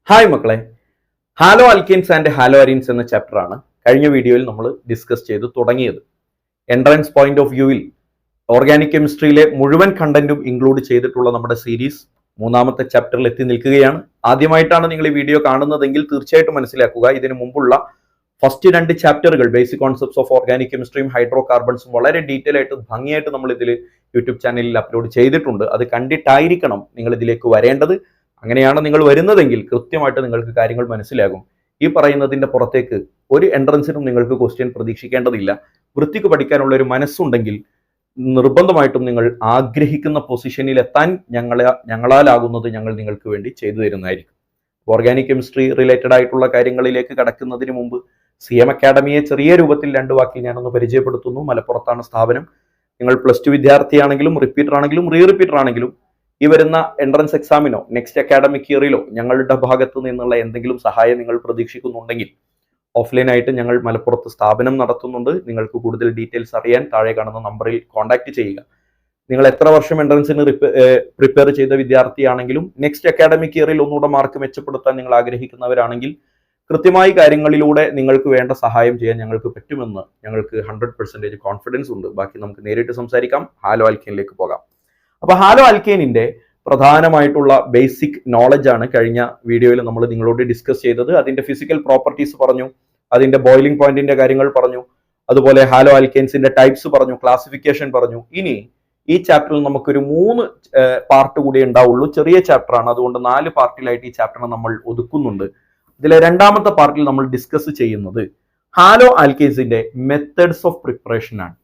Hi മക്കളെ, haloalkanes and hello arenes എന്ന ചാപ്റ്ററാണ് കഴിഞ്ഞ വീഡിയോയിൽ നമ്മൾ ഡിസ്കസ് ചെയ്ത് തുടങ്ങിയത്. എൻട്രൻസ് പോയിന്റ് ഓഫ് വ്യൂവിൽ ഓർഗാനിക് കെമിസ്ട്രിയിലെ മുഴുവൻ കണ്ടന്റും ഇൻക്ലൂഡ് ചെയ്തിട്ടുള്ള നമ്മുടെ സീരീസ് മൂന്നാമത്തെ ചാപ്റ്ററിൽ എത്തി നിൽക്കുകയാണ്. ആദ്യമായിട്ടാണ് നിങ്ങൾ ഈ വീഡിയോ കാണുന്നതെങ്കിൽ തീർച്ചയായിട്ടും മനസ്സിലാക്കുക, ഇതിനു മുമ്പുള്ള ഫസ്റ്റ് 2 ചാപ്റ്ററുകൾ ബേസിക് കോൺസെപ്റ്റ്സ് ഓഫ് ഓർഗാനിക് കെമിസ്ട്രിയും ഹൈഡ്രോ കാർബൺസും വളരെ ഡീറ്റെയിൽ ആയിട്ട് ഭംഗിയായിട്ട് നമ്മൾ ഇതിൽ യൂട്യൂബ് ചാനലിൽ അപ്ലോഡ് ചെയ്തിട്ടുണ്ട്. അത് കണ്ടിട്ടായിരിക്കണം നിങ്ങൾ ഇതിലേക്ക് വരേണ്ടത്. അങ്ങനെയാണ് നിങ്ങൾ വരുന്നതെങ്കിൽ കൃത്യമായിട്ട് നിങ്ങൾക്ക് കാര്യങ്ങൾ മനസ്സിലാകും. ഈ പറയുന്നതിന്റെ പുറത്തേക്ക് ഒരു എൻട്രൻസിനും നിങ്ങൾക്ക് ക്വസ്റ്റ്യൻ പ്രതീക്ഷിക്കേണ്ടതില്ല. വൃത്തിക്ക് പഠിക്കാനുള്ള ഒരു മനസ്സുണ്ടെങ്കിൽ നിർബന്ധമായിട്ടും നിങ്ങൾ ആഗ്രഹിക്കുന്ന പൊസിഷനിൽ എത്താൻ ഞങ്ങളാലാകുന്നത് ഞങ്ങൾ നിങ്ങൾക്ക് വേണ്ടി ചെയ്തു തരുന്നതായിരിക്കും. ഓർഗാനിക് കെമിസ്ട്രി റിലേറ്റഡ് ആയിട്ടുള്ള കാര്യങ്ങളിലേക്ക് കടക്കുന്നതിന് മുമ്പ് CM അക്കാഡമിയെ ചെറിയ രൂപത്തിൽ 2 വാക്കിൽ ഞാനൊന്ന് പരിചയപ്പെടുത്തുന്നു. മലപ്പുറത്താണ് സ്ഥാപനം. നിങ്ങൾ +2 വിദ്യാർത്ഥിയാണെങ്കിലും റിപ്പീറ്റർ ആണെങ്കിലും റിപ്പീറ്റർ ആണെങ്കിലും ഈ വരുന്ന എൻട്രൻസ് എക്സാമിനോ നെക്സ്റ്റ് അക്കാഡമിക് ഇയറിലോ ഞങ്ങളുടെ ഭാഗത്തു നിന്നുള്ള എന്തെങ്കിലും സഹായം നിങ്ങൾ പ്രതീക്ഷിക്കുന്നുണ്ടെങ്കിൽ ഓഫ്ലൈനായിട്ട് ഞങ്ങൾ മലപ്പുറത്ത് സ്ഥാപനം നടത്തുന്നുണ്ട്. നിങ്ങൾക്ക് കൂടുതൽ ഡീറ്റെയിൽസ് അറിയാൻ താഴെ കാണുന്ന നമ്പറിൽ കോൺടാക്ട് ചെയ്യുക. നിങ്ങൾ എത്ര വർഷം എൻട്രൻസിന് പ്രിപ്പയർ ചെയ്ത വിദ്യാർത്ഥിയാണെങ്കിലും നെക്സ്റ്റ് അക്കാഡമിക് ഇയറിൽ ഒന്നുകൂടെ മാർക്ക് മെച്ചപ്പെടുത്താൻ നിങ്ങൾ ആഗ്രഹിക്കുന്നവരാണെങ്കിൽ കൃത്യമായി കാര്യങ്ങളിലൂടെ നിങ്ങൾക്ക് വേണ്ട സഹായം ചെയ്യാൻ ഞങ്ങൾക്ക് പറ്റുമെന്ന് ഞങ്ങൾക്ക് 100% കോൺഫിഡൻസ് ഉണ്ട്. ബാക്കി നമുക്ക് നേരിട്ട് സംസാരിക്കാം. ഹാലോ ആൽക്കേനിലേക്ക് പോകാം. അപ്പൊ ഹാലോ ആൽക്കേനിന്റെ പ്രധാനമായിട്ടുള്ള ബേസിക് നോളജ് ആണ് കഴിഞ്ഞ വീഡിയോയിൽ നമ്മൾ നിങ്ങളോട് ഡിസ്കസ് ചെയ്തത്. അതിന്റെ ഫിസിക്കൽ പ്രോപ്പർട്ടീസ് പറഞ്ഞു, അതിന്റെ ബോയിലിംഗ് പോയിന്റിന്റെ കാര്യങ്ങൾ പറഞ്ഞു, അതുപോലെ ഹാലോ ആൽക്കേൻസിന്റെ ടൈപ്സ് പറഞ്ഞു, ക്ലാസിഫിക്കേഷൻ പറഞ്ഞു. ഇനി ഈ ചാപ്റ്ററിൽ നമുക്കൊരു 3 പാർട്ട് കൂടി ഉണ്ടാവുള്ളൂ. ചെറിയ ചാപ്റ്റർ ആണ്, അതുകൊണ്ട് 4 പാർട്ടിലായിട്ട് ഈ ചാപ്റ്ററിനെ നമ്മൾ ഒതുക്കുന്നുണ്ട്. ഇതിലെ 2ാമത്തെ പാർട്ടിൽ നമ്മൾ ഡിസ്കസ് ചെയ്യുന്നത് ഹാലോ ആൽക്കേൻസിന്റെ മെത്തേഡ്സ് ഓഫ് പ്രിപ്പറേഷൻ ആണ്.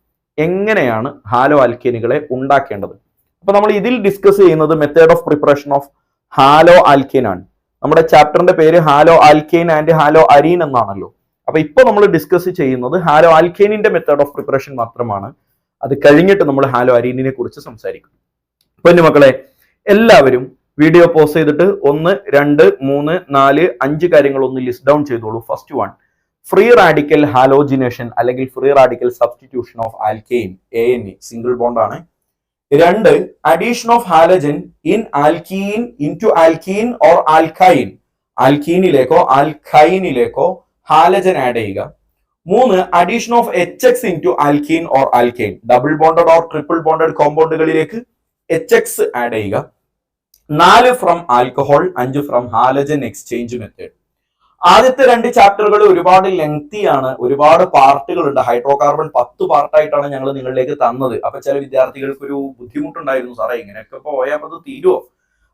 എങ്ങനെയാണ് ഹാലോ ആൽക്കേനുകളെ ഉണ്ടാക്കേണ്ടത്. അപ്പൊ നമ്മൾ ഇതിൽ ഡിസ്കസ് ചെയ്യുന്നത് method of preparation of haloalkane ആണ്. നമ്മുടെ ചാപ്റ്ററിന്റെ പേര് haloalkane and haloarene എന്നാണല്ലോ. അപ്പൊ ഇപ്പൊ നമ്മൾ ഡിസ്കസ് ചെയ്യുന്നത് ഹാലോ ആൽക്കേനിന്റെ മെത്തേഡ് ഓഫ് പ്രിപ്പറേഷൻ മാത്രമാണ്. അത് കഴിഞ്ഞിട്ട് നമ്മൾ ഹാലോ അരീനിനെ കുറിച്ച് സംസാരിക്കും. പൊന്നു മക്കളെ, എല്ലാവരും വീഡിയോ പോസ് ചെയ്തിട്ട് 1, 2, 3, 4, 5 കാര്യങ്ങൾ ഒന്ന് ലിസ്റ്റ് ഡൗൺ ചെയ്തോളൂ. ഫസ്റ്റ് 1, ഫ്രീ റാഡിക്കൽ ഹാലോജിനേഷൻ അല്ലെങ്കിൽ free radical substitution of alkane, ANA single bond ആണ്. 2, addition of halogen in alkene into alkene or alkyne, ആൽക്കീനിലേക്കോ ആൽക്കൈനിലേക്കോ ഹാലജൻ ആഡ് ചെയ്യുക. 3, addition of HX into alkene or alkyne, double bonded or triple bonded കോമ്പൗണ്ടുകളിലേക്ക് HX add ചെയ്യുക. 4, from alcohol. 5, from halogen exchange method. ആദ്യത്തെ 2 ചാപ്റ്ററുകൾ ഒരുപാട് lengthy ആണ്, ഒരുപാട് പാർട്ടുകൾ ഉണ്ട്. ഹൈഡ്രോ കാർബൺ 10 പാർട്ടായിട്ടാണ് ഞങ്ങൾ നിങ്ങളിലേക്ക് തന്നത്. അപ്പൊ ചില വിദ്യാർത്ഥികൾക്ക് ഒരു ബുദ്ധിമുട്ടുണ്ടായിരുന്നു, സാറേ ഇങ്ങനെയൊക്കെ പോയാൽ അത് തീരുമോ?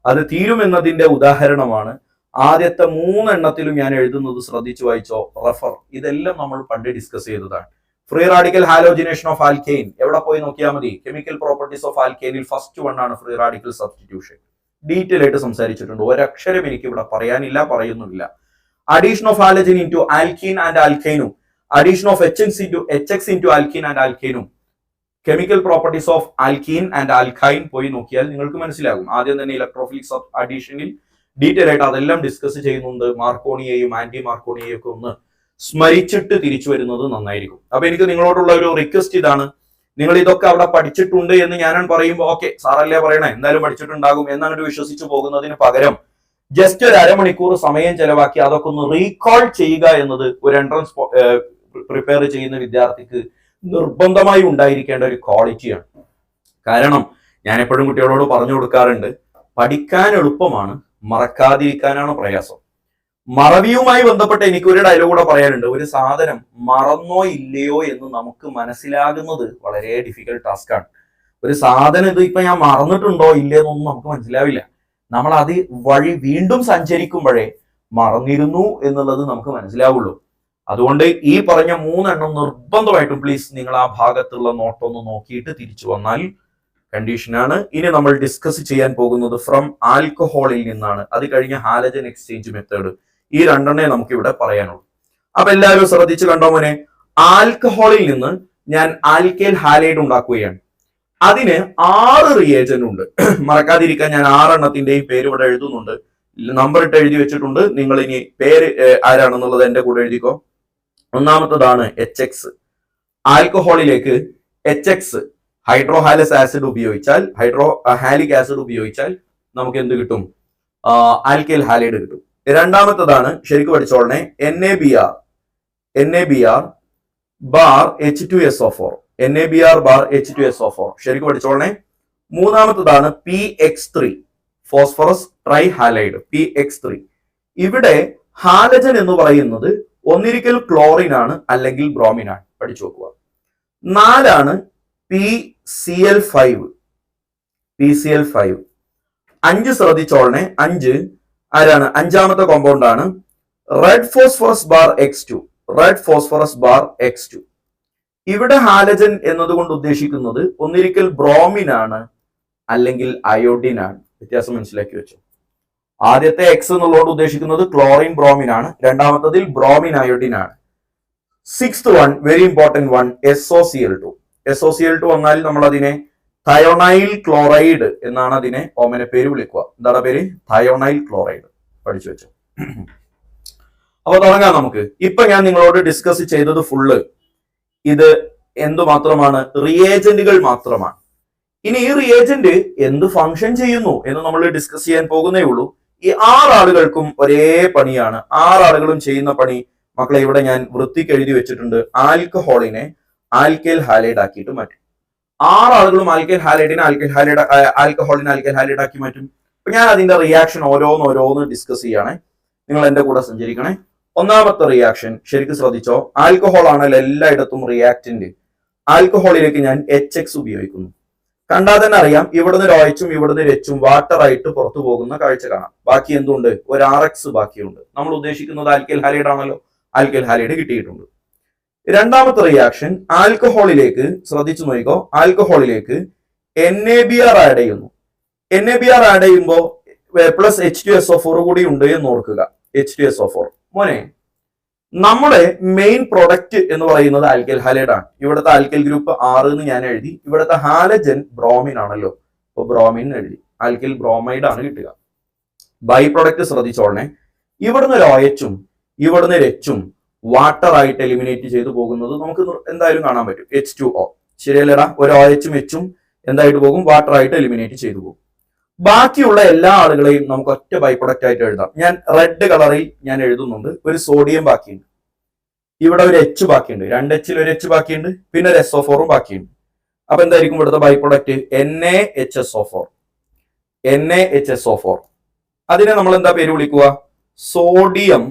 അത് തീരുമെന്നതിന്റെ ഉദാഹരണമാണ് ആദ്യത്തെ 3 എണ്ണത്തിലും ഞാൻ എഴുതുന്നത്. ശ്രദ്ധിച്ചു വായിച്ചോ, റെഫർ. ഇതെല്ലാം നമ്മൾ പണ്ട് ഡിസ്കസ് ചെയ്തതാണ്. Free radical halogenation of alkane എവിടെ പോയി നോക്കിയാൽ മതി. കെമിക്കൽ പ്രോപ്പർട്ടീസ് ഓഫ് ആൽക്കെയിനിൽ ഫസ്റ്റ് 1 ആണ് ഫ്രീ റാഡിക്കൽ സബ്സ്റ്റിറ്റ്യൂഷൻ. ഡീറ്റെയിൽ ആയിട്ട് സംസാരിച്ചിട്ടുണ്ട്. ഒരക്ഷരം എനിക്ക് ഇവിടെ പറയാനില്ല, പറയുന്നുമില്ല. Addition of halogen into alkene and ആൽക്കൈനും, addition of HX into alkene and ആൽക്കൈനും, chemical properties of alkene and alkyne പോയി നോക്കിയാൽ നിങ്ങൾക്ക് മനസ്സിലാകും. ആദ്യം തന്നെ ഇലക്ട്രോഫിലിക് അഡീഷനിൽ ഡീറ്റെയിൽ ആയിട്ട് അതെല്ലാം ഡിസ്കസ് ചെയ്യുന്നുണ്ട്. മാർക്കോണിയെയും ആന്റി മാർക്കോണിയെയും ഒക്കെ ഒന്ന് സ്മരിച്ചിട്ട് തിരിച്ചു വരുന്നത് നന്നായിരിക്കും. അപ്പൊ എനിക്ക് നിങ്ങളോടുള്ള ഒരു റിക്വസ്റ്റ് ഇതാണ്, നിങ്ങൾ ഇതൊക്കെ അവിടെ പഠിച്ചിട്ടുണ്ട് എന്ന് ഞാനാണ് പറയുമ്പോൾ ഓക്കെ സാറല്ലേ പറയണേ, എന്തായാലും പഠിച്ചിട്ടുണ്ടാകും എന്നങ്ങോട്ട് വിശ്വസിച്ചു പോകുന്നതിന് പകരം ജസ്റ്റ് ഒരു അരമണിക്കൂർ സമയം ചെലവാക്കി അതൊക്കെ ഒന്ന് റീകോൾ ചെയ്യുക എന്നത് ഒരു എൻട്രൻസ് പ്രിപ്പയർ ചെയ്യുന്ന വിദ്യാർത്ഥിക്ക് നിർബന്ധമായി ഉണ്ടായിരിക്കേണ്ട ഒരു ക്വാളിറ്റിയാണ്. കാരണം ഞാൻ എപ്പോഴും കുട്ടികളോട് പറഞ്ഞു കൊടുക്കാറുണ്ട്, പഠിക്കാൻ എളുപ്പമാണ്, മറക്കാതിരിക്കാനാണ് പ്രയാസം. മറവിയുമായി ബന്ധപ്പെട്ട് എനിക്ക് ഒരു ഡയലോഗ് കൂടെ പറയാനുണ്ട്. ഒരു സാധനം മറന്നോ ഇല്ലയോ എന്ന് നമുക്ക് മനസ്സിലാകുന്നത് വളരെ ഡിഫിക്കൽട്ട് ടാസ്ക് ആണ്. ഒരു സാധനം ഇത് ഇപ്പൊ ഞാൻ മറന്നിട്ടുണ്ടോ ഇല്ലയെന്നൊന്നും നമുക്ക് മനസ്സിലാവില്ല. നമ്മൾ അത് വഴി വീണ്ടും സഞ്ചരിക്കുമ്പോഴേ മറന്നിരുന്നു എന്നുള്ളത് നമുക്ക് മനസ്സിലാവുള്ളൂ. അതുകൊണ്ട് ഈ പറഞ്ഞ 3 എണ്ണം നിർബന്ധമായിട്ടും പ്ലീസ് നിങ്ങൾ ആ ഭാഗത്തുള്ള നോട്ടൊന്ന് നോക്കിയിട്ട് തിരിച്ചു വന്നാൽ കണ്ടീഷനാണ്. ഇനി നമ്മൾ ഡിസ്കസ് ചെയ്യാൻ പോകുന്നത് ഫ്രം ആൽക്കഹോളിൽ നിന്നാണ്. അത് കഴിഞ്ഞ ഹാലജൻ എക്സ്ചേഞ്ച് മെത്തേഡ്. ഈ 2 നമുക്ക് ഇവിടെ പറയാനുള്ളൂ. അപ്പൊ എല്ലാവരും ശ്രദ്ധിച്ചു കണ്ടോ മോനെ. ആൽക്കഹോളിൽ നിന്ന് ഞാൻ ആൽക്കൈൽ ഹാലൈഡ് ഉണ്ടാക്കുകയാണ്. അതിന് 6 റിയേജന്റ് ഉണ്ട്. മറക്കാതിരിക്കാൻ ഞാൻ 6 എണ്ണത്തിന്റെയും പേര് ഇവിടെ എഴുതുന്നുണ്ട്, നമ്പർ ഇട്ട് എഴുതി വെച്ചിട്ടുണ്ട്. നിങ്ങൾ ഇനി പേര് ആരാണെന്നുള്ളത് എന്റെ കൂടെ എഴുതിക്കോ. ഒന്നാമത്തതാണ് HX. ആൽക്കഹോളിലേക്ക് HX ഹൈഡ്രോഹാലസ് ആസിഡ് ഉപയോഗിച്ചാൽ ഹാലിക് ആസിഡ് ഉപയോഗിച്ചാൽ നമുക്ക് എന്ത് കിട്ടും? ആൽക്കൈൽ ഹാലൈഡ് കിട്ടും. രണ്ടാമത്തതാണ് ശരിക്കും പഠിച്ചോളണേ NaBr bar H2SO4. NaBr bar H2SO4 ശരിക്കും പഠിച്ചോളണേ. മൂന്നാമത്തതാണ് PX3 phosphorus try halide PX3. ഇവിടെ ഹാലജൻ എന്ന് പറയുന്നത് ഒന്നിരിക്കൽ ക്ലോറിൻ ആണ് അല്ലെങ്കിൽ ബ്രോമിൻ ആണ്, പഠിച്ചു നോക്കുക. നാലാണ് PCl5. അഞ്ച് ശ്രദ്ധിച്ചോളണേ. ആരാണ് അഞ്ചാമത്തെ കോമ്പൗണ്ട് ആണ് റെഡ് ഫോസ്ഫറസ് ബാർ X2. ഇവിടെ ഹാലജൻ എന്നതുകൊണ്ട് ഉദ്ദേശിക്കുന്നത് ഒന്നിരിക്കൽ ബ്രോമിൻ ആണ് അല്ലെങ്കിൽ അയോഡിൻ ആണ്. വ്യത്യാസം മനസ്സിലാക്കി വെച്ചു. ആദ്യത്തെ എക്സ് എന്നുള്ളതുകൊണ്ട് ഉദ്ദേശിക്കുന്നത് ക്ലോറിൻ ബ്രോമിൻ ആണ്, രണ്ടാമത്തതിൽ ബ്രോമിൻ അയോഡിൻ ആണ്. Sixth one, very important one, SOCl2 വന്നാൽ നമ്മൾ അതിനെ തയോണൈൽ ക്ലോറൈഡ് എന്നാണ് അതിനെ ഓമന പേര് വിളിക്കുക. എന്താണ് പേര്? Thionyl chloride. പഠിച്ചു വെച്ചു. അപ്പൊ തുടങ്ങാം നമുക്ക്. ഇപ്പൊ ഞാൻ നിങ്ങളോട് ഡിസ്കസ് ചെയ്തത് ഫുള്ള് ഇത് എന്തുമാത്രമാണ്? റിയേജന്റുകൾ മാത്രമാണ്. ഇനി ഈ റിയേജന്റ് എന്ത് ഫംഗ്ഷൻ ചെയ്യുന്നു എന്ന് നമ്മൾ ഡിസ്കസ് ചെയ്യാൻ പോകുന്നേ ഉള്ളൂ. ഈ 6 ആളുകൾക്കും ഒരേ പണിയാണ്. 6 ആളുകളും ചെയ്യുന്ന പണി മക്കളെ ഇവിടെ ഞാൻ വൃത്തിക്ക് എഴുതി വെച്ചിട്ടുണ്ട്. ആൽക്കഹോളിനെ ആൽക്കൈൽ ഹാലൈഡ് ആക്കിയിട്ട് മാറ്റും. 6 ആളുകളും ആൽക്കൈൽ ഹാലൈഡിനെ ആൽക്കഹോളിനെ ആൽക്കൈൽ ഹാലൈഡ് ആക്കി മാറ്റും. അപ്പൊ ഞാൻ അതിന്റെ റിയാക്ഷൻ ഓരോന്ന് ഡിസ്കസ് ചെയ്യണേ. നിങ്ങൾ എന്റെ കൂടെ സഞ്ചരിക്കണേ. ഒന്നാമത്തെ റിയാക്ഷൻ ശരിക്കും ശ്രദ്ധിച്ചോ. ആൽക്കഹോൾ ആണല്ലോ എല്ലായിടത്തും റിയാക്ടന്റ്. ആൽക്കഹോളിലേക്ക് ഞാൻ HX ഉപയോഗിക്കുന്നു. കണ്ടാൽ തന്നെ അറിയാം, ഇവിടുന്ന് ഒരു OH ഇവിടുന്ന് ഒരു H വാട്ടർ ആയിട്ട് പുറത്തു പോകുന്ന കാഴ്ച കാണാം. ബാക്കി എന്തുണ്ട്? ഒരു RX ബാക്കിയുണ്ട്. നമ്മൾ ഉദ്ദേശിക്കുന്നത് ആൽക്കൈൽ ഹാലൈഡ് ആണല്ലോ. ആൽക്കൈൽ ഹാലൈഡ് കിട്ടിയിട്ടുണ്ട്. രണ്ടാമത്തെ റിയാക്ഷൻ ആൽക്കഹോളിലേക്ക് ശ്രദ്ധിച്ചു നോക്കിക്കോ. ആൽക്കഹോളിലേക്ക് NaBr ആഡ് ചെയ്യുന്നു. NaBr ആഡ് ചെയ്യുമ്പോൾ പ്ലസ് H2SO4 കൂടി ഉണ്ട് എന്ന് ഓർക്കുക. H2SO4 മോനെ, നമ്മുടെ മെയിൻ പ്രൊഡക്റ്റ് എന്ന് പറയുന്നത് ആൽക്കൈൽ ഹാലൈഡ് ആണ്. ഇവിടുത്തെ ആൽക്കൈൽ ഗ്രൂപ്പ് 6 എന്ന് ഞാൻ എഴുതി. ഇവിടുത്തെ ഹാലജൻ ബ്രോമിൻ ആണല്ലോ, അപ്പൊ ബ്രോമിൻ എഴുതി. ആൽക്കൈൽ ബ്രോമൈഡ് ആണ് കിട്ടുക. ബൈ പ്രൊഡക്റ്റ് ശ്രദ്ധിച്ചോളണേ. ഇവിടുന്ന് ഒരു OH ഇവിടുന്ന് ഒരു H വാട്ടർ ആയിട്ട് എലിമിനേറ്റ് ചെയ്തു പോകുന്നത് നമുക്ക് എന്തായാലും കാണാൻ പറ്റും. H2O ശരിയല്ലടാ. ഒരു OH H എന്തായിട്ട് പോകും? വാട്ടർ ആയിട്ട് എലിമിനേറ്റ് ചെയ്തു പോകും. ബാക്കിയുള്ള എല്ലാ ആളുകളെയും നമുക്ക് ഒറ്റ ബൈ പ്രൊഡക്റ്റ് ആയിട്ട് എഴുതാം. ഞാൻ റെഡ് കളറിൽ ഞാൻ എഴുതുന്നുണ്ട്. ഒരു സോഡിയം ബാക്കിയുണ്ട്, ഇവിടെ ഒരു H ബാക്കിയുണ്ട്, 2 H ഒരു H ബാക്കിയുണ്ട്, പിന്നെ ഒരു SO4 ബാക്കിയുണ്ട്. അപ്പൊ എന്തായിരിക്കും ഇവിടുത്തെ ബൈ പ്രൊഡക്റ്റ്? NaHSO4. അതിനെ നമ്മൾ എന്താ പേര് വിളിക്കുക? സോഡിയം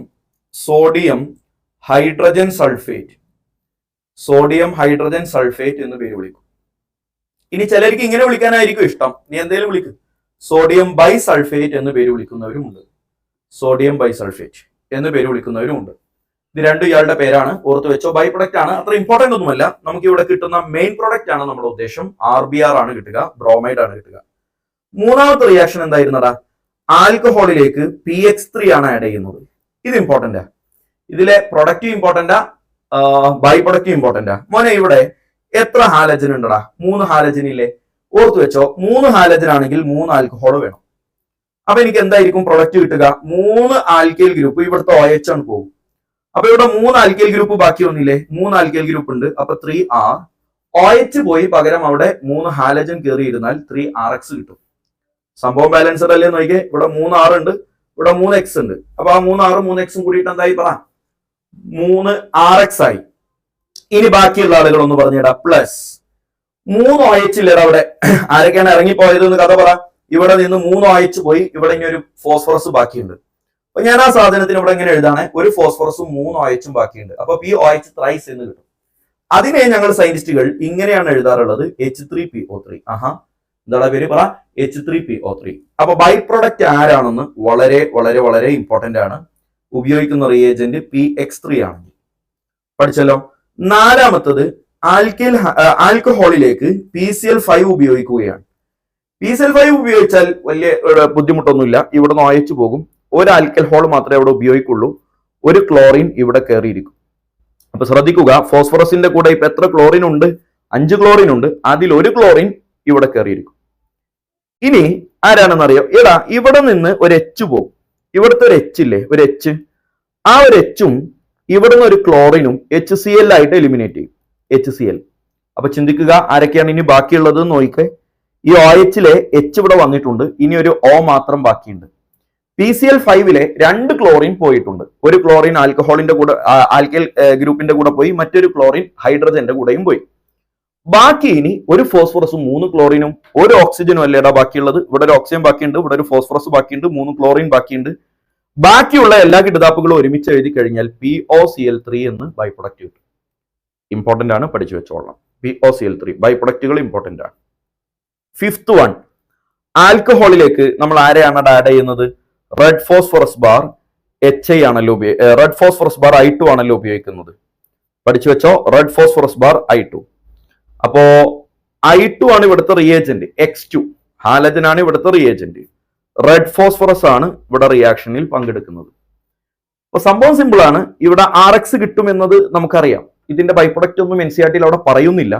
ഹൈഡ്രജൻ സൾഫേറ്റ് എന്ന് പേര് വിളിക്കും. ഇനി ചിലർക്ക് ഇങ്ങനെ വിളിക്കാനായിരിക്കും ഇഷ്ടം, നീ എന്തേലും വിളിക്കും. സോഡിയം ബൈസൾഫേറ്റ് എന്ന് പേര് വിളിക്കുന്നവരുമുണ്ട്. ഇത് രണ്ടും ഇയാളുടെ പേരാണ്, ഓർത്ത് വെച്ചോ. ബൈ പ്രൊഡക്റ്റ് ആണ്, അത്ര ഇമ്പോർട്ടന്റ് ഒന്നുമല്ല. നമുക്ക് ഇവിടെ കിട്ടുന്ന മെയിൻ പ്രൊഡക്റ്റ് ആണ് നമ്മുടെ ഉദ്ദേശം. RBr ആണ് കിട്ടുക, ബ്രോമൈഡ് ആണ് കിട്ടുക. മൂന്നാമത്തെ റിയാക്ഷൻ എന്തായിരുന്നടാ? ആൽക്കഹോളിലേക്ക് PX3 ആണ് ആഡ് ചെയ്യുന്നത്. ഇത് ഇമ്പോർട്ടന്റാ. ഇതിലെ പ്രൊഡക്റ്റും ഇമ്പോർട്ടന്റാ, ബൈ പ്രൊഡക്റ്റും ഇമ്പോർട്ടന്റാ. മോനെ, ഇവിടെ എത്ര ഹാലജൻ ഉണ്ടടാ? 3 ഹാലജൻ ഇല്ലേ? ഓർത്തു വെച്ചോ. 3 ഹാലജൻ ആണെങ്കിൽ 3 ആൽക്കഹോൾ വേണം. അപ്പൊ എനിക്ക് എന്തായിരിക്കും പ്രൊഡക്റ്റ് കിട്ടുക? 3 ആൽക്കൈൽ ഗ്രൂപ്പ്. ഇവിടുത്തെ OH ആണ് പോകും. അപ്പൊ ഇവിടെ 3 ആൽക്കൈൽ ഗ്രൂപ്പ് ബാക്കി വന്നില്ലേ? 3 ആൽക്കൈൽ ഗ്രൂപ്പ് ഉണ്ട്. അപ്പൊ 3R. OH പോയി പകരം അവിടെ 3 ഹാലജൻ കയറിയിരുന്നാൽ 3RX കിട്ടും. സംഭവം ബാലൻസ്ഡ് അല്ലേ നോക്കിയേ. ഇവിടെ 3R ഉണ്ട്, ഇവിടെ 3X ഉണ്ട്. അപ്പൊ ആ 3R 3X കൂടിയിട്ട് എന്തായി പറ? 3RX ആയി. ഇനി ബാക്കിയുള്ള ആളുകൾ ഒന്ന് പറഞ്ഞിടാ. പ്ലസ് 3 OH ഇല്ലടാ അവിടെ. ആരൊക്കെയാണ് ഇറങ്ങിപ്പോയത് എന്ന് കഥ പറ. ഇവിടെ നിന്ന് 3 OH പോയി, ഇവിടെ ഇനി ഒരു ഫോസ്ഫറസ് ബാക്കിയുണ്ട്. അപ്പൊ ഞാൻ ആ സാധനത്തിന് ഇവിടെ ഇങ്ങനെ എഴുതാണ്, ഒരു ഫോസ്ഫറസും 3 OH ബാക്കിയുണ്ട്. അപ്പൊ POH ത്രൈസ് എന്ന് കിട്ടും. അതിനെ ഞങ്ങൾ സയന്റിസ്റ്റുകൾ ഇങ്ങനെയാണ് എഴുതാറുള്ളത്, H3PO3. എന്താണ് പേര് പറ? H3PO3. അപ്പൊ ബൈ പ്രൊഡക്റ്റ് ആരാണെന്ന് വളരെ വളരെ വളരെ ഇമ്പോർട്ടന്റ് ആണ്. ഉപയോഗിക്കുന്ന റിയേജന്റ് PX3 ആണ്. പഠിച്ചല്ലോ. നാലാമത്തത് ആൽക്കഹോളിലേക്ക് PCl5 ഉപയോഗിക്കുകയാണ്. PCl5 ഉപയോഗിച്ചാൽ വലിയ ബുദ്ധിമുട്ടൊന്നുമില്ല. ഇവിടുന്ന് OH പോകും. ഒരു ആൽക്കഹോൾ മാത്രമേ ഇവിടെ ഉപയോഗിക്കുള്ളൂ. ഒരു ക്ലോറിൻ ഇവിടെ കയറിയിരിക്കും. അപ്പൊ ശ്രദ്ധിക്കുക, ഫോസ്ഫറസിന്റെ കൂടെ ഇപ്പൊ എത്ര ക്ലോറിൻ ഉണ്ട്? 5 ക്ലോറിൻ ഉണ്ട്. അതിൽ ഒരു ക്ലോറിൻ ഇവിടെ കയറിയിരിക്കും. ഇനി ആരാണെന്നറിയോ? എടാ, ഇവിടെ നിന്ന് ഒരു H പോകും. ഇവിടുത്തെ ഒരു H ഇല്ലേ, ഒരു H. ആ ഒരു H-ഉം ഇവിടുന്ന് ഒരു ക്ലോറിനും HCl ആയിട്ട് എലിമിനേറ്റ് ചെയ്യും. HCl. അപ്പൊ ചിന്തിക്കുക, ആരൊക്കെയാണ് ഇനി ബാക്കിയുള്ളത് നോക്കിക്കേ. ഈ OH-ലെ H ഇവിടെ വന്നിട്ടുണ്ട്. ഇനി ഒരു O മാത്രം ബാക്കിയുണ്ട്. PCl5 2 ക്ലോറിൻ പോയിട്ടുണ്ട്. ഒരു ക്ലോറിൻ ആൽക്കഹോളിന്റെ കൂടെ ആൽക്കൈൽ ഗ്രൂപ്പിന്റെ കൂടെ പോയി, മറ്റൊരു ക്ലോറിൻ ഹൈഡ്രജന്റെ കൂടെയും പോയി. ബാക്കി ഇനി ഒരു ഫോസ്ഫറസും 3 ക്ലോറിനും ഒരു ഓക്സിജനും അല്ലേടാ ബാക്കിയുള്ളത്. ഇവിടെ ഒരു ഓക്സിജൻ ബാക്കിയുണ്ട്, ഇവിടെ ഒരു ഫോസ്ഫറസ് ബാക്കിയുണ്ട്, 3 ക്ലോറിൻ ബാക്കിയുണ്ട്. ബാക്കിയുള്ള എല്ലാ കിടതാപ്പുകളും ഒരുമിച്ച് എഴുതി കഴിഞ്ഞാൽ POCl3 എന്ന് ബൈ പ്രൊഡക്റ്റ് കിട്ടും. ഇമ്പോർട്ടന്റ് ആണ്, പഠിച്ചു വെച്ചോളാം. POCl3 ബൈ പ്രൊഡക്റ്റുകൾ ഇമ്പോർട്ടന്റ് ആണ്. 5th വൺ, ആൽക്കഹോളിലേക്ക് നമ്മൾ ആരെയാണ് ആഡ് ചെയ്യുന്നത്? റെഡ് ഫോസ്ഫറസ് ബാർ HI ആണല്ലോ റെഡ് ഫോസ്ഫറസ് ബാർ I2 ആണല്ലോ ഉപയോഗിക്കുന്നത്. പഠിച്ചു വെച്ചോ, റെഡ് ഫോസ്ഫറസ് ബാർ I2. അപ്പോ I2 ആണ് ഇവിടുത്തെ റിയേജന്റ്, X2 ഹാലജൻ ആണ് ഇവിടുത്തെ റിയേജന്റ്, റെഡ് ഫോസ്ഫറസ് ആണ് ഇവിടെ റിയാക്ഷനിൽ പങ്കെടുക്കുന്നത്. അപ്പൊ സംഭവം സിമ്പിൾ ആണ്. ഇവിടെ RX കിട്ടും എന്നത് നമുക്കറിയാം. ഇതിന്റെ ബൈ പ്രൊഡക്റ്റ് ഒന്നും NCERT അവിടെ പറയുന്നില്ല.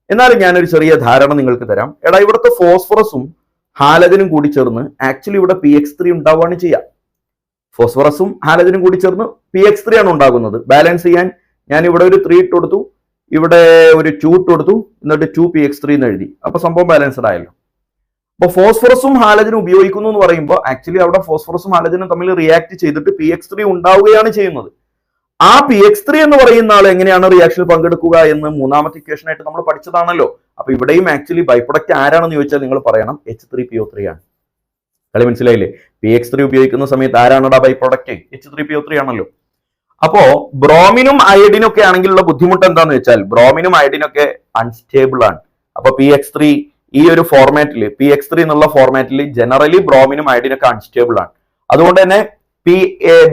എന്നാലും ഞാനൊരു ചെറിയ ധാരണ നിങ്ങൾക്ക് തരാം. എടാ, ഇവിടുത്തെ ഫോസ്ഫറസും ഹാലജനും കൂടി ചേർന്ന് ആക്ച്വലി ഇവിടെ PX3 ഉണ്ടാവുകയാണ് ചെയ്യുക. ഫോസ്ഫറസും ഹാലജനും കൂടി ചേർന്ന് PX3 ആണ് ഉണ്ടാകുന്നത്. ബാലൻസ് ചെയ്യാൻ ഞാൻ ഇവിടെ ഒരു 3 ഇട്ട് കൊടുത്തു, ഇവിടെ ഒരു 2 ഇട്ട് കൊടുത്തു, എന്നിട്ട് 2PX3 എന്ന് എഴുതി. അപ്പൊ സംഭവം ബാലൻസ്ഡ് ആയല്ലോ. അപ്പൊ ഫോസ്ഫറസും ഹാലജനും ഉപയോഗിക്കുന്നു എന്ന് പറയുമ്പോൾ ആക്ച്വലി അവിടെ ഫോസ്ഫറസും ഹാലജനും തമ്മിൽ റിയാക്ട് ചെയ്തിട്ട് PX3 ഉണ്ടാവുകയാണ് ചെയ്യുന്നത്. ആ PX3 എന്ന് പറയുന്ന ആൾ എങ്ങനെയാണ് റിയാക്ഷനിൽ പങ്കെടുക്കുക എന്ന് മൂന്നാമത്തെ ഇക്വേഷൻ ആയിട്ട് നമ്മൾ പഠിച്ചതാണല്ലോ. അപ്പൊ ഇവിടെയും ആക്ച്വലി ബൈ പ്രൊഡക്റ്റ് ആരാണെന്ന് ചോദിച്ചാൽ നിങ്ങൾ പറയണം H3PO3 ആണ്. കളി മനസ്സിലായില്ലേ? PX3 ഉപയോഗിക്കുന്ന സമയത്ത് ആരാണടാ ബൈ പ്രൊഡക്റ്റ്? H3PO3 ആണല്ലോ. അപ്പോ ബ്രോമിനും അയഡിനും ഒക്കെ ആണെങ്കിലുള്ള ബുദ്ധിമുട്ട് എന്താന്ന് വെച്ചാൽ ബ്രോമിനും അയഡിനും ഒക്കെ അൺസ്റ്റേബിൾ ആണ്. അപ്പൊ PX3 ഈ ഒരു ഫോർമാറ്റിൽ PX3 എന്നുള്ള ഫോർമാറ്റിൽ ജനറലി ബ്രോമിനും അയഡിനും ഒക്കെ അൺസ്റ്റേബിൾ ആണ്. അതുകൊണ്ട് തന്നെ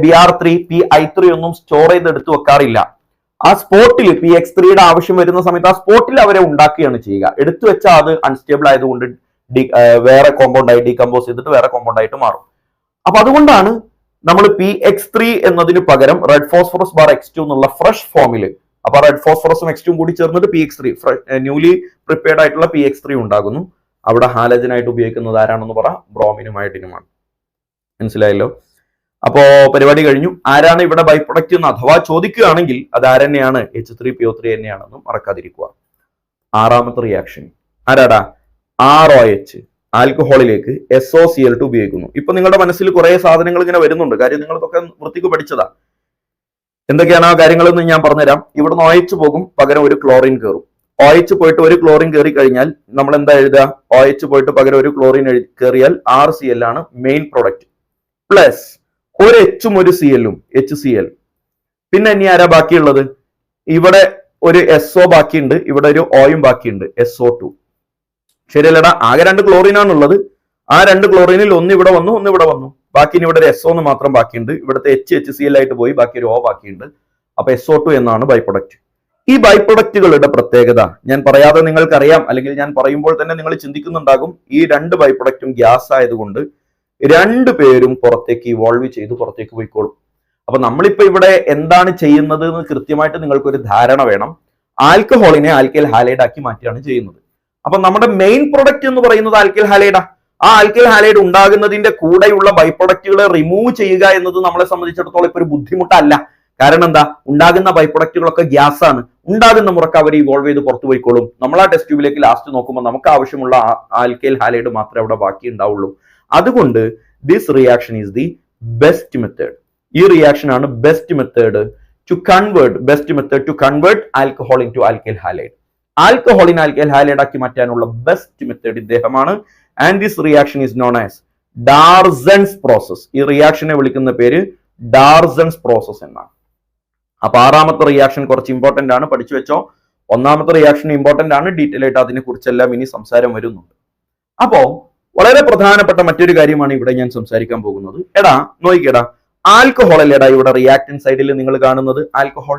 Br3 Pi3 ഒന്നും സ്റ്റോർ ചെയ്ത് എടുത്തു വെക്കാറില്ല. ആ സ്പോട്ടിൽ PX3യുടെ ആവശ്യം വരുന്ന സമയത്ത് ആ സ്പോട്ടിൽ അവരെ ഉണ്ടാക്കുകയാണ് ചെയ്യുക. എടുത്തു വെച്ചാൽ അത് അൺസ്റ്റേബിൾ ആയതുകൊണ്ട് വേറെ കോമ്പൗണ്ട് ആയി ഡീകമ്പോസ് ചെയ്തിട്ട് വേറെ കോമ്പൗണ്ട് ആയിട്ട് മാറും. അപ്പൊ അതുകൊണ്ടാണ് നമ്മൾ PX3 എന്നതിന് പകരം റെഡ് ഫോസ്ഫറസ് ബാർ X2 എന്നുള്ള ഫ്രഷ് ഫോമിൽ, അപ്പൊ റെഡ് ഫോസ്ഫറസും X2 കൂടി ചേർന്നിട്ട് PX3 ന്യൂലി പ്രിപ്പയർഡ് ആയിട്ടുള്ള PX3 ഉണ്ടാകുന്നു. അവിടെ ഹാലജൻ ആയിട്ട് ഉപയോഗിക്കുന്നത് ആരാണെന്ന് പറ? ബ്രോമിനും അയഡിനുമാണ്. മനസ്സിലായല്ലോ? അപ്പോ പരിപാടി കഴിഞ്ഞു. ആരാണ് ഇവിടെ ബൈ പ്രൊഡക്റ്റ് എന്ന് അഥവാ ചോദിക്കുകയാണെങ്കിൽ അത് ആരെന്നെയാണ്? H3PO3 തന്നെയാണെന്നും മറക്കാതിരിക്കുക. 6ാമത്തെ റിയാക്ഷൻ ആരാടാ? ROH ആൽക്കഹോളിലേക്ക് SOCl2 ഉപയോഗിക്കുന്നു. ഇപ്പൊ നിങ്ങളുടെ മനസ്സിൽ കുറെ സാധനങ്ങൾ ഇങ്ങനെ വരുന്നുണ്ട്. കാര്യം നിങ്ങളതൊക്കെ വൃത്തിക്ക് പഠിച്ചതാ. എന്തൊക്കെയാണ് ആ കാര്യങ്ങളെന്ന് ഞാൻ പറഞ്ഞുതരാം. ഇവിടുന്ന് OH പോകും, പകരം ഒരു ക്ലോറിൻ കയറും. OH പോയിട്ട് ഒരു ക്ലോറിൻ കയറി കഴിഞ്ഞാൽ നമ്മൾ എന്താ എഴുതുക? OH പോയിട്ട് പകരം ഒരു ക്ലോറിൻ കയറിയാൽ RCl ആണ് മെയിൻ പ്രൊഡക്റ്റ്. പ്ലസ് ഒരു Hഉം ഒരു Clഉം HCl. പിന്നെ ഇനി ആരാ ബാക്കിയുള്ളത്? ഇവിടെ ഒരു SO ബാക്കിയുണ്ട്, ഇവിടെ ഒരു Oയും ബാക്കിയുണ്ട്, SO2. ശരിയല്ലടാ? ആകെ 2 ക്ലോറിൻ ആണുള്ളത്. ആ 2 ക്ലോറിനിൽ ഒന്ന് ഇവിടെ വന്നു, ഒന്ന് ഇവിടെ വന്നു. ബാക്കി ഇനി ഇവിടെ ഒരു SO എന്ന് മാത്രം ബാക്കിയുണ്ട്. ഇവിടുത്തെ HCl ആയിട്ട് പോയി, ബാക്കി ഒരു O ബാക്കിയുണ്ട്. അപ്പൊ SO2 എന്നാണ് ബൈ പ്രൊഡക്റ്റ്. ഈ ബൈ പ്രൊഡക്റ്റുകളുടെ പ്രത്യേകത ഞാൻ പറയാതെ നിങ്ങൾക്കറിയാം, അല്ലെങ്കിൽ ഞാൻ പറയുമ്പോൾ തന്നെ നിങ്ങൾ ചിന്തിക്കുന്നുണ്ടാകും. ഈ 2 ബൈ പ്രൊഡക്റ്റും ഗ്യാസ് ആയതുകൊണ്ട് 2 പേരും പുറത്തേക്ക് ഇവോൾവ് ചെയ്ത് പുറത്തേക്ക് പോയിക്കോളും. അപ്പൊ നമ്മളിപ്പോ ഇവിടെ എന്താണ് ചെയ്യുന്നത് എന്ന് കൃത്യമായിട്ട് നിങ്ങൾക്കൊരു ധാരണ വേണം. ആൽക്കഹോളിനെ ആൽക്കൈൽ ഹാലൈഡ് ആക്കി മാറ്റിയാണ് ചെയ്യുന്നത്. അപ്പൊ നമ്മുടെ മെയിൻ പ്രൊഡക്റ്റ് എന്ന് പറയുന്നത് ആൽക്കൈൽ ഹാലൈഡാ. ആ ആൽക്കൈൽ ഹാലൈഡ് ഉണ്ടാകുന്നതിന്റെ കൂടെയുള്ള ബൈ പ്രൊഡക്റ്റുകളെ റിമൂവ് ചെയ്യുക എന്നത് നമ്മളെ സംബന്ധിച്ചിടത്തോളം ഇപ്പൊ ഒരു ബുദ്ധിമുട്ടല്ല. കാരണം എന്താ? ഉണ്ടാകുന്ന ബൈ പ്രൊഡക്റ്റുകളൊക്കെ ഗ്യാസ് ആണ്. ഉണ്ടാകുന്ന മുറക്ക് അവർ ഇവോൾവ് ചെയ്ത് പുറത്തു പോയിക്കോളും. നമ്മൾ ആ ടെസ്റ്റ് ട്യൂബിലേക്ക് ലാസ്റ്റ് നോക്കുമ്പോൾ നമുക്ക് ആവശ്യമുള്ള ആൽക്കൈൽ ഹാലൈഡ് മാത്രമേ അവിടെ ബാക്കി ഉണ്ടാവുള്ളൂ. അതുകൊണ്ട് this reaction is the best method. ഈ റിയാക്ഷൻ ആണ് best method to convert alcohol into alkyl halide. ആൽക്കഹോളിനെ ആൽക്കൈൽ ഹാലൈഡ് ആക്കി മാറ്റാനുള്ള ബെസ്റ്റ് മെത്തേഡ് ഇദ്ദേഹമാണ്. And this reaction is known as Darzens process. ഈ റിയാക്ഷനെ വിളിക്കുന്ന പേര് ഡാർസൺസ് പ്രോസസ് എന്നാണ്. അപ്പൊ 6ാമത്തെ റിയാക്ഷൻ കുറച്ച് ഇമ്പോർട്ടന്റ് ആണ്, പഠിച്ചു വെച്ചോ. 1ാമത്തെ റിയാക്ഷൻ ഇമ്പോർട്ടന്റ് ആണ്, ഡീറ്റെയിൽ ആയിട്ട് അതിനെ കുറിച്ചെല്ലാം ഇനി സംസാരം വരുന്നുണ്ട്. അപ്പോ വളരെ പ്രധാനപ്പെട്ട മറ്റൊരു കാര്യമാണ് ഇവിടെ ഞാൻ സംസാരിക്കാൻ പോകുന്നത്. എടാ നോക്കിക്കെടാ, ആൽക്കഹോൾ അല്ലേടാ ഇവിടെ റിയാക്ടൻ സൈഡിൽ നിങ്ങൾ കാണുന്നത്? ആൽക്കഹോൾ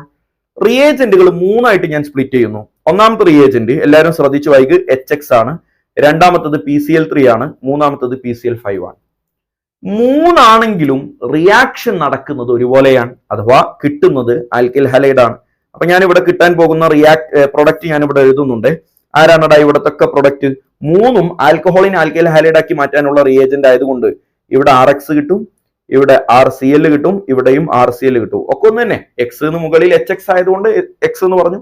റിയേജന്റുകൾ 3ആയിട്ട് ഞാൻ സ്പ്ലിറ്റ് ചെയ്യുന്നു. 1ാമത്തെ റിയേജന്റ് എല്ലാവരും ശ്രദ്ധിച്ചു വായിക്ക്, HX ആണ്. 2ാമത്തത് PCl3 ആണ്. 3ാമത്തത് PCl5 ആണ്. 3 ആണെങ്കിലും റിയാക്ഷൻ നടക്കുന്നത് ഒരുപോലെയാണ്, അഥവാ കിട്ടുന്നത് ആൽക്കൈൽ ഹാലൈഡ് ആണ്. അപ്പൊ ഞാൻ ഇവിടെ കിട്ടാൻ പോകുന്ന പ്രൊഡക്റ്റ് ഞാൻ ഇവിടെ എഴുതുന്നുണ്ട്. ആരാണടാ ഇവിടത്തെ പ്രൊഡക്റ്റ്? 3ഉം ആൽക്കഹോളിനെ ആൽക്കൈൽ ഹാലൈഡ് ആക്കി മാറ്റാനുള്ള റിയേജന്റ് ആയതുകൊണ്ട് ഇവിടെ RX കിട്ടും, ഇവിടെ RCl കിട്ടും, ഇവിടെയും RCl കിട്ടും. ഒക്കെ ഒന്ന് തന്നെ. X എന്ന് മുകളിൽ HX ആയതുകൊണ്ട് X എന്ന് പറഞ്ഞു,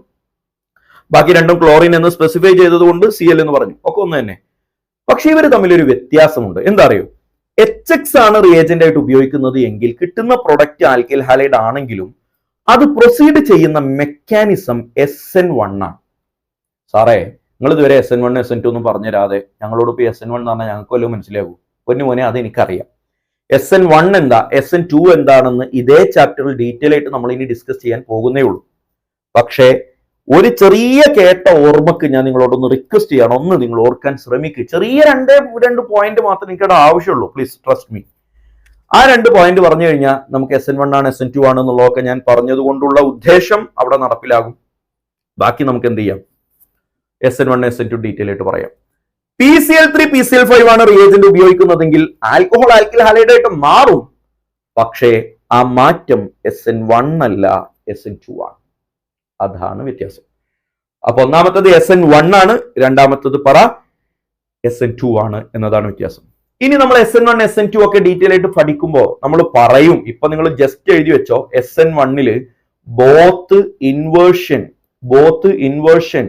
ബാക്കി 2ഉം ക്ലോറിൻ എന്ന് സ്പെസിഫൈ ചെയ്തതുകൊണ്ട് Cl എന്ന് പറഞ്ഞു. ഒക്കെ ഒന്ന് തന്നെ. പക്ഷെ ഇവർ തമ്മിൽ ഒരു വ്യത്യാസമുണ്ട്. എന്താ അറിയോ? HX ആണ് റിയേജന്റ് ആയിട്ട് ഉപയോഗിക്കുന്നത് എങ്കിൽ കിട്ടുന്ന പ്രൊഡക്റ്റ് ആൽക്കൈൽ ഹാലൈഡ് ആണെങ്കിലും അത് പ്രൊസീഡ് ചെയ്യുന്ന മെക്കാനിസം SN1 ആണ്. സാറേ, നിങ്ങൾ ഇതുവരെ SN1 SN2 ഒന്നും പറഞ്ഞുതരാതെ ഞങ്ങളോട് ഇപ്പോൾ SN1 എന്ന് പറഞ്ഞാൽ ഞങ്ങൾക്ക് വല്ലതും മനസ്സിലാകൂ? പൊന്നു മോനെ, അത് എനിക്കറിയാം. SN1 എന്താ, SN2 എന്താണെന്ന് ഇതേ ചാപ്റ്ററിൽ ഡീറ്റെയിൽ ആയിട്ട് നമ്മൾ ഇനി ഡിസ്കസ് ചെയ്യാൻ പോകുന്നേ ഉള്ളൂ. പക്ഷേ ഒരു ചെറിയ കേട്ട ഓർമ്മക്ക് ഞാൻ നിങ്ങളോടൊന്ന് റിക്വസ്റ്റ് ചെയ്യണം, ഒന്ന് നിങ്ങൾ ഓർക്കാൻ ശ്രമിക്കുക. ചെറിയ രണ്ട് പോയിന്റ് മാത്രമേ എനിക്കവിടെ ആവശ്യമുള്ളൂ. Please trust me. ആ 2 പോയിന്റ് പറഞ്ഞു കഴിഞ്ഞാൽ നമുക്ക് SN1 ആണ് SN2 ആണ് എന്നുള്ളതൊക്കെ ഞാൻ പറഞ്ഞത് കൊണ്ടുള്ള ഉദ്ദേശം അവിടെ നടപ്പിലാകും. ബാക്കി നമുക്ക് എന്ത് ചെയ്യാം, SN1 SN2 ഡീറ്റെയിൽ ആയിട്ട് പറയാം. PCl3 PCl5 ആണ് റിയേജന്റ് ഉപയോഗിക്കുന്നതെങ്കിൽ ആൽക്കഹോൾ ആൽക്കൈൽ ഹാലൈഡ് ആയിട്ട് മാറും. പക്ഷേ ആ മാറ്റം SN1 അല്ല, SN2 ആണ്. അതാണ് വ്യത്യാസം. അപ്പൊ ഒന്നാമത്തത് SN1 ആണ്, രണ്ടാമത്തത് SN2 ആണ് എന്നതാണ് വ്യത്യാസം. ഇനി നമ്മൾ SN1 SN2 ഒക്കെ ഡീറ്റെയിൽ ആയിട്ട് പഠിക്കുമ്പോൾ നമ്മൾ പറയും, ഇപ്പൊ നിങ്ങൾ ജസ്റ്റ് എഴുതി വെച്ചോ, SN1 both inversion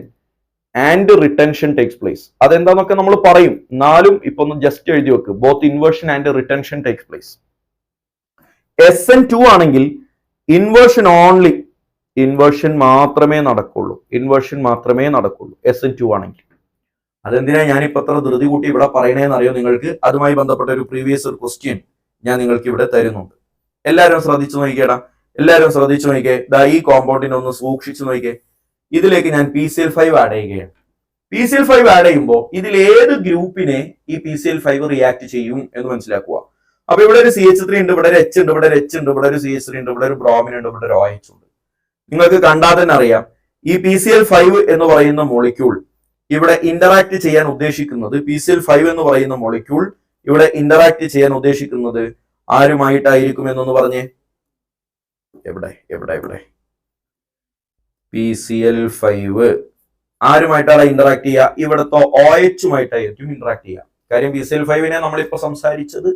and retention takes place. അതെന്താന്നൊക്കെ നമ്മൾ പറയും, എന്നാലും ഇപ്പൊ ഒന്ന് ജസ്റ്റ് എഴുതി വെക്ക്, both inversion and retention takes place. SN2 ആണെങ്കിൽ ഇൻവേർഷൻ മാത്രമേ നടക്കുള്ളൂ. SN2 ആണെങ്കിൽ. അതെന്തിനാ ഞാനിപ്പോ അത്ര ധൃതി കൂട്ടി ഇവിടെ പറയണേന്ന് അറിയോ നിങ്ങൾക്ക്? അതുമായി ബന്ധപ്പെട്ട ഒരു പ്രീവിയസ് ക്വസ്റ്റ്യൻ ഞാൻ നിങ്ങൾക്ക് ഇവിടെ തരുന്നുണ്ട്. എല്ലാവരും ശ്രദ്ധിച്ചു നോക്കിക്കേടാ, ദാ ഈ കോമ്പൗണ്ടിനെ ഒന്ന് സൂക്ഷിച്ചു നോക്കിക്കേ. ഇതിലേക്ക് ഞാൻ PCl5 ആഡ് ചെയ്യുകയാണ്. PCl5 ആഡ് ചെയ്യുമ്പോൾ ഇതിൽ ഏത് ഗ്രൂപ്പിനെ ഈ PCl5 റിയാക്ട് ചെയ്യും എന്ന് മനസ്സിലാക്കുക. അപ്പൊ ഇവിടെ ഒരു CH3 ഉണ്ട്, ഇവിടെ ഒരു H ഉണ്ട്, ഇവിടെ ഒരു H ഉണ്ട്, ഇവിടെ ഒരു CH3 ഉണ്ട്, ഇവിടെ ഒരു ബ്രോമിൻ ഉണ്ട്, ഇവിടെ ഒരു OH ഉണ്ട്. നിങ്ങൾക്ക് കണ്ടാൽ തന്നെ അറിയാം, ഈ PCl5 എന്ന് പറയുന്ന മോളിക്യൂൾ ഇവിടെ ഇന്ററാക്ട് ചെയ്യാൻ ഉദ്ദേശിക്കുന്നത്, PCl5 എന്ന് പറയുന്ന മോളിക്യൂൾ ഇവിടെ ഇന്ററാക്ട് ചെയ്യാൻ ഉദ്ദേശിക്കുന്നത് ആരുമായിട്ടായിരിക്കും എന്നൊന്ന് പറഞ്ഞേ. എവിടെ PCl5 ആരുമായിട്ടാണ് ഇന്ററാക്ട് ചെയ്യുക? ഇവിടുത്തെ OH-മായിട്ടായിരിക്കും ഇന്ററാക്ട് ചെയ്യുക. കാര്യം PCl5നെ നമ്മളിപ്പോ സംസാരിച്ചത്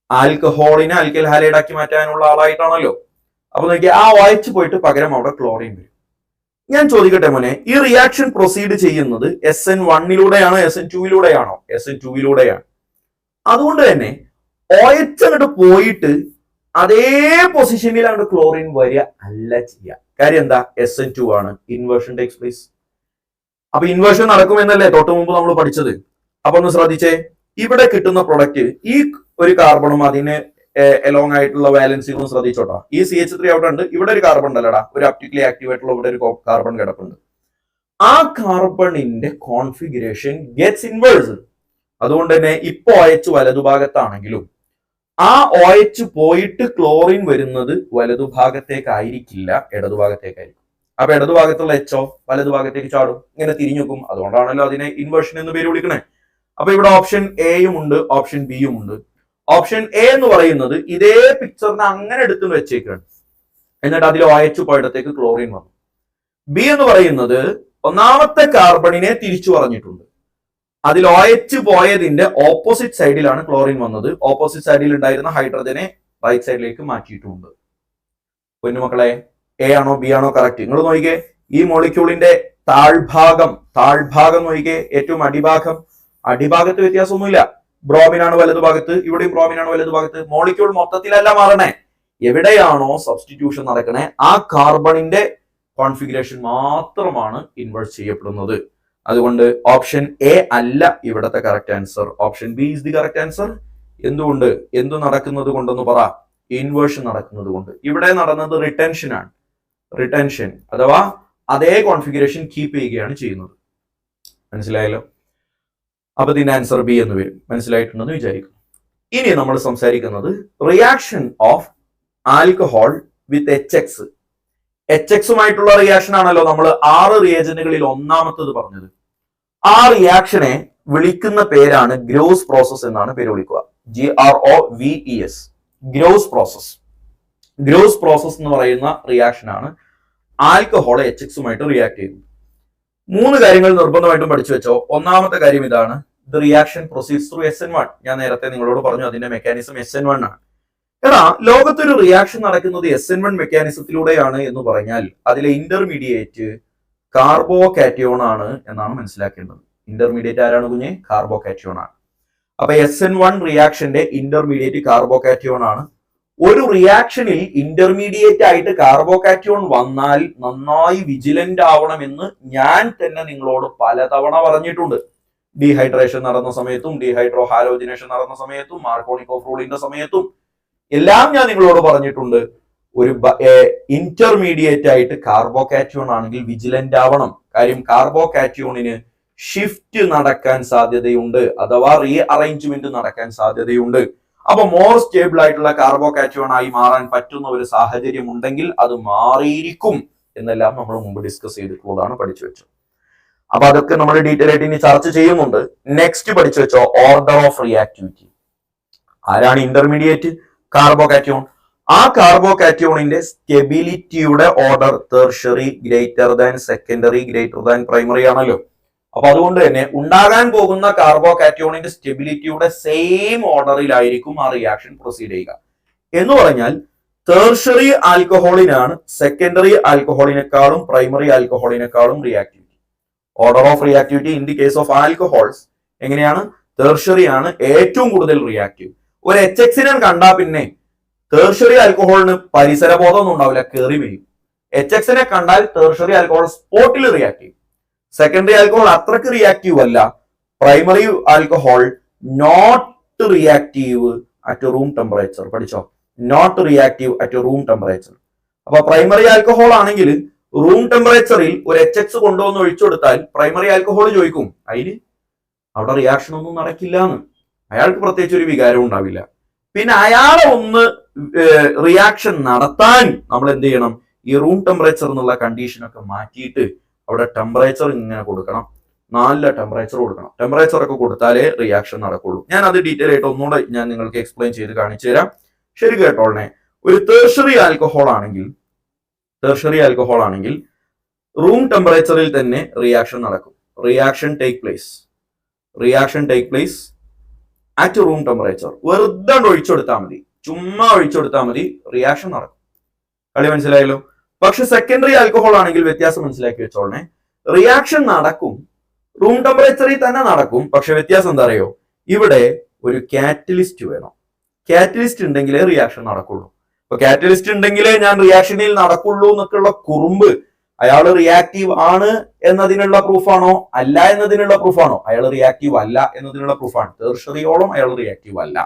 ആൽക്കഹോളിനെ ആൽക്കൈൽ ഹാലൈഡ് ആക്കി മാറ്റാനുള്ള ആളായിട്ടാണല്ലോ. അപ്പൊ നോക്കിയാൽ ആ OH പോയിട്ട് പകരം അവിടെ ക്ലോറിൻ വരും. ഞാൻ ചോദിക്കട്ടെ മോനെ, ഈ റിയാക്ഷൻ പ്രൊസീഡ് ചെയ്യുന്നത് SN1-ലൂടെയാണോ SN2-ലൂടെയാണോ? SN2-ലൂടെയാണ്. അതുകൊണ്ട് തന്നെ OH അങ്ങോട്ട് പോയിട്ട് അതേ പൊസിഷനിൽ അങ്ങോട്ട് ക്ലോറിൻ വരിക അല്ല ചെയ്യുക. കാര്യം എന്താ? SN2 ആണ്. Inversion takes place. അപ്പൊ ഇൻവേർഷൻ നടക്കുമെന്നല്ലേ തൊട്ട് മുമ്പ് നമ്മൾ പഠിച്ചത്. അപ്പൊ ഒന്ന് ശ്രദ്ധിച്ചേ, ഇവിടെ കിട്ടുന്ന പ്രൊഡക്റ്റ് ഈ ഒരു കാർബണും അതിന് എലോങ് ആയിട്ടുള്ള വാലൻസി ഒന്ന് ശ്രദ്ധിച്ചോട്ടോ. ഈ CH3 അവിടെ ഉണ്ട്, ഇവിടെ ഒരു കാർബൺ ഉണ്ടല്ലടാ, ഒരു അപ്റ്റിക്കലി ആക്റ്റീവ് ആയിട്ടുള്ള ഇവിടെ ഒരു കാർബൺ കിടപ്പുണ്ട്. ആ കാർബണിന്റെ കോൺഫിഗറേഷൻ ഗെറ്റ്സ് ഇൻവേഴ്സ്. അതുകൊണ്ട് തന്നെ ഇപ്പൊ OH വലതുഭാഗത്താണെങ്കിലും ആ OH പോയിട്ട് ക്ലോറിൻ വരുന്നത് വലതുഭാഗത്തേക്കായിരിക്കില്ല, ഇടതുഭാഗത്തേക്കായിരിക്കും. അപ്പൊ ഇടതുഭാഗത്തുള്ള HO വലതുഭാഗത്തേക്ക് ചാടും, ഇങ്ങനെ തിരിഞ്ഞു വെക്കും. അതുകൊണ്ടാണല്ലോ അതിനെ ഇൻവേർഷൻ എന്ന് പേര് വിളിക്കണേ. അപ്പൊ ഇവിടെ ഓപ്ഷൻ എയും ഉണ്ട്, ഓപ്ഷൻ ബിയും ഉണ്ട്. ഓപ്ഷൻ എ എന്ന് പറയുന്നത് ഇതേ പിക്ചറിനെ അങ്ങനെ എടുത്തു വെച്ചേക്കാണ്, എന്നിട്ട് അതിൽ OH പോയിടത്തേക്ക് ക്ലോറിൻ വന്നു. ബി എന്ന് പറയുന്നത് ഒന്നാമത്തെ കാർബണിനെ തിരിച്ചു പറഞ്ഞിട്ടുണ്ട്, അതിൽ OH പോയതിന്റെ ഓപ്പോസിറ്റ് സൈഡിലാണ് ക്ലോറിൻ വന്നത്. ഓപ്പോസിറ്റ് സൈഡിൽ ഉണ്ടായിരുന്ന ഹൈഡ്രജനെ റൈറ്റ് സൈഡിലേക്ക് മാറ്റിയിട്ടുണ്ട്. പൊന്നുമക്കളെ, എ ആണോ ബി ആണോ കറക്റ്റ്? നിങ്ങൾ നോക്കിക്കേ, ഈ മോളിക്യൂളിന്റെ താഴ്ഭാഗം നോക്കിക്കേ, ഏറ്റവും അടിഭാഗത്ത് വ്യത്യാസമൊന്നുമില്ല. ബ്രോമിനാണ് വലതുഭാഗത്ത്, ഇവിടെയും ബ്രോമിനാണ് വലതുഭാഗത്ത്. മോളിക്യൂൾ മൊത്തത്തിലല്ല മാറണേ, എവിടെയാണോ സബ്സ്റ്റിറ്റ്യൂഷൻ നടക്കണേ ആ കാർബണിന്റെ കോൺഫിഗറേഷൻ മാത്രമാണ് ഇൻവേർട്ട് ചെയ്യപ്പെടുന്നത്. അതുകൊണ്ട് ഓപ്ഷൻ എ അല്ല ഇവിടത്തെ correct answer, option B is the correct answer. എന്തുകൊണ്ട്? എന്തു നടക്കുന്നത് കൊണ്ടെന്ന് പറ? ഇൻവേർഷൻ നടക്കുന്നത് കൊണ്ട്. ഇവിടെ നടന്നത് റിട്ടൻഷൻ ആണ്. റിട്ടൻഷൻ അഥവാ അതേ കോൺഫിഗറേഷൻ കീപ്പ് ചെയ്യുകയാണ് ചെയ്യുന്നത്. മനസ്സിലായല്ലോ? അപ്പൊ ഇതിന്റെ ആൻസർ ബി എന്ന് വരും. മനസ്സിലായിട്ടുണ്ടെന്ന് വിചാരിക്കുന്നു. ഇനി നമ്മൾ സംസാരിക്കുന്നത് റിയാക്ഷൻ ഓഫ് ആൽക്കഹോൾ വിത്ത് HX-ഉമായിട്ടുള്ള റിയാക്ഷൻ ആണല്ലോ നമ്മൾ 6 റിയേജന്റുകളിൽ ഒന്നാമത്തത് പറഞ്ഞത്. ആ റിയാക്ഷനെ വിളിക്കുന്ന പേരാണ് ഗ്രോസ് പ്രോസസ് എന്നാണ് പേര് വിളിക്കുക. GROVES, gross process. Gross process എന്ന് പറയുന്ന റിയാക്ഷൻ ആണ് ആൽക്കഹോൾ HX-ഉമായിട്ട് റിയാക്ട് ചെയ്യുന്നത്. 3 കാര്യങ്ങൾ നിർബന്ധമായിട്ടും പഠിച്ചു വെച്ചോ. ഒന്നാമത്തെ കാര്യം ഇതാണ്, the reaction proceeds through SN1. ഞാൻ നേരത്തെ നിങ്ങളോട് പറഞ്ഞു അതിന്റെ മെക്കാനിസം SN1 ആണ്. എടാ, ലോകത്തൊരു റിയാക്ഷൻ നടക്കുന്നത് SN1 മെക്കാനിസത്തിലൂടെയാണ് എന്ന് പറഞ്ഞാൽ അതിലെ ഇന്റർമീഡിയറ്റ് കാർബോകാറ്റയോൺ ആണ് എന്നാണ് മനസ്സിലാക്കേണ്ടത്. ഇന്റർമീഡിയറ്റ് ആരാണ് കുഞ്ഞെ? കാർബോകാറ്റയോൺ ആണ്. അപ്പൊ SN1 റിയാക്ഷന്റെ ഇന്റർമീഡിയറ്റ് കാർബോകാറ്റയോൺ ആണ്. ഒരു റിയാക്ഷനിൽ ഇന്റർമീഡിയറ്റ് ആയിട്ട് കാർബോകാറ്റയോൺ വന്നാൽ നന്നായി വിജിലന്റ് ആവണമെന്ന് ഞാൻ തന്നെ നിങ്ങളോട് പലതവണ പറഞ്ഞിട്ടുണ്ട്. ഡീഹൈഡ്രേഷൻ നടന്ന സമയത്തും ഡീഹൈഡ്രോ ഹാലോജിനേഷൻ നടന്ന സമയത്തും മാർക്കോണിക് ഓഫ് റൂളിന്റെ സമയത്തും എല്ലാം ഞാൻ നിങ്ങളോട് പറഞ്ഞിട്ടുണ്ട്. ഒരു ഇന്റർമീഡിയറ്റ് ആയിട്ട് കാർബോകാറ്റയോൺ ആണെങ്കിൽ വിജിലന്റ് ആവണം. കാര്യം കാർബോകാറ്റയോണിന് ഷിഫ്റ്റ് നടക്കാൻ സാധ്യതയുണ്ട്, അഥവാ റീ അറേഞ്ച്മെന്റ് നടക്കാൻ സാധ്യതയുണ്ട്. അപ്പൊ മോർ സ്റ്റേബിൾ ആയിട്ടുള്ള കാർബോകാറ്റയോൺ ആയി മാറാൻ പറ്റുന്ന ഒരു സാഹചര്യം ഉണ്ടെങ്കിൽ അത് മാറിയിരിക്കും എന്നെല്ലാം നമ്മൾ മുമ്പ് ഡിസ്കസ് ചെയ്തിട്ടുള്ളതാണ്, പഠിച്ചു വെച്ചു. അപ്പൊ അതൊക്കെ നമ്മൾ ഡീറ്റെയിൽ ആയിട്ട് ഇനി ചർച്ച ചെയ്യുന്നുണ്ട്. നെക്സ്റ്റ് പഠിച്ചു വെച്ചോ, ഓർഡർ ഓഫ് റിയാക്ടിവിറ്റി. ആരാണ് ഇന്റർമീഡിയറ്റ്? കാർബോകാറ്റയോൺ. ആ കാർബോകാറ്റയോണിന്റെ സ്റ്റെബിലിറ്റിയുടെ order tertiary greater than secondary greater than primary ആണല്ലോ. അപ്പൊ അതുകൊണ്ട് തന്നെ ഉണ്ടാകാൻ പോകുന്ന കാർബോകാറ്റയോണിന്റെ സ്റ്റെബിലിറ്റിയുടെ സെയിം ഓർഡറിലായിരിക്കും ആ റിയാക്ഷൻ പ്രൊസീഡ് ചെയ്യുക. എന്ന് പറഞ്ഞാൽ ടെർഷ്യറി ആൽക്കഹോളിനാണ് സെക്കൻഡറി ആൽക്കഹോളിനേക്കാളും പ്രൈമറി ആൽക്കഹോളിനേക്കാളും reactivity. Order of reactivity in the case of alcohols എങ്ങനെയാണ്? ടെർഷ്യറി ആണ് ഏറ്റവും കൂടുതൽ റിയാക്റ്റീവ്. ഒരു HX-നെ കണ്ടാൽ പിന്നെ ടെർഷ്യറി ആൽക്കഹോളിന് പരിസരബോധം ഒന്നും ഉണ്ടാവില്ല, കയറി വരും. HX-നെ കണ്ടാൽ ടെർഷ്യറി ആൽക്കഹോൾ സ്പോട്ടിൽ റിയാക്റ്റീവ്. സെക്കൻഡറി ആൽക്കഹോൾ അത്രക്ക് റിയാക്റ്റീവ് അല്ല. Primary alcohol not reactive at room temperature. പഠിച്ചോ, not reactive at room temperature. അപ്പൊ പ്രൈമറി ആൽക്കഹോൾ ആണെങ്കിൽ റൂം ടെമ്പറേച്ചറിൽ ഒരു HX കൊണ്ടുവന്ന് ഒഴിച്ചു കൊടുത്താൽ പ്രൈമറി ആൽക്കഹോൾ ചോദിക്കും അതിന് അവിടെ റിയാക്ഷൻ ഒന്നും നടക്കില്ല എന്ന്. അയാൾക്ക് പ്രത്യേകിച്ച് ഒരു വികാരം ഉണ്ടാവില്ല. പിന്നെ അയാളെ ഒന്ന് റിയാക്ഷൻ നടത്താൻ നമ്മൾ എന്ത് ചെയ്യണം? ഈ റൂം ടെമ്പറേച്ചർ എന്നുള്ള കണ്ടീഷനൊക്കെ മാറ്റിയിട്ട് അവിടെ ടെമ്പറേച്ചർ ഇങ്ങനെ കൊടുക്കണം, നല്ല ടെമ്പറേച്ചർ കൊടുക്കണം. ടെമ്പറേച്ചർ ഒക്കെ കൊടുത്താലേ റിയാക്ഷൻ നടക്കുള്ളൂ. ഞാൻ അത് ഡീറ്റെയിൽ ആയിട്ട് ഒന്നുകൂടെ ഞാൻ നിങ്ങൾക്ക് എക്സ്പ്ലെയിൻ ചെയ്ത് കാണിച്ചു തരാം. ശരി കേട്ടോളനെ. ഒരു ടെർഷ്യറി ആൽക്കഹോൾ ആണെങ്കിൽ റൂം ടെമ്പറേച്ചറിൽ തന്നെ റിയാക്ഷൻ നടക്കും. Reaction take place at room temperature. വെറുതെ ഒഴിച്ചെടുത്താൽ മതി, ചുമ്മാ ഒഴിച്ചെടുത്താൽ മതി, റിയാക്ഷൻ നടക്കും. കളി മനസ്സിലായല്ലോ. പക്ഷെ സെക്കൻഡറി ആൽക്കഹോൾ ആണെങ്കിൽ വ്യത്യാസം മനസ്സിലാക്കി വെച്ചോളനെ. റിയാക്ഷൻ നടക്കും, റൂം ടെമ്പറേച്ചറിൽ തന്നെ നടക്കും. പക്ഷെ വ്യത്യാസം എന്താ അറിയോ? ഇവിടെ ഒരു കാറ്റലിസ്റ്റ് വേണം. കാറ്റലിസ്റ്റ് ഉണ്ടെങ്കിലേ റിയാക്ഷൻ നടക്കുള്ളൂ. അപ്പൊ കാറ്റലിസ്റ്റ് ഉണ്ടെങ്കിലേ ഞാൻ റിയാക്ഷനിൽ നടക്കുള്ളൂ എന്നൊക്കെയുള്ള കുറുമ്പ് അയാൾ റിയാക്റ്റീവ് ആണ് എന്നതിനുള്ള പ്രൂഫാണോ അല്ല എന്നതിനുള്ള പ്രൂഫാണോ? അയാൾ റിയാക്റ്റീവ് അല്ല എന്നതിനുള്ള പ്രൂഫാണ്. ടെർഷ്യറിയോളം അയാൾ റിയാക്റ്റീവ് അല്ല.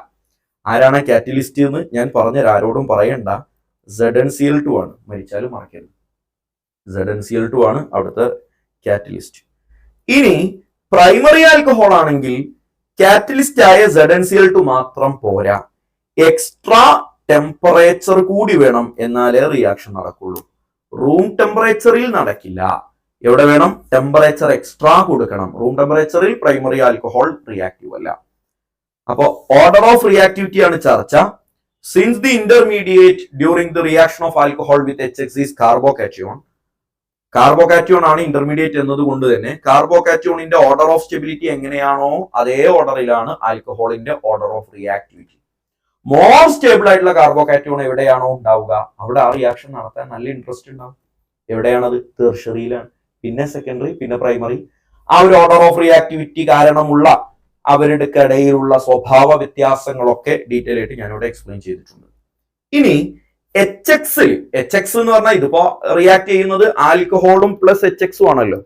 ആരാണ് കാറ്റലിസ്റ്റ് എന്ന് ഞാൻ പറഞ്ഞാരോടും പറയണ്ട. ZnCl2 ആണ്, മരിച്ചാലും മറക്കരുത്. ZnCl2 ആണ് അവിടുത്തെ കാറ്റലിസ്റ്റ്. ഇനി പ്രൈമറി ആൽക്കഹോൾ ആണെങ്കിൽ കാറ്റലിസ്റ്റ് ആയ ZnCl2 മാത്രം പോരാ, എക്സ്ട്രാ ടെമ്പറേച്ചർ കൂടി വേണം, എന്നാലേ റിയാക്ഷൻ നടക്കുള്ളൂ. റൂം ടെമ്പറേച്ചറിൽ നടക്കില്ല. എവിടെ വേണം? ടെമ്പറേച്ചർ എക്സ്ട്രാ കൊടുക്കണം. റൂം ടെമ്പറേച്ചറിൽ പ്രൈമറി ആൽക്കഹോൾ റിയാക്റ്റീവ് അല്ല. അപ്പോ ഓർഡർ ഓഫ് റിയാക്ടിവിറ്റി ആണ് ചർച്ച. Since the intermediate during the reaction of alcohol with HX is carbocation. Carbocation ആണ് ഇന്റർമീഡിയറ്റ് എന്നതുകൊണ്ട് തന്നെ കാർബോകാറ്റയോണിന്റെ ഓർഡർ ഓഫ് സ്റ്റെബിലിറ്റി എങ്ങനെയാണോ അതേ ഓർഡറിലാണ് ആൽക്കഹോളിന്റെ order of reactivity. More stable ആയിട്ടുള്ള കാർബോകാറ്റയോൺ എവിടെയാണോ ഉണ്ടാവുക അവിടെ ആ റിയാക്ഷൻ നടത്താൻ നല്ല ഇൻട്രസ്റ്റ് ഉണ്ടാവും. എവിടെയാണത്? ടെർഷ്യറിയിലാണ്. പിന്നെ സെക്കൻഡറി, പിന്നെ പ്രൈമറി. ആ ഒരു ഓർഡർ ഓഫ് റിയാക്ടിവിറ്റി കാരണമുള്ള അവരുടെ ഇടയിലുള്ള സ്വഭാവ വ്യത്യാസങ്ങളൊക്കെ ഡീറ്റെയിൽ ആയിട്ട് ഞാനിവിടെ എക്സ്പ്ലെയിൻ ചെയ്തിട്ടുണ്ട്. ഇനി HX എന്ന് പറഞ്ഞാൽ ഇതിപ്പോ റിയാക്ട് ചെയ്യുന്നത് ആൽക്കഹോളും പ്ലസ് HX ആണല്ലോ.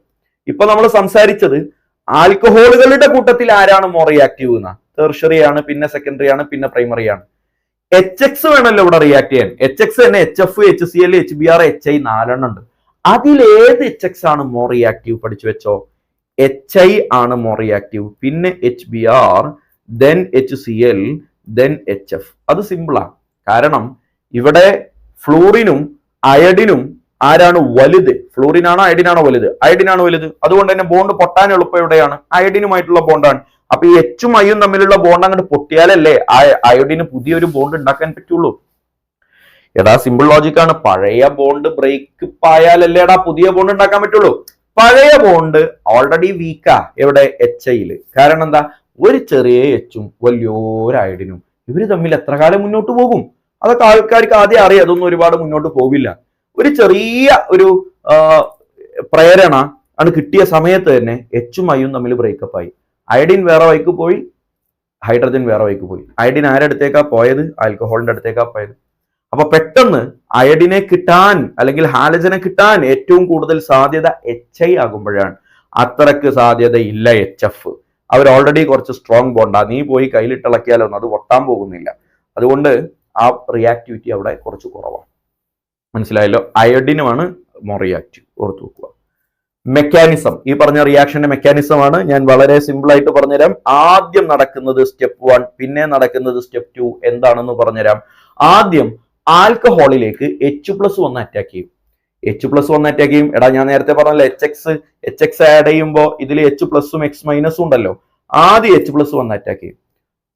ഇപ്പൊ നമ്മൾ സംസാരിച്ചത് ആൽക്കഹോളുകളുടെ കൂട്ടത്തിൽ ആരാണ് മോർ റിയാക്റ്റീവ് എന്നാ? ടെർഷ്യറി ആണ്, പിന്നെ സെക്കൻഡറി ആണ്, പിന്നെ പ്രൈമറി ആണ്. HX വേണമല്ലോ ഇവിടെ റിയാക്ട് ചെയ്യാൻ. HX തന്നെ HF, HCl, HBr, HI 4 ഉണ്ട്. അതിലേത് HX ആണ് മോർ റിയാക്റ്റീവ്? പഠിച്ചു വെച്ചോ. HI ആണ് മോർ റിയാക്റ്റീവ്, പിന്നെ HBr, then HCl, then HF. അത് സിമ്പിളാ. കാരണം ഇവിടെ ഫ്ലൂറിനും അയഡിനും ആരാണ് വലുത്? ഫ്ലൂറിൻ ആണോ അയഡിനാണോ വലുത്? അയഡിനാണ് വലുത്. അതുകൊണ്ട് തന്നെ ബോണ്ട് പൊട്ടാൻ എളുപ്പം എവിടെയാണ്? അയഡിനുമായിട്ടുള്ള ബോണ്ടാണ്. അപ്പൊ ഈ H ഉം I ഉം തമ്മിലുള്ള ബോണ്ട് അങ്ങോട്ട് പൊട്ടിയാലല്ലേ അയോഡിന് പുതിയൊരു ബോണ്ട് ഉണ്ടാക്കാൻ പറ്റുള്ളൂ. എടാ സിമ്പിൾ ലോജിക്കാണ്. പഴയ ബോണ്ട് ബ്രേക്ക് ആയാലല്ലേടാ പുതിയ ബോണ്ട് ഉണ്ടാക്കാൻ പറ്റുള്ളൂ. പഴയ ബോണ്ട് ഓൾറെഡി വീക്കാ എവിടെ? HI. കാരണം എന്താ? ഒരു ചെറിയ എച്ചും വലിയൊരു അയഡിനും ഇവര് തമ്മിൽ എത്ര കാലം മുന്നോട്ട് പോകും? അതൊക്കെ ആൾക്കാർക്ക് ആദ്യം അറിയാം. അതൊന്നും ഒരുപാട് മുന്നോട്ട് പോവില്ല. ഒരു ചെറിയ ഒരു പ്രേരണ ആണ് കിട്ടിയ സമയത്ത് തന്നെ H ഉം I ഉം തമ്മിൽ ബ്രേക്കപ്പ് ആയി. അയഡിൻ വേറെ വഴിക്ക് പോയി, ഹൈഡ്രജൻ വേറെ വഴിക്ക് പോയി. അയഡിൻ ആരുടെ അടുത്തേക്കാ പോയത്? ആൽക്കഹോളിന്റെ അടുത്തേക്കാ പോയത്. അപ്പൊ പെട്ടെന്ന് അയഡിനെ കിട്ടാൻ അല്ലെങ്കിൽ ഹാലജനെ കിട്ടാൻ ഏറ്റവും കൂടുതൽ സാധ്യത HI ആകുമ്പോഴാണ്. അത്രക്ക് സാധ്യത ഇല്ല HF. അവർ ഓൾറെഡി കുറച്ച് സ്ട്രോങ് ബോണ്ടാ, നീ പോയി കയ്യിലിട്ടിളക്കിയാലൊന്നും അത് ഒട്ടാൻ പോകുന്നില്ല. അതുകൊണ്ട് ആ റിയാക്ടിവിറ്റി അവിടെ കുറച്ച് കുറവാണ്. മനസ്സിലായല്ലോ? അയഡിനുമാണ് മോർ റിയാക്റ്റീവ്, ഓർത്ത് വെക്കുക. മെക്കാനിസം, ഈ പറഞ്ഞ റിയാക്ഷന്റെ മെക്കാനിസം ആണ് ഞാൻ വളരെ സിമ്പിൾ ആയിട്ട് പറഞ്ഞുതരാം. ആദ്യം നടക്കുന്നത് സ്റ്റെപ്പ് 1, പിന്നെ നടക്കുന്നത് സ്റ്റെപ്പ് 2. എന്താണെന്ന് പറഞ്ഞുതരാം. ആദ്യം ആൽക്കഹോളിലേക്ക് H+ വന്ന് അറ്റാക്ക് ചെയ്യും. H+ വന്ന് അറ്റാക്ക് ചെയ്യും. എടാ ഞാൻ നേരത്തെ പറഞ്ഞല്ലോ HX ആഡ് ചെയ്യുമ്പോൾ ഇതിൽ H+ഉം X- ഉണ്ടല്ലോ. ആദ്യം H+ വന്ന് അറ്റാക്ക് ചെയ്യും.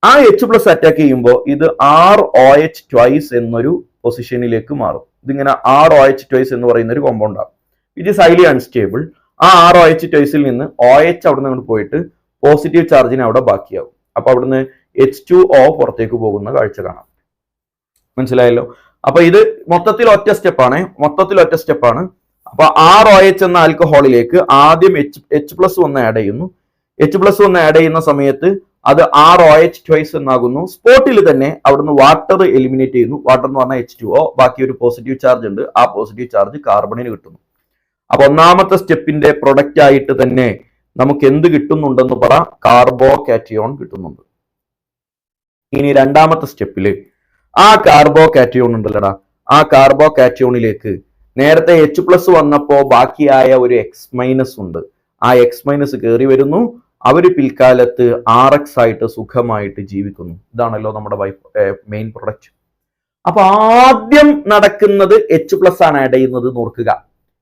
ആ H+ അറ്റാക്ക് ചെയ്യുമ്പോൾ ഇത് ROH ട്വൈസ് എന്നൊരു പൊസിഷനിലേക്ക് മാറും. ഇതിങ്ങനെ ROH ട്വൈസ് എന്ന് പറയുന്ന ഒരു കോമ്പൗണ്ട് ആണ്. It is highly unstable. ആ ROH ട്വൈസിൽ നിന്ന് OH അവിടെ നിന്ന് പോയിട്ട് പോസിറ്റീവ് ചാർജിന് അവിടെ ബാക്കിയാവും. അപ്പൊ അവിടുന്ന് H2O പുറത്തേക്ക് പോകുന്ന കാഴ്ച കാണാം. മനസ്സിലായല്ലോ? അപ്പൊ ഇത് മൊത്തത്തിൽ ഒറ്റ സ്റ്റെപ്പാണ്. അപ്പൊ ROH എന്ന ആൽക്കഹോളിലേക്ക് ആദ്യം H+ വന്ന് ആഡ് ചെയ്യുന്നു. H+ വന്ന് ആഡ് ചെയ്യുന്ന സമയത്ത് അത് ROH ട്വൈസ് എന്നാകുന്നു. സ്പോട്ടിൽ തന്നെ അവിടുന്ന് വാട്ടർ എലിമിനേറ്റ് ചെയ്യുന്നു. വാട്ടർ എന്ന് പറഞ്ഞാൽ H2O, ബാക്കി ഒരു പോസിറ്റീവ് ചാർജ് ഉണ്ട്. ആ പോസിറ്റീവ് ചാർജ് കാർബണിന് കിട്ടുന്നു. അപ്പൊ ഒന്നാമത്തെ സ്റ്റെപ്പിന്റെ പ്രൊഡക്റ്റ് ആയിട്ട് തന്നെ നമുക്ക് എന്ത് കിട്ടുന്നുണ്ടെന്ന് പറ? കാർബോകാറ്റയോൺ കിട്ടുന്നുണ്ട്. ഇനി രണ്ടാമത്തെ സ്റ്റെപ്പില് ആ കാർബോകാറ്റയോൺ ഉണ്ടല്ലടാ, ആ കാർബോകാറ്റയോണിലേക്ക് നേരത്തെ H+ വന്നപ്പോ ബാക്കിയായ ഒരു X- ഉണ്ട്. ആ X- കയറി വരുന്നു. അവര് പിൽക്കാലത്ത് RX ആയിട്ട് സുഖമായിട്ട് ജീവിക്കുന്നു. ഇതാണല്ലോ നമ്മുടെ മെയിൻ പ്രൊഡക്റ്റ്. അപ്പൊ ആദ്യം നടക്കുന്നത് H+ ആണ് ആഡ് ചെയ്യുന്നത് നോക്കുക.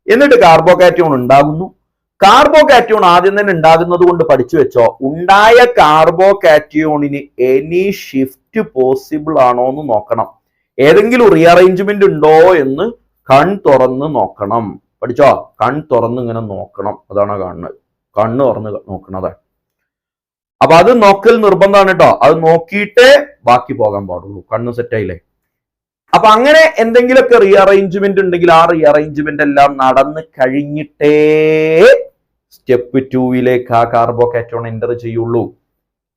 എന്നിട്ട് കാർബോകാറ്റയോൺ ഉണ്ടാകുന്നു. കാർബോകാറ്റയോൺ ആദ്യം തന്നെ ഉണ്ടാകുന്നത് കൊണ്ട് പഠിച്ചു വെച്ചോ, ഉണ്ടായ കാർബോകാറ്റയോണിന് എനി ഷിഫ്റ്റ് പോസിബിൾ ആണോ എന്ന് നോക്കണം. ഏതെങ്കിലും റീഅറേഞ്ച്മെന്റ് ഉണ്ടോ എന്ന് തുറന്ന് നോക്കണം. പഠിച്ചോ? തുറന്ന് ഇങ്ങനെ നോക്കണം. അതാണ് കാണുന്നത്. തുറന്ന് നോക്കണതാണ്. അപ്പൊ അത് നോക്കൽ നിർബന്ധമാണ് കേട്ടോ. അത് നോക്കിയിട്ടേ ബാക്കി പോകാൻ പാടുള്ളൂ. സെറ്റായില്ലേ? അപ്പൊ അങ്ങനെ എന്തെങ്കിലുമൊക്കെ റീഅറേഞ്ച്മെന്റ് ഉണ്ടെങ്കിൽ ആ റീഅറേഞ്ച്മെന്റ് എല്ലാം നടന്ന് കഴിഞ്ഞിട്ടേ സ്റ്റെപ്പ് 2 ആ കാർബോകാറ്റയോൺ എൻ്റർ ചെയ്യുള്ളൂ.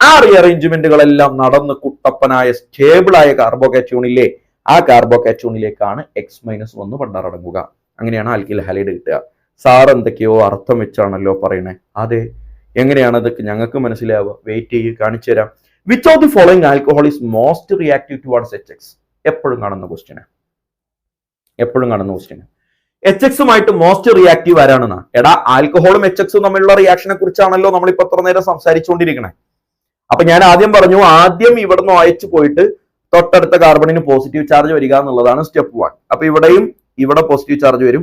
ആ റീഅറേഞ്ച്മെന്റുകളെല്ലാം നടന്ന് കുട്ടപ്പനായ സ്റ്റേബിളായ കാർബോകാറ്റയോണില്ലേ, ആ കാർബോകാറ്റയോണിലേക്കാണ് X- വന്ന് പണ്ടാറടങ്ങുക. അങ്ങനെയാണ് ആൽക്കിൽ ഹാലൈഡ് കിട്ടുക. സാർ എന്തൊക്കെയോ അർത്ഥം വെച്ചാണല്ലോ പറയണേ. അതെ, എങ്ങനെയാണ് അതൊക്കെ ഞങ്ങൾക്ക് മനസ്സിലാവുക? വെയിറ്റ് ചെയ്ത് കാണിച്ചു തരാം. Which of the following alcohol is most reactive towards HX? എപ്പോഴും കാണുന്ന ക്വസ്റ്റ്യൻ. HX-ഉമായിട്ട് മോസ്റ്റ് റിയാക്റ്റീവ് ആരാണെന്നാ? എടാ, ആൽക്കഹോളും HX-ഉം തമ്മിലുള്ള റിയാക്ഷനെ കുറിച്ചാണല്ലോ നമ്മൾ ഇപ്പൊ എത്ര നേരം സംസാരിച്ചുകൊണ്ടിരിക്കണേ. അപ്പൊ ഞാൻ ആദ്യം പറഞ്ഞു, ആദ്യം ഇവിടുന്ന് OH പോയിട്ട് തൊട്ടടുത്ത കാർബണിന് പോസിറ്റീവ് ചാർജ് വരിക എന്നുള്ളതാണ് സ്റ്റെപ്പ് 1. അപ്പൊ ഇവിടെ പോസിറ്റീവ് ചാർജ് വരും,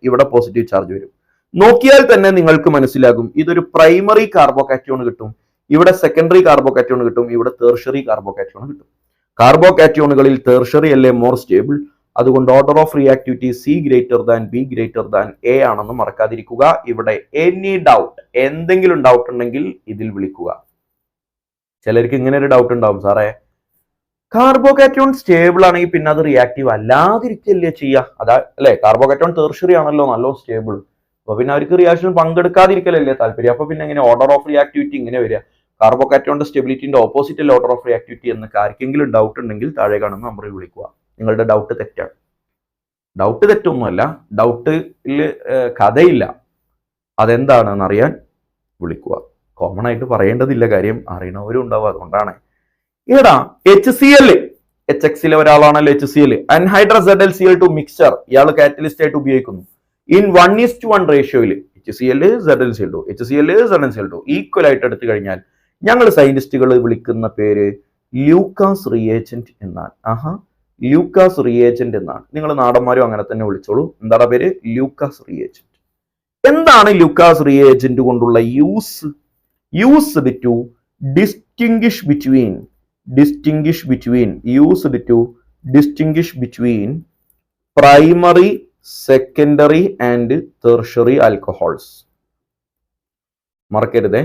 ഇവിടെ പോസിറ്റീവ് ചാർജ് വരും. നോക്കിയാൽ തന്നെ നിങ്ങൾക്ക് മനസ്സിലാകും ഇതൊരു പ്രൈമറി കാർബോകാറ്റയോൺ കിട്ടും, ഇവിടെ സെക്കൻഡറി കാർബോകാറ്റയോൺ കിട്ടും, ഇവിടെ ടെർഷ്യറി കാർബോകാറ്റയോൺ കിട്ടും. കാർബോകാറ്റയോണുകളിൽ ടെർഷ്യറി അല്ലേ മോർ സ്റ്റേബിൾ. അതുകൊണ്ട് order of reactivity C > B > A ആണെന്ന് മറക്കാതിരിക്കുക. ഇവിടെ എനി ഡൗട്ട്, എന്തെങ്കിലും ഡൗട്ട് ഉണ്ടെങ്കിൽ ഇതിൽ വിളിക്കുക. ചിലർക്ക് ഇങ്ങനെ ഒരു ഡൗട്ട് ഉണ്ടാവും, സാറേ കാർബോകാറ്റയോൺ സ്റ്റേബിൾ ആണെങ്കിൽ പിന്നെ അത് റിയാക്റ്റീവ് അല്ലാതിരിക്കല്ലേ ചെയ്യുക? അതാ അല്ലെ, കാർബോകാറ്റയോൺ ടെർഷ്യറി ആണല്ലോ നല്ല സ്റ്റേബിൾ. അപ്പൊ പിന്നെ അവർക്ക് റിയാക്ഷൻ പങ്കെടുക്കാതിരിക്കലല്ലേ താല്പര്യം. അപ്പൊ പിന്നെ എങ്ങനെ ഓർഡർ ഓഫ് റിയാക്ടിവിറ്റി ഇങ്ങനെ വരിക? കാർബോകാറ്റയോണിന്റെ സ്റ്റെബിലിറ്റിന്റെ ഓപ്പോസിറ്റ് ഓർഡർ ഓഫ് റിയാക്ടിവിറ്റി എന്നൊക്കെ ആർക്കെങ്കിലും ഡൗട്ട് ഉണ്ടെങ്കിൽ താഴെ കാണുന്ന നമ്പറിൽ വിളിക്കുക. നിങ്ങളുടെ ഡൗട്ട് തെറ്റാണ്. ഡൗട്ട് തെറ്റൊന്നുമല്ല, ഡൗട്ടിൽ കഥയില്ല. അതെന്താണെന്ന് അറിയാൻ വിളിക്കുക. കോമൺ ആയിട്ട് പറയേണ്ടതില്ല, കാര്യം അറിയണവരും ഉണ്ടാവും. അതുകൊണ്ടാണ്. ഏടാ HCl, HX-ലെ ഒരാളാണല്ലോ HCl. അൻഹൈഡ്രസ് ZlCl2 മിക്സ്ചർ ഇയാൾ കാറ്റലിസ്റ്റ് ആയിട്ട് ഉപയോഗിക്കുന്നു. ഇൻ 1:1 റേഷ്യോയിൽ HCl ZlCl2 ഈക്വൽ ആയിട്ട് എടുത്തു കഴിഞ്ഞാൽ ഞങ്ങൾ സയന്റിസ്റ്റുകൾ വിളിക്കുന്ന പേര് ലൂക്കാസ് റിയേജന്റ് എന്നാണ്. ലൂക്കാസ് റിയേജന്റ് എന്നാണ്. നിങ്ങൾ നാടന്മാരും അങ്ങനെ തന്നെ വിളിച്ചോളൂ. എന്താണ് പേര്? Lucas reagent. എന്താണ് ലൂക്കാസ് റിയേജന്റ് കൊണ്ടുള്ള use? Used to distinguish between primary, secondary and tertiary alcohols. മറക്കരുതേ,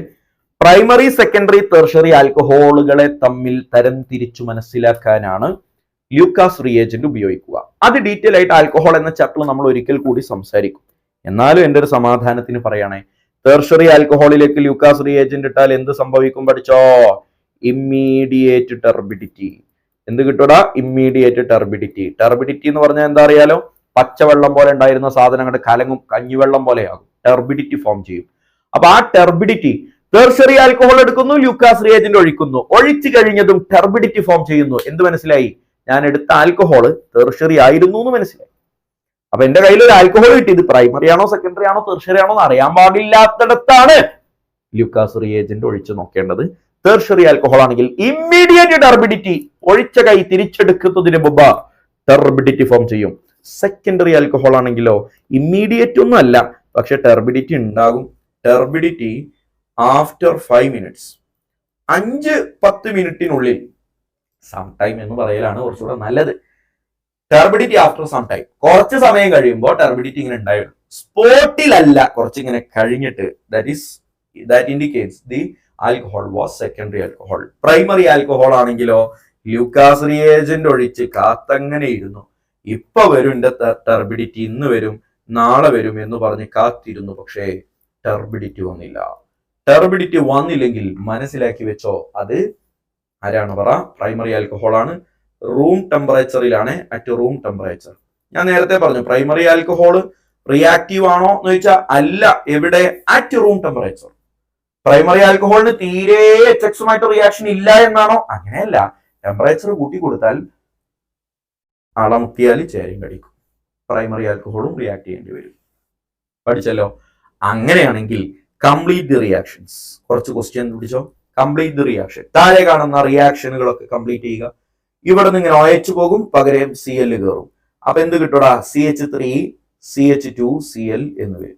പ്രൈമറി, സെക്കൻഡറി, ടെർഷ്യറി ആൽക്കഹോളുകളെ തമ്മിൽ തരം തിരിച്ചു മനസ്സിലാക്കാനാണ് ലൂക്കാസ് റിയേജന്റ് ഉപയോഗിക്കുക. അത് ഡീറ്റെയിൽ ആയിട്ട് ആൽക്കഹോൾ എന്ന ചാപ്റ്ററിൽ നമ്മൾ ഒരിക്കൽ കൂടി സംസാരിക്കും. എന്നാലും എൻ്റെ ഒരു സമാധാനത്തിന് പറയണേ, ടെർഷ്യറി ആൽക്കഹോളിലേക്ക് ലൂക്കാസ് റിയേജന്റ് ഇട്ടാൽ എന്ത് സംഭവിക്കും പഠിച്ചോ? Immediate turbidity. എന്ത് കിട്ടൂടാ? Immediate turbidity. ടർബിഡിറ്റി എന്ന് പറഞ്ഞാൽ എന്താ അറിയാലോ? പച്ചവെള്ളം പോലെ ഉണ്ടായിരുന്ന സാധനങ്ങളുടെ കലങ്ങും കഞ്ഞിവെള്ളം പോലെയാകും, ടെർബിഡിറ്റി ഫോം ചെയ്യും. അപ്പൊ ആ ടെർബിഡിറ്റി, ടെർഷറി ആൽക്കഹോൾ എടുക്കുന്നു, ലൂക്കാസ് റിയേജന്റ് ഒഴിക്കുന്നു, ഒഴിച്ചു കഴിഞ്ഞതും ടെർബിഡിറ്റി ഫോം ചെയ്യുന്നു. എന്ത് മനസ്സിലായി? ഞാൻ എടുത്ത ആൽക്കഹോൾ ടെർഷറി ആയിരുന്നു എന്ന് മനസ്സിലായി. അപ്പൊ എന്റെ കയ്യിൽ ഒരു ആൽക്കഹോൾ കിട്ടി, ഇത് പ്രൈമറി ആണോ സെക്കൻഡറി ആണോ ടെർഷറി ആണോ എന്ന് അറിയാൻ പാടില്ലാത്തിടത്താണ് ലൂക്കാസ് റിയേജന്റ് ഒഴിച്ചു നോക്കേണ്ടത്. ടെർഷറി ആൽക്കഹോൾ ആണെങ്കിൽ ഇമ്മീഡിയറ്റ് ടെർബിഡിറ്റി, ഒഴിച്ച കൈ തിരിച്ചെടുക്കുന്നതിന് മുമ്പ് ടെർബിഡിറ്റി ഫോം ചെയ്യും. സെക്കൻഡറി ആൽക്കഹോൾ ആണെങ്കിലോ ഇമ്മീഡിയറ്റ് ഒന്നും അല്ല, പക്ഷെ ടെർബിഡിറ്റി ഉണ്ടാകും. ടെർബിഡിറ്റി ആഫ്റ്റർ 5 minutes, 5-10 മിനിറ്റിനുള്ളിൽ, സം ടൈം എന്ന് പറയലാണ് കുറച്ചുകൂടെ നല്ലത്. ടെർബിഡിറ്റി ആഫ്റ്റർ സം ടൈം, കുറച്ച് സമയം കഴിയുമ്പോൾ ടെർബിഡിറ്റി ഇങ്ങനെ ഉണ്ടായിരുന്നു, സ്പോട്ടിലല്ല, കുറച്ച് ഇങ്ങനെ കഴിഞ്ഞിട്ട്. That indicates the alcohol was secondary alcohol. Primary alcohol ആണെങ്കിലോ ലൂക്കാസ് റിയേജന്റ് ഒഴിച്ച് കാത്തങ്ങനെ ഇരുന്നു. ഇപ്പൊ വരും എന്റെ ടെർബിഡിറ്റി, ഇന്ന് വരും നാളെ വരും എന്ന് പറഞ്ഞ് കാത്തിരുന്നു, പക്ഷേ ടെർബിഡിറ്റി വന്നില്ല. ടെർബിഡിറ്റി വന്നില്ലെങ്കിൽ മനസ്സിലാക്കി വെച്ചോ, അത് ആരാണ് പറ? പ്രൈമറി ആൽക്കഹോൾ ആണ്. റൂം ടെമ്പറേച്ചറിലാണ്, അറ്റ് റൂം ടെമ്പറേച്ചർ. ഞാൻ നേരത്തെ പറഞ്ഞു പ്രൈമറി ആൽക്കഹോൾ റിയാക്റ്റീവ് ആണോ എന്ന് ചോദിച്ചാൽ അല്ല. എവിടെ? At room temperature. പ്രൈമറി ആൽക്കഹോളിന് തീരെ എച്ച്എക്സുമായിട്ട് റിയാക്ഷൻ ഇല്ല എന്നാണോ? അങ്ങനെയല്ല, ടെമ്പറേച്ചർ കൂട്ടി കൊടുത്താൽ അളമുത്തിയാൽ ചേരും കടിക്കും, പ്രൈമറി ആൽക്കഹോളും റിയാക്ട് ചെയ്യേണ്ടി വരും. പഠിച്ചല്ലോ. അങ്ങനെയാണെങ്കിൽ കംപ്ലീറ്റ് ദി റിയാക്ഷൻസ്. കുറച്ച് ക്വസ്റ്റ്യൻ പിടിച്ചോ. കംപ്ലീറ്റ് ദി റിയാക്ഷൻ, താഴെ കാണുന്ന റിയാക്ഷനുകളൊക്കെ കംപ്ലീറ്റ് ചെയ്യുക. ഇവിടെ നിന്ന് ഇങ്ങനെ OH പോകും, പകരം Cl കയറും. അപ്പൊ എന്ത് കിട്ടൂടാ? CH3 CH2 Cl എന്ന് വരും.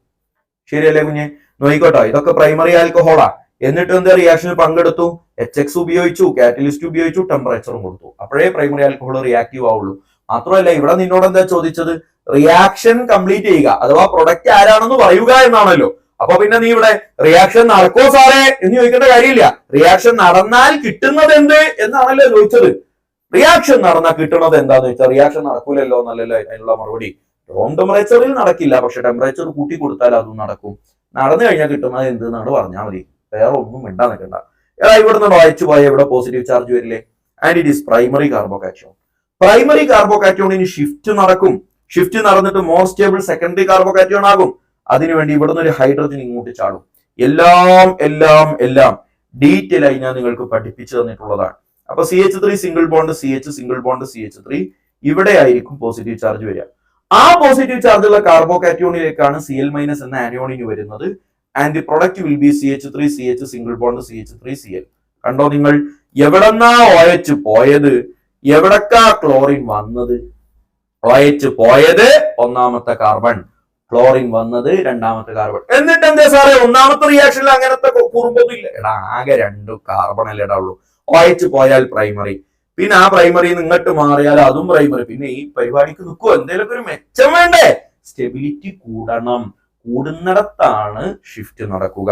ശരിയല്ലേ കുഞ്ഞെ? നോയിക്കോട്ടോ, ഇതൊക്കെ പ്രൈമറി ആൽക്കഹോളാ. എന്നിട്ട് എന്താ റിയാക്ഷനിൽ പങ്കെടുത്തു? HX ഉപയോഗിച്ചു, കാറ്റലിസ്റ്റ് ഉപയോഗിച്ചു, ടെമ്പറേച്ചറും കൊടുത്തു. അപ്പോഴേ പ്രൈമറി ആൽക്കഹോൾ റിയാക്റ്റീവ് ആവുള്ളൂ. മാത്രമല്ല ഇവിടെ നിന്നോട് എന്താ ചോദിച്ചത്? റിയാക്ഷൻ കംപ്ലീറ്റ് ചെയ്യുക, അഥവാ പ്രൊഡക്റ്റ് ആരാണെന്ന് പറയുക എന്നാണല്ലോ. അപ്പൊ പിന്നെ നീ ഇവിടെ റിയാക്ഷൻ നടക്കോ സാറേ എന്ന് ചോദിക്കേണ്ട കാര്യമില്ല. റിയാക്ഷൻ നടന്നാൽ കിട്ടുന്നത് എന്ത് എന്നാണല്ലോ ചോദിച്ചത്. റിയാക്ഷൻ നടന്നാൽ കിട്ടുന്നത് എന്താന്ന് ചോദിച്ചാൽ റിയാക്ഷൻ നടക്കൂലല്ലോ എന്നല്ലല്ലോ അതിനുള്ള മറുപടി. റൂം ടെമ്പറേച്ചറിൽ നടക്കില്ല, പക്ഷെ ടെമ്പറേച്ചർ കൂട്ടി കൊടുത്താൽ അതും നടക്കും. നടന്നു കഴിഞ്ഞാൽ കിട്ടുന്നത് എന്ത് എന്നാണ് പറഞ്ഞാൽ മതി, വേറെ ഒന്നും മിണ്ടാ നിൽക്കണ്ട. ഇവിടെ നിന്ന് വായിച്ചു പോയ ഇവിടെ പോസിറ്റീവ് ചാർജ് വരില്ലേ? And it is primary carbocation. Primary കാർബോകാറ്റോണിന് ഷിഫ്റ്റ് നടക്കും. ഷിഫ്റ്റ് നടന്നിട്ട് മോർ സ്റ്റേബിൾ സെക്കൻഡറി കാർബോകാറ്റോൺ ആകും. അതിനുവേണ്ടി ഇവിടെ നിന്ന് ഒരു ഹൈഡ്രജൻ ഇങ്ങോട്ട് ചാടും. എല്ലാം എല്ലാം എല്ലാം ഡീറ്റെയിൽ ആയി ഞാൻ നിങ്ങൾക്ക് പഠിപ്പിച്ചു തന്നിട്ടുള്ളതാണ്. അപ്പൊ CH3 single bond CH single bond CH3 ഇവിടെ ആയിരിക്കും പോസിറ്റീവ് ചാർജ് വരിക. ആ പോസിറ്റീവ് ചാർജ് ഉള്ള കാർബോകാറ്റോണിലേക്കാണ് Cl- എന്ന ആനിയോണിന് വരുന്നത്. And the product will B CH3 CH single bond CH3 Cl. കണ്ടോ നിങ്ങൾ? എവിടെന്നാ OH പോയത്, എവിടക്കാ ക്ലോറിൻ വന്നത്? OH പോയത് ഒന്നാമത്തെ കാർബൺ, ക്ലോറിൻ വന്നത് രണ്ടാമത്തെ കാർബൺ. എന്നിട്ട് എന്താ സാറേ ഒന്നാമത്തെ റിയാക്ഷനിൽ അങ്ങനത്തെ കുറുമ്പൊന്നും ഇല്ല? എടാ ആകെ 2 കാർബൺ അല്ലേ ഉള്ളൂ. OH പോയാൽ പ്രൈമറി, പിന്നെ ആ പ്രൈമറി ഇങ്ങോട്ട് മാറിയാൽ അതും പ്രൈമറി. പിന്നെ ഈ പരിപാടിക്ക് നിൽക്കുമോ? എന്തെങ്കിലും ഒരു മെച്ചം വേണ്ടേ? സ്റ്റെബിലിറ്റി കൂടണം. കൂടുന്നിടത്താണ് ഷിഫ്റ്റ് നടക്കുക.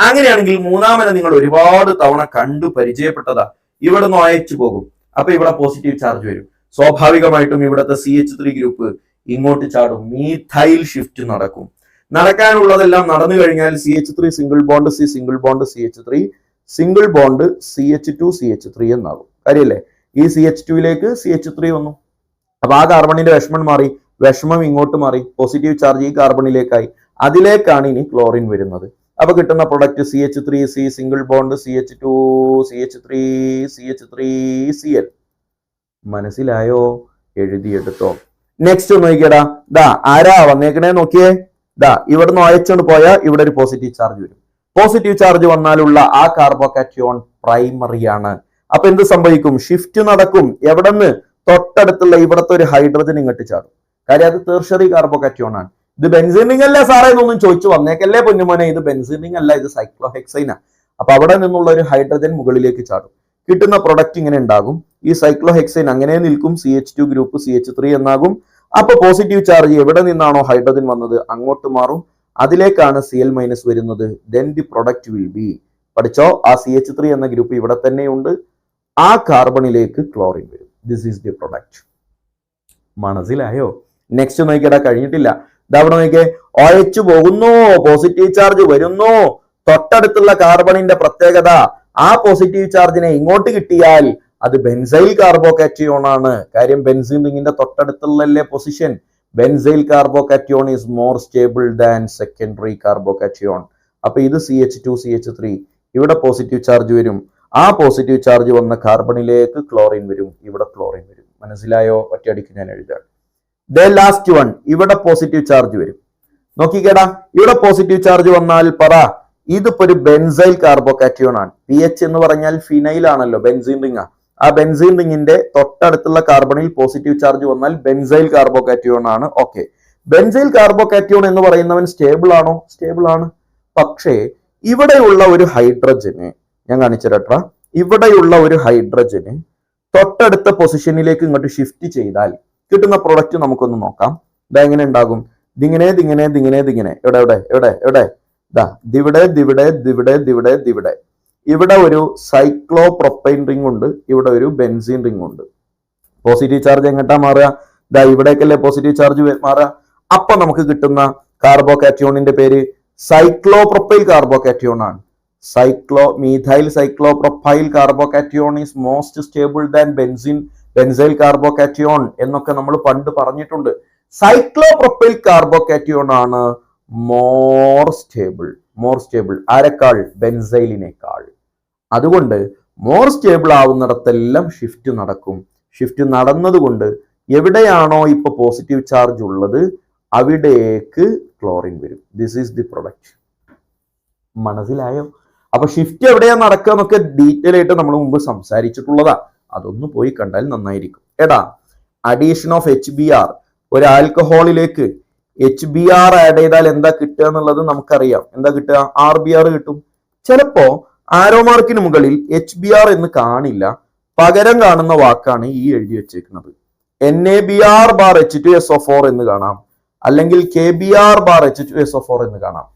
അങ്ങനെയാണെങ്കിൽ മൂന്നാമനെ നിങ്ങൾ ഒരുപാട് തവണ കണ്ടു പരിചയപ്പെട്ടതാ. ഇവിടെ നിന്ന് OH പോകും, അപ്പൊ ഇവിടെ പോസിറ്റീവ് ചാർജ് വരും. സ്വാഭാവികമായിട്ടും ഇവിടുത്തെ CH3 ഗ്രൂപ്പ് ഇങ്ങോട്ട് ചാടും, മീഥൈൽ ഷിഫ്റ്റ് നടക്കും. നടക്കാനുള്ളതെല്ലാം നടന്നു കഴിഞ്ഞാൽ CH3 single bond C single bond CH3 single bond CH2 CH3 എന്നാകും. കാര്യല്ലേ? ഈ CH2ലേക്ക് CH3 വന്നു, അപ്പൊ ആ കാർബണിന്റെ വിഷമം മാറി, വിഷമം ഇങ്ങോട്ട് മാറി, പോസിറ്റീവ് ചാർജ് ഈ കാർബണിലേക്കായി. അതിലേക്കാണ് ഇനി ക്ലോറിൻ വരുന്നത്. അപ്പൊ കിട്ടുന്ന product CH3 C single bond CH2 CH3 CH3 Cl. മനസ്സിലായോ? എഴുതിയെടുത്തോ. നെക്സ്റ്റ് നോക്കിയടാ, ദാ ആരാ വന്നേക്കണേ നോക്കിയേ. ദാ ഇവിടുന്ന് OH പോയാൽ ഇവിടെ ഒരു പോസിറ്റീവ് ചാർജ് വരും. പോസിറ്റീവ് ചാർജ് വന്നാലുള്ള ആ കാർബോകാറ്റോൺ പ്രൈമറി ആണ്. അപ്പൊ എന്ത് സംഭവിക്കും? ഷിഫ്റ്റ് നടക്കും. എവിടെന്ന്? തൊട്ടടുത്തുള്ള ഇവിടത്തെ ഒരു ഹൈഡ്രജൻ ഇങ്ങോട്ട് ചാടും. കാര്യം അത് ടെർഷറി കാർബോകാറ്റോൺ ആണ്. ഇത് ബെൻസീനിങ് അല്ലേ സാറേ എന്നൊന്നും ചോദിച്ചു വന്നേക്കല്ലേ പൊന്നുമോനെ. ഇത് ബെൻസീനിങ് അല്ല, ഇത് സൈക്ലോഹെക്സൈനാ. അപ്പൊ അവിടെ നിന്നുള്ള ഒരു ഹൈഡ്രജൻ മുകളിലേക്ക് ചാടും. കിട്ടുന്ന പ്രൊഡക്റ്റ് ഇങ്ങനെ ഉണ്ടാകും. ഈ സൈക്ലോഹെക്സൈൻ അങ്ങനെ നിൽക്കും, CH2 ഗ്രൂപ്പ് CH3 എന്നാകും. അപ്പൊ പോസിറ്റീവ് ചാർജ് എവിടെ നിന്നാണോ ഹൈഡ്രജൻ വന്നത് അങ്ങോട്ട് മാറും, അതിലേക്കാണ് Cl- വരുന്നത്. Then the product will B, പഠിച്ചോ, ആ CH3 എന്ന ഗ്രൂപ്പ് ഇവിടെ തന്നെയുണ്ട്, ആ കാർബണിലേക്ക് ക്ലോറിൻ വരും. This is the product. മനസ്സിലായോ? നെക്സ്റ്റ് നോക്കിയടാ, കഴിഞ്ഞിട്ടില്ല. ഇതവിടെ നോക്കിയേ, OH പോകുന്നു, പോസിറ്റീവ് ചാർജ് വരുന്നു. തൊട്ടടുത്തുള്ള കാർബണിന്റെ പ്രത്യേകത ആ പോസിറ്റീവ് ചാർജിനെ ഇങ്ങോട്ട് കിട്ടിയാൽ അത് ബെൻസൈൽ കാർബോകാറ്റിയോൺ ആണ്. കാര്യം ബെൻസീൻ റിങ്ങിന്റെ തൊട്ടടുത്തുള്ളല്ലേ position. Benzyl carbocation is more stable than secondary carbocation. അപ്പൊ ഇത് CH2CH3, ഇവിടെ പോസിറ്റീവ് ചാർജ് വരും. ആ പോസിറ്റീവ് ചാർജ് വന്ന കാർബണിലേക്ക് ക്ലോറിൻ വരും, ഇവിടെ ക്ലോറിൻ വരും. മനസ്സിലായോ? ഒറ്റയടിക്ക് ഞാൻ എഴുതാം. ലാസ്റ്റ് വൺ, ഇവിടെ പോസിറ്റീവ് ചാർജ് വരും. നോക്കിക്കേടാ, ഇവിടെ പോസിറ്റീവ് ചാർജ് വന്നാൽ പറ, ഇതിപ്പോ ഒരു ബെൻസൈൽ കാർബോകാറ്റിയോൺ ആണ്. PH എന്ന് പറഞ്ഞാൽ ഫിനൈൽ ആണല്ലോ, ബെൻസീൻ റിംഗ്. ആ ബെൻസീൻ റിങ്ങിന്റെ തൊട്ടടുത്തുള്ള കാർബണിൽ പോസിറ്റീവ് ചാർജ് വന്നാൽ ബെൻസൈൽ കാർബോകാറ്റിയോൺ ആണ്. ഓക്കെ, ബെൻസൈൽ കാർബോകാറ്റിയോൺ എന്ന് പറയുന്നവൻ സ്റ്റേബിൾ ആണോ? സ്റ്റേബിൾ ആണ്. പക്ഷേ ഇവിടെയുള്ള ഒരു ഹൈഡ്രജന് ഞാൻ കാണിച്ചുതരട്ടെ. ഇവിടെയുള്ള ഒരു ഹൈഡ്രജന് തൊട്ടടുത്ത പൊസിഷനിലേക്ക് ഇങ്ങോട്ട് ഷിഫ്റ്റ് ചെയ്താൽ കിട്ടുന്ന പ്രൊഡക്റ്റ് നമുക്കൊന്ന് നോക്കാം. ഇതെങ്ങനെ ഉണ്ടാകും? ഇതിങ്ങനെ ഇതിങ്ങനെ ഇതിങ്ങനെ ഇതിങ്ങനെ എവിടെ എവിടെ എവിടെ എവിടെ ഇതാ ദിവിടെ ദിവിടെ ദിവിടെ ദിവിടെ ദിവിടെ. ഇവിടെ ഒരു സൈക്ലോപ്രൊപ്പൈൻ റിംഗ് ഉണ്ട്, ഇവിടെ ഒരു ബെൻസീൻ റിംഗ് ഉണ്ട്. പോസിറ്റീവ് ചാർജ് എങ്ങോട്ടാ മാറുക? ഇതാ ഇവിടേക്കല്ലേ പോസിറ്റീവ് ചാർജ് മാറുക. അപ്പൊ നമുക്ക് കിട്ടുന്ന കാർബോകാറ്റിയോണിന്റെ പേര് സൈക്ലോപ്രൊപ്പൈൽ കാർബോകാറ്റിയോൺ ആണ്. Methyl cyclopropyl carbocation is most stable than benzyl carbocation എന്നൊക്കെ നമ്മൾ പണ്ട് പറഞ്ഞിട്ടുണ്ട്. സൈക്ലോപ്രൊപ്പൈൽ കാർബോകാറ്റിയോൺ ആണ് മോർ സ്റ്റേബിൾ ആരെക്കാൾ? ബെൻസൈലിനേക്കാൾ. അതുകൊണ്ട് മോർ സ്റ്റേബിൾ ആവുന്നിടത്തെല്ലാം ഷിഫ്റ്റ് നടക്കും. ഷിഫ്റ്റ് നടന്നതുകൊണ്ട് എവിടെയാണോ ഇപ്പൊ പോസിറ്റീവ് ചാർജ് ഉള്ളത് അവിടേക്ക് ക്ലോറിൻ വരും. This is the product. മനസ്സിലായോ? അപ്പൊ ഷിഫ്റ്റ് എവിടെയാ നടക്കുക എന്നൊക്കെ ഡീറ്റെയിൽ ആയിട്ട് നമ്മൾ മുമ്പ് സംസാരിച്ചിട്ടുള്ളതാ. അതൊന്ന് പോയി കണ്ടാൽ നന്നായിരിക്കും. എടാ, അഡീഷൻ ഓഫ് HBr, ഒരു ആൽക്കഹോളിലേക്ക് HBr ആഡ് ചെയ്താൽ എന്താ കിട്ടുക എന്നുള്ളത് നമുക്കറിയാം. എന്താ കിട്ടുക? RBr കിട്ടും. ചിലപ്പോ ആരോ മാർക്കിന് മുകളിൽ HBr എന്ന് കാണില്ല, പകരം കാണുന്ന വാക്കാണ് ഈ എഴുതി വെച്ചേക്കുന്നത്. NaBr ബാർ H2SO4 എന്ന് കാണാം, അല്ലെങ്കിൽ KBr ബാർ H2SO4 എന്ന് കാണാം.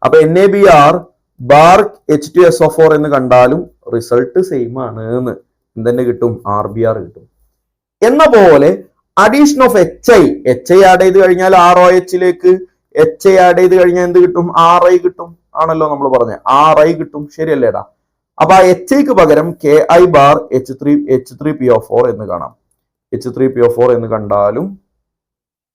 അപ്പൊ NaBr ബാർ H2SO4 എന്ന് കണ്ടാലും റിസൾട്ട് സെയിം ആണ് എന്ന് എന്തെന്നെ കിട്ടും? RBr കിട്ടും. എന്ന പോലെ അഡീഷൻ ഓഫ് HI ആഡ് ചെയ്ത് കഴിഞ്ഞാൽ ROHലേക്ക് HI ആഡ് ചെയ്ത് കഴിഞ്ഞാൽ എന്ത് കിട്ടും? RI കിട്ടും. ആണല്ലോ നമ്മൾ പറഞ്ഞ RI കിട്ടും. ശരിയല്ലേടാ? അപ്പൊ ആ HIക്ക് പകരം KI ബാർ H3PO4 എന്ന് കാണാം. H3PO4 എന്ന് കണ്ടാലും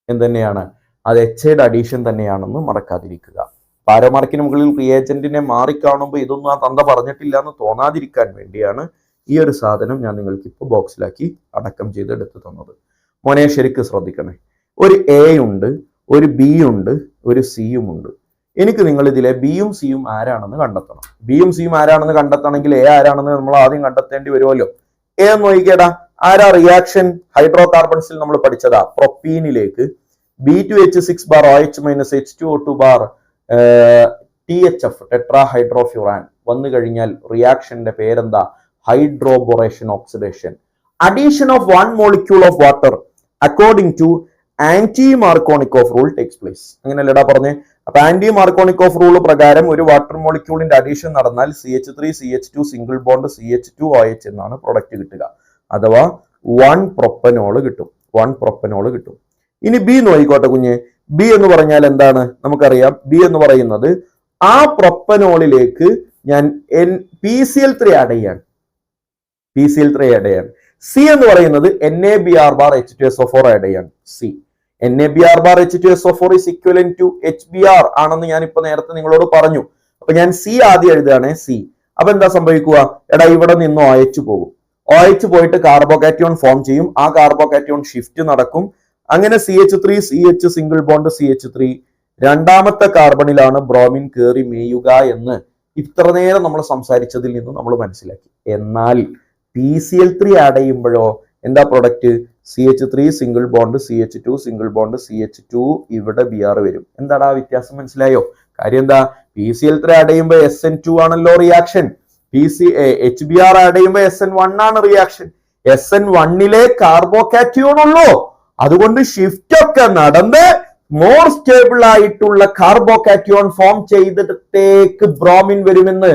എന്തെന്നെയാണ്? അത് HIയുടെ അഡീഷൻ തന്നെയാണെന്ന് മറക്കാതിരിക്കുക. പാരമാർക്കിന് മുകളിൽ റിയേജന്റിനെ മാറിക്കാണുമ്പോൾ ഇതൊന്നും ആ തന്ത പറഞ്ഞിട്ടില്ല എന്ന് തോന്നാതിരിക്കാൻ വേണ്ടിയാണ് ഈ ഒരു സാധനം ഞാൻ നിങ്ങൾക്ക് ഇപ്പോൾ ബോക്സിലാക്കി അടക്കം ചെയ്ത് എടുത്തു തന്നത്. മോനെ ശരിക്കും ശ്രദ്ധിക്കണേ. ഒരു A ഉണ്ട്, ഒരു B ഉണ്ട്, ഒരു സിയും ഉണ്ട്. എനിക്ക് നിങ്ങൾ ഇതിലെ ബിയും സിയും ആരാണെന്ന് കണ്ടെത്തണം. ബിയും സിയും ആരാണെന്ന് കണ്ടെത്തണമെങ്കിൽ A ആരാണെന്ന് നമ്മൾ ആദ്യം കണ്ടെത്തേണ്ടി വരുമല്ലോ. A എന്ന് നോക്കിക്കേടാ, ആരാ റിയാക്ഷൻ? ഹൈഡ്രോ കാർബൺസിൽ നമ്മൾ പഠിച്ചതാ. പ്രൊപ്പീനിലേക്ക് B2H6 bar OH minus H2O2 bar THF tetrahydrofuran വന്നു കഴിഞ്ഞാൽ റിയാക്ഷന്റെ പേരെന്താ? Hydroboration oxidation. Addition of one molecule of water according to anti Markovnikov rule takes place. അങ്ങനെയല്ലടാ പറഞ്ഞേ. അപ്പൊ ആന്റി മാർക്കോണിക്കോഫ് റൂൾ പ്രകാരം ഒരു വാട്ടർ മോളിക്യൂളിന്റെ അഡീഷൻ നടന്നാൽ CH3CH2 സിംഗിൾ ബോണ്ട് CH2OH എന്നാണ് പ്രൊഡക്റ്റ് കിട്ടുക. അഥവാ 1 പ്രൊപ്പനോള് കിട്ടും. ഇനി ബി നോയിക്കോട്ടെ കുഞ്ഞ്. ബി എന്ന് പറഞ്ഞാൽ എന്താണ്? നമുക്കറിയാം. ബി എന്ന് പറയുന്നത് ആ പ്രൊപ്പനോളിലേക്ക് ഞാൻ PCl3 ആഡ് ചെയ്യാണ്. സി എന്ന് പറയുന്നത് NaBr ബാർ H2SO4 ആഡ് ചെയ്യാണ്. C NaBr bar H2SO4 is equivalent to HBr ആണെന്ന് ഞാൻ ഇപ്പൊ നേരത്തെ നിങ്ങളോട് പറഞ്ഞു. അപ്പൊ ഞാൻ സി ആദ്യം എഴുതുകയാണ്. സി. അപ്പൊ എന്താ സംഭവിക്കുക? എടാ, ഇവിടെ നിന്ന് OH പോകും. OH പോയിട്ട് കാർബോകാറ്റിയോൺ ഫോം ചെയ്യും. ആ കാർബോകാറ്റിയോൺ ഷിഫ്റ്റ് നടക്കും. അങ്ങനെ CH3CH സിംഗിൾ ബോണ്ട് CH3 രണ്ടാമത്തെ കാർബണിലാണ് ബ്രോമിൻ കയറി മേയുക എന്ന് ഇത്ര നേരം നമ്മൾ സംസാരിച്ചതിൽ നിന്ന് നമ്മൾ മനസ്സിലാക്കി. എന്നാൽ PCl3 ആഡ് ചെയ്യുമ്പോഴോ എന്താ product? CH3 single bond CH2 single bond CH2 ഇവിടെ Br വരും. എന്താടാ വ്യത്യാസം? മനസ്സിലായോ? കാര്യം എന്താ? PCl3 ആഡ് ചെയ്യുമ്പോൾ SN2 ആണല്ലോ റിയാക്ഷൻ. HBr ആഡ് ചെയ്യുമ്പോൾ SN1 ആണ് റിയാക്ഷൻ. SN1ലെ കാർബോകാറ്റിയോൺ ഉള്ളൂ. അതുകൊണ്ട് ഷിഫ്റ്റ് ഒക്കെ നടന്ന് മോർ സ്റ്റേബിൾ ആയിട്ടുള്ള കാർബോകാറ്റിയോൺ ഫോം ചെയ്തിട്ടേക്ക് ബ്രോമിൻ വരുമെന്ന്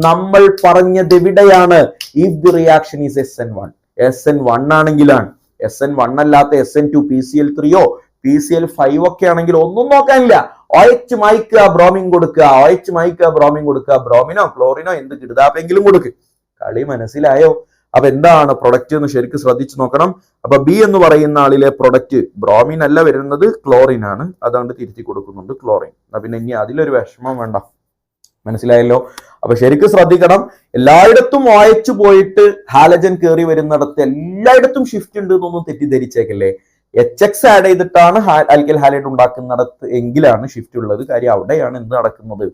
നമ്മൾ പറഞ്ഞത് എവിടെയാണ്? If the reaction is SN1 ആണെങ്കിലാണ്. SN1 അല്ലാത്ത SN2 PCl3യോ PCl5 ഒക്കെ ആണെങ്കിൽ ഒന്നും നോക്കാനില്ല. OH മായ്ക്കുക, ബ്രോമിൻ കൊടുക്കുക, OH മായ്ക്കുക, ബ്രോമിൻ കൊടുക്കുക, ബ്രോമിനോ ക്ലോറിനോ എന്ത് കിടുതാപ്പെങ്കിലും കൊടുക്കുക. കളി മനസ്സിലായോ? അപ്പൊ എന്താണ് പ്രൊഡക്റ്റ് എന്ന് ശരിക്കും ശ്രദ്ധിച്ചു നോക്കണം. അപ്പൊ ബി എന്ന് പറയുന്ന ആളിലെ പ്രൊഡക്റ്റ് ബ്രോമിൻ അല്ല വരുന്നത്, ക്ലോറിൻ ആണ്. അതുകൊണ്ട് തിരുത്തി കൊടുക്കുന്നുണ്ട് ക്ലോറിൻ. പിന്നെ ഇനി അതിലൊരു വിഷമം വേണ്ട. മനസ്സിലായല്ലോ? അപ്പൊ ശരിക്കും ശ്രദ്ധിക്കണം. എല്ലായിടത്തും OH പോയിട്ട് ഹാലജൻ കയറി വരുന്നിടത്ത് എല്ലായിടത്തും ഷിഫ്റ്റ് ഉണ്ട് എന്നൊന്നും തെറ്റിദ്ധരിച്ചേക്കല്ലേ. HX ആഡ് ചെയ്തിട്ടാണ് ആൽക്കൈൽ ഹാലൈഡ് ഉണ്ടാക്കുന്നിടത്ത് എങ്കിലാണ് ഷിഫ്റ്റ് ഉള്ളത്. കാര്യം അവിടെയാണ് എന്ത് നടക്കുന്നത്?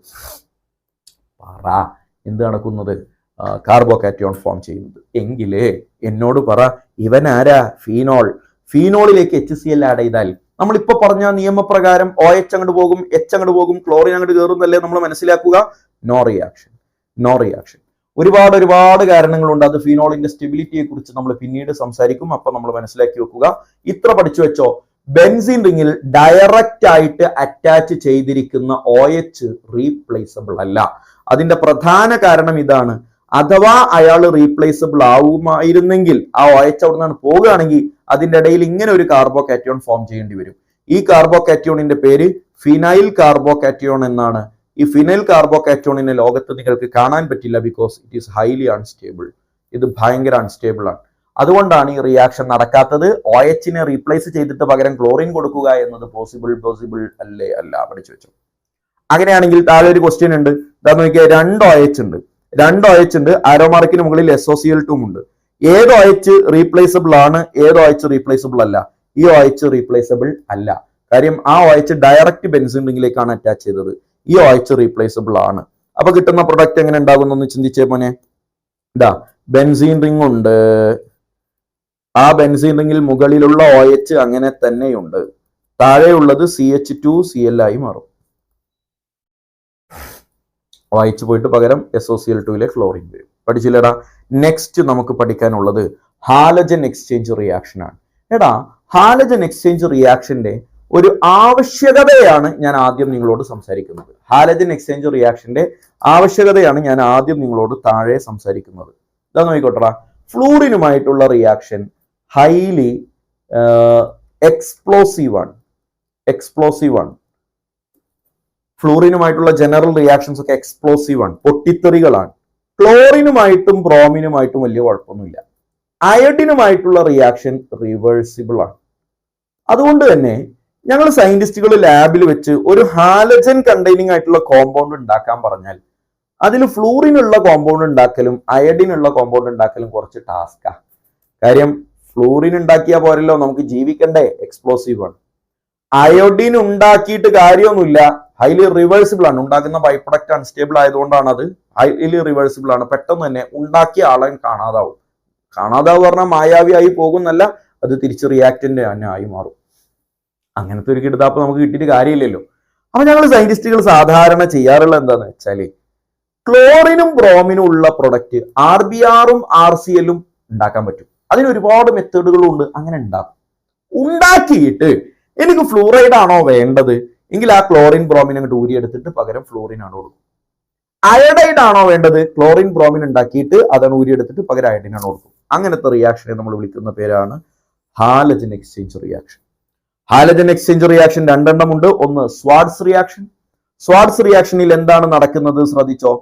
എന്ത് നടക്കുന്നത്? കാർബോകാറ്റയോൺ ഫോം ചെയ്യുന്നത്. എങ്കിലേ എന്നോട് പറ, ഇവൻ ആരാ? ഫീനോൾ. ഫീനോളിലേക്ക് HCl ആഡ് ചെയ്താൽ നമ്മളിപ്പോ പറഞ്ഞ നിയമപ്രകാരം OH അങ്ങോട്ട് പോകും, H അങ്ങോട്ട് പോകും, ക്ലോറിൻ അങ്ങോട്ട് കയറുന്നല്ലേ നമ്മൾ മനസ്സിലാക്കുക. No reaction, no reaction. ഒരുപാട് കാരണങ്ങളുണ്ട്. അത് ഫീനോളിന്റെ സ്റ്റെബിലിറ്റിയെ കുറിച്ച് നമ്മൾ പിന്നീട് സംസാരിക്കും. അപ്പൊ നമ്മൾ മനസ്സിലാക്കി വെക്കുക. ഇത്ര പഠിച്ചു വെച്ചോ. ബെൻസീൻ റിങ്ങിൽ ഡയറക്റ്റ് ആയിട്ട് അറ്റാച്ച് ചെയ്തിരിക്കുന്ന OH റീപ്ലേസബിൾ അല്ല. അതിന്റെ പ്രധാന കാരണം ഇതാണ്. അഥവാ അയാൾ റീപ്ലേസബിൾ ആവുമായിരുന്നെങ്കിൽ, ആ OH അവിടെ നിന്നാണ് പോകുകയാണെങ്കിൽ അതിന്റെ ഇടയിൽ ഇങ്ങനെ ഒരു കാർബോകാറ്റയോൺ ഫോം ചെയ്യേണ്ടി വരും. ഈ കാർബോകാറ്റയോണിന്റെ പേര് ഫിനൈൽ കാർബോകാറ്റയോൺ എന്നാണ്. ഈ ഫിനൈൽ കാർബോകാറ്റയോണിനെ ലോകത്ത് നിങ്ങൾക്ക് കാണാൻ പറ്റില്ല. Because it is highly unstable. ഇത് ഭയങ്കര അൺസ്റ്റേബിൾ ആണ്. അതുകൊണ്ടാണ് ഈ റിയാക്ഷൻ നടക്കാത്തത്. OH റീപ്ലേസ് ചെയ്തിട്ട് പകരം ക്ലോറിൻ കൊടുക്കുക എന്നത് പോസിബിൾ അല്ലേ? അല്ല. പഠിച്ചു വെച്ചോ. അങ്ങനെയാണെങ്കിൽ താഴെ ഒരു ക്വസ്റ്റ്യൻ ഉണ്ട്. ഇതാ നോക്കിയാൽ 2 OH ഉണ്ട്. 2 OH ഉണ്ട്. ആരോ മാർക്കിന് മുകളിൽ SOCl2 ഉണ്ട്. ഏത് OH റീപ്ലേസബിൾ ആണ്, ഏത് OH റീപ്ലേസബിൾ അല്ല? ഈ OH റീപ്ലേസബിൾ അല്ല. കാര്യം ആ OH ഡയറക്റ്റ് ബെൻസീൻ റിംഗിലേക്കാണ് അറ്റാച്ച് ചെയ്തത്. ഈ OH റീപ്ലേസബിൾ ആണ്. അപ്പൊ കിട്ടുന്ന പ്രൊഡക്റ്റ് എങ്ങനെ ഉണ്ടാകുന്നു ചിന്തിച്ചേ മോനെ. ഇതാ ബെൻസീൻ റിംഗ് ഉണ്ട്. ആ ബെൻസീൻ റിംഗിൽ മുകളിലുള്ള OH അങ്ങനെ തന്നെയുണ്ട്. താഴെയുള്ളത് CH2Cl ആയി മാറും. OH പോയിട്ട് പകരം SOCl2 ക്ലോറിൻ വരും. പഠിച്ചില്ലടാ? നെക്സ്റ്റ് നമുക്ക് പഠിക്കാനുള്ളത് ഹാലജൻ എക്സ്ചേഞ്ച് റിയാക്ഷൻ ആണ്. എടാ, ഹാലജൻ എക്സ്ചേഞ്ച് റിയാക്ഷന്റെ ഒരു ആവശ്യകതയാണ് ഞാൻ ആദ്യം നിങ്ങളോട് സംസാരിക്കുന്നത്. ഹാലജൻ എക്സ്ചേഞ്ച് റിയാക്ഷന്റെ ആവശ്യകതയാണ് ഞാൻ ആദ്യം നിങ്ങളോട് താഴെ സംസാരിക്കുന്നത്. ഇതാ നോക്കിക്കോട്ടടാ. ഫ്ലൂറിനുമായിട്ടുള്ള റിയാക്ഷൻ ഹൈലി എക്സ്പ്ലോസീവ് ആണ്. ഫ്ലൂറിനുമായിട്ടുള്ള ജനറൽ റിയാക്ഷൻസ് ഒക്കെ എക്സ്പ്ലോസീവ് ആണ്, പൊട്ടിത്തെറികളാണ്. ക്ലോറിനുമായിട്ടും ബ്രോമിനുമായിട്ടും വലിയ കുഴപ്പമൊന്നുമില്ല. അയഡിനുമായിട്ടുള്ള റിയാക്ഷൻ റിവേഴ്സിബിൾ ആണ്. അതുകൊണ്ട് തന്നെ ഞങ്ങൾ സയന്റിസ്റ്റുകൾ ലാബിൽ വെച്ച് ഒരു ഹാലജൻ കണ്ടെയ്നിങ് ആയിട്ടുള്ള കോമ്പൗണ്ട് ഉണ്ടാക്കാൻ പറഞ്ഞാൽ അതിൽ ഫ്ലൂറിനുള്ള കോമ്പൗണ്ട് ഉണ്ടാക്കലും അയഡിനുള്ള കോമ്പൗണ്ട് ഉണ്ടാക്കലും കുറച്ച് ടാസ്കാ. കാര്യം ഫ്ലൂറിൻ ഉണ്ടാക്കിയാൽ പോരല്ലോ, നമുക്ക് ജീവിക്കണ്ടേ. എക്സ്പ്ലോസീവ് ആണ്. അയോഡിൻ ഉണ്ടാക്കിയിട്ട് കാര്യമൊന്നുമില്ല. ഹൈലി റിവേഴ്സിബിൾ ആണ്. ഉണ്ടാക്കുന്ന ബൈ പ്രൊഡക്റ്റ് അൺസ്റ്റേബിൾ ആയതുകൊണ്ടാണ് അത് ഹൈലി റിവേഴ്സിബിൾ ആണ്. പെട്ടെന്ന് തന്നെ ഉണ്ടാക്കിയ ആളെ കാണാതാവും. പറഞ്ഞാൽ മായാവിയായി പോകുന്നല്ല, അത് തിരിച്ച് റിയാക്റ്റന്റ് തന്നെ ആയി മാറും. അങ്ങനത്തെ ഒരു കിടുതാപ്പ് നമുക്ക് കിട്ടിയിട്ട് കാര്യമില്ലല്ലോ. അപ്പൊ ഞങ്ങൾ സയന്റിസ്റ്റുകൾ സാധാരണ ചെയ്യാറുള്ള എന്താന്ന് വെച്ചാല് ക്ലോറിനും ബ്രോമിനും ഉള്ള പ്രൊഡക്റ്റ് RBRഉം RClഉം ഉണ്ടാക്കാൻ പറ്റും. അതിന് ഒരുപാട് മെത്തേഡുകളും ഉണ്ട്. അങ്ങനെ ഉണ്ടാക്കിയിട്ട് എനിക്ക് ഫ്ലൂറൈഡ് ആണോ വേണ്ടത് എങ്കിൽ ആ ക്ലോറിൻ ബ്രോമിൻ അങ്ങോട്ട് ഊരിയെടുത്തിട്ട് പകരം ഫ്ലൂറിൻ ആണ് കൊടുക്കും. അയഡൈഡ് ആണോ വേണ്ടത്? ക്ലോറിൻ ബ്രോമിൻ ഉണ്ടാക്കിയിട്ട് അതാണ് ഊരിയെടുത്തിട്ട് പകരം അയഡിൻ ആണ് കൊടുക്കും. അങ്ങനത്തെ റിയാക്ഷനെ നമ്മൾ വിളിക്കുന്ന പേരാണ് halogen exchange reaction. Halogen exchange reaction 2 എണ്ണം ഉണ്ട്. ഒന്ന് സ്വാർട്സ് റിയാക്ഷൻ. സ്വാർട്സ് റിയാക്ഷനിൽ എന്താണ് നടക്കുന്നത് ശ്രദ്ധിച്ചോ.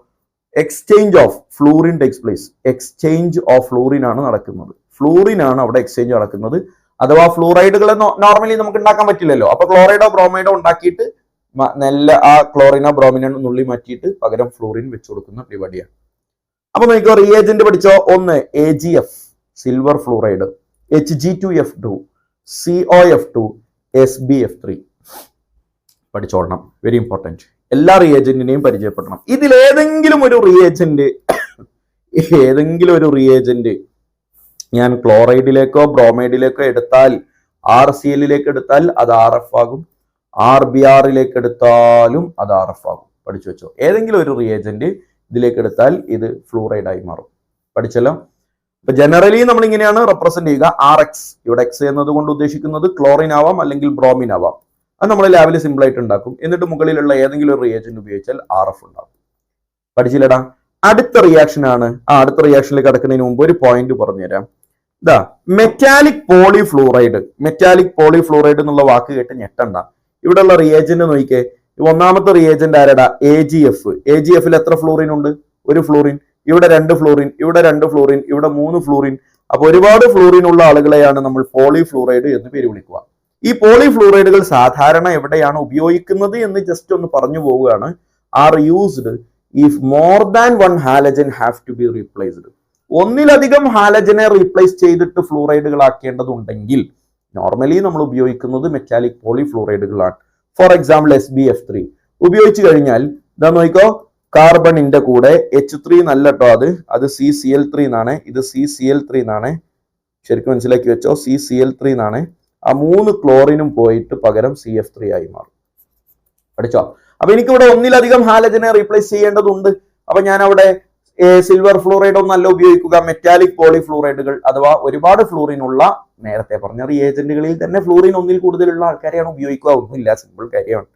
Exchange of fluorine takes place. Exchange of fluorine ആണ് നടക്കുന്നത്. ഫ്ലൂറിൻ ആണ് അവിടെ എക്സ്ചേഞ്ച് നടക്കുന്നത്. അഥവാ ഫ്ലൂറൈഡുകളെ നോർമലി നമുക്ക് ഉണ്ടാക്കാൻ പറ്റില്ലല്ലോ. അപ്പൊ ക്ലോറൈഡോ ബ്രോമൈഡോ ഉണ്ടാക്കിയിട്ട് നല്ല ആ ക്ലോറിനോ ബ്രോമിനോ നുള്ളി മാറ്റിയിട്ട് പകരം ഫ്ലൂറിൻ വെച്ച് കൊടുക്കുന്ന പരിപാടിയാണ്. അപ്പൊ നോക്കിയോ, റിയേജന്റ് പഠിച്ചോ. ഒന്ന് AgF silver fluoride, Hg2F2, COF2, SbF3 പഠിച്ചോളണം. Very important. എല്ലാ റിയേജന്റിനെയും പരിചയപ്പെടണം. ഇതിലേതെങ്കിലും ഒരു റിയേജന്റ് ഞാൻ ക്ലോറൈഡിലേക്കോ ബ്രോമൈഡിലേക്കോ എടുത്താൽ, RClലേക്ക് എടുത്താൽ അത് RF ആകും, RBRലേക്ക് എടുത്താലും അത് RF ആകും. പഠിച്ചു വെച്ചോ. ഏതെങ്കിലും ഒരു റിയേജന്റ് ഇതിലേക്ക് എടുത്താൽ ഇത് ഫ്ലൂറൈഡ് ആയി മാറും. പഠിച്ചല്ലോ. ഇപ്പൊ ജനറലി നമ്മൾ ഇങ്ങനെയാണ് റെപ്രസെന്റ് ചെയ്യുക. RX, ഇവിടെ X എന്നത് കൊണ്ട് ഉദ്ദേശിക്കുന്നത് ക്ലോറിൻ ആവാം അല്ലെങ്കിൽ ബ്രോമിൻ ആവാം. അത് നമ്മൾ ലാബിൽ സിമ്പിൾ ആയിട്ട് ഉണ്ടാക്കും. എന്നിട്ട് മുകളിലുള്ള ഏതെങ്കിലും ഒരു റിയേജന്റ് ഉപയോഗിച്ചാൽ RF ഉണ്ടാകും. പഠിച്ചില്ലടാ? അടുത്ത റിയാക്ഷൻ ആണ്. അടുത്ത റിയാക്ഷനിലേക്ക് കടക്കുന്നതിന് മുമ്പ് ഒരു പോയിന്റ് പറഞ്ഞുതരാം. ഇതാ മെറ്റാലിക് പോളിഫ്ലൂറൈഡ്. മെറ്റാലിക് പോളിഫ്ലൂറൈഡ് എന്നുള്ള വാക്ക് കേട്ട് ഞെട്ടണ്ട. ഇവിടെയുള്ള റിയേജന്റ് നോക്കിക്കേ. ഒന്നാമത്തെ റിയേജന്റ് ആരടാ? AgF. AgFൽ എത്ര ഫ്ലൂറിൻ ഉണ്ട്? ഒരു ഫ്ലൂറിൻ. ഇവിടെ 2 ഫ്ലൂറിൻ, ഇവിടെ 2 ഫ്ലൂറിൻ, ഇവിടെ 3 ഫ്ലൂറിൻ. അപ്പൊ ഒരുപാട് ഫ്ലൂറിൻ ഉള്ള ആളുകളെയാണ് നമ്മൾ പോളിഫ്ലൂറൈഡ് എന്ന് പേര് വിളിക്കുക. ഈ പോളിഫ്ലൂറൈഡുകൾ സാധാരണ എവിടെയാണ് ഉപയോഗിക്കുന്നത് എന്ന് ജസ്റ്റ് ഒന്ന് പറഞ്ഞു പോവുകയാണ്. Are used if more than 1 halogen have to be replaced. ഒന്നിലധികം ഹാലജനെ റീപ്ലേസ് ചെയ്തിട്ട് ഫ്ലൂറൈഡുകൾ ആക്കേണ്ടതുണ്ടെങ്കിൽ നോർമലി നമ്മൾ ഉപയോഗിക്കുന്നത് മെറ്റാലിക് പോളിഫ്ലൂറൈഡുകളാണ്. ഫോർ എക്സാമ്പിൾ SbF3 ഉപയോഗിച്ചു കഴിഞ്ഞാൽ ഇതാ നോക്കിക്കോ, കാർബണിന്റെ കൂടെ H3 നല്ല കേട്ടോ, അത് CCl3 എന്നാണ്, ഇത് CCl3 എന്നാണ്. ശരിക്കും മനസ്സിലാക്കി വെച്ചോ, CCl3 എന്നാണ്. ആ 3 ക്ലോറിനും പോയിട്ട് പകരം CF3 ആയി മാറും. പഠിച്ചോ? അപ്പൊ എനിക്കിവിടെ ഒന്നിലധികം ഹാലജനെ റീപ്ലേസ് ചെയ്യേണ്ടതുണ്ട്. അപ്പൊ ഞാൻ അവിടെ സിൽവർ ഫ്ലൂറൈഡ് ഒന്നല്ല ഉപയോഗിക്കുക, മെറ്റാലിക് പോളിഫ്ലൂറൈഡുകൾ അഥവാ ഒരുപാട് ഫ്ലൂറിൻ ഉള്ള നേരത്തെ പറഞ്ഞ റിയേജന്റുകളിൽ തന്നെ ഫ്ലൂറിൻ ഒന്നിൽ കൂടുതലുള്ള ആൾക്കാരെയാണ് ഉപയോഗിക്കുക. ഒന്നുമില്ല, സിമ്പിൾ കാര്യമാണ്.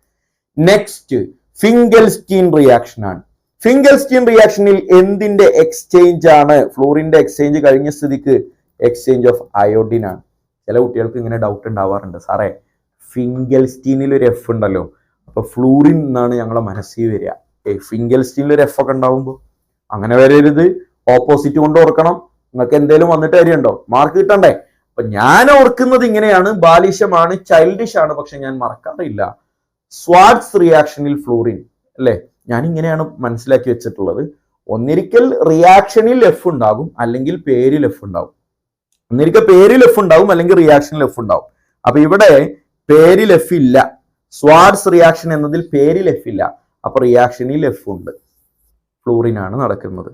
നെക്സ്റ്റ് ഫിംഗൽസ്റ്റീൻ റിയാക്ഷൻ ആണ്. ഫിംഗൽസ്റ്റീൻ റിയാക്ഷനിൽ എന്തിന്റെ എക്സ്ചേഞ്ച് ആണ്? ഫ്ലൂറിന്റെ എക്സ്ചേഞ്ച് കഴിഞ്ഞ സ്ഥിതിക്ക് എക്സ്ചേഞ്ച് ഓഫ് അയോഡിൻ ആണ്. ചില കുട്ടികൾക്ക് ഇങ്ങനെ ഡൗട്ട് ഉണ്ടാവാറുണ്ട്, സാറേ ഫിംഗൽസ്റ്റീനിൽ ഒരു F ഉണ്ടല്ലോ, അപ്പൊ ഫ്ലൂറിൻ എന്നാണ് ഞങ്ങളെ മനസ്സിൽ വരിക. ഫിംഗൽസ്റ്റീനിൽ ഒരു F ഒക്കെ ഉണ്ടാവുമ്പോൾ അങ്ങനെ വരരുത്, ഓപ്പോസിറ്റ് കൊണ്ട് ഓർക്കണം. നിങ്ങൾക്ക് എന്തേലും വന്നിട്ട് കാര്യമുണ്ടോ? മാർക്ക് കിട്ടണ്ടേ? അപ്പൊ ഞാൻ ഓർക്കുന്നത് ഇങ്ങനെയാണ്, ബാലിശമാണ്, ചൈൽഡിഷ് ആണ്, പക്ഷെ ഞാൻ മറക്കാറില്ല. സ്വാർട്സ് റിയാക്ഷനിൽ ഫ്ലൂറിൻ അല്ലെ, ഞാൻ ഇങ്ങനെയാണ് മനസ്സിലാക്കി വെച്ചിട്ടുള്ളത്. ഒന്നിരിക്കൽ റിയാക്ഷനിൽ F ഉണ്ടാകും, അല്ലെങ്കിൽ പേരിൽ F ഉണ്ടാകും. ഒന്നിരിക്കൽ പേരിൽ F ഉണ്ടാകും, അല്ലെങ്കിൽ റിയാക്ഷനിൽ F ഉണ്ടാകും. അപ്പൊ ഇവിടെ പേരിൽ F ഇല്ല. സ്വാർട്സ് റിയാക്ഷൻ എന്നതിൽ പേരിൽ F ഇല്ല, അപ്പൊ റിയാക്ഷനിൽ F ഉണ്ട്. ഫ്ലൂറിൻ ആണ് നടക്കുന്നത്.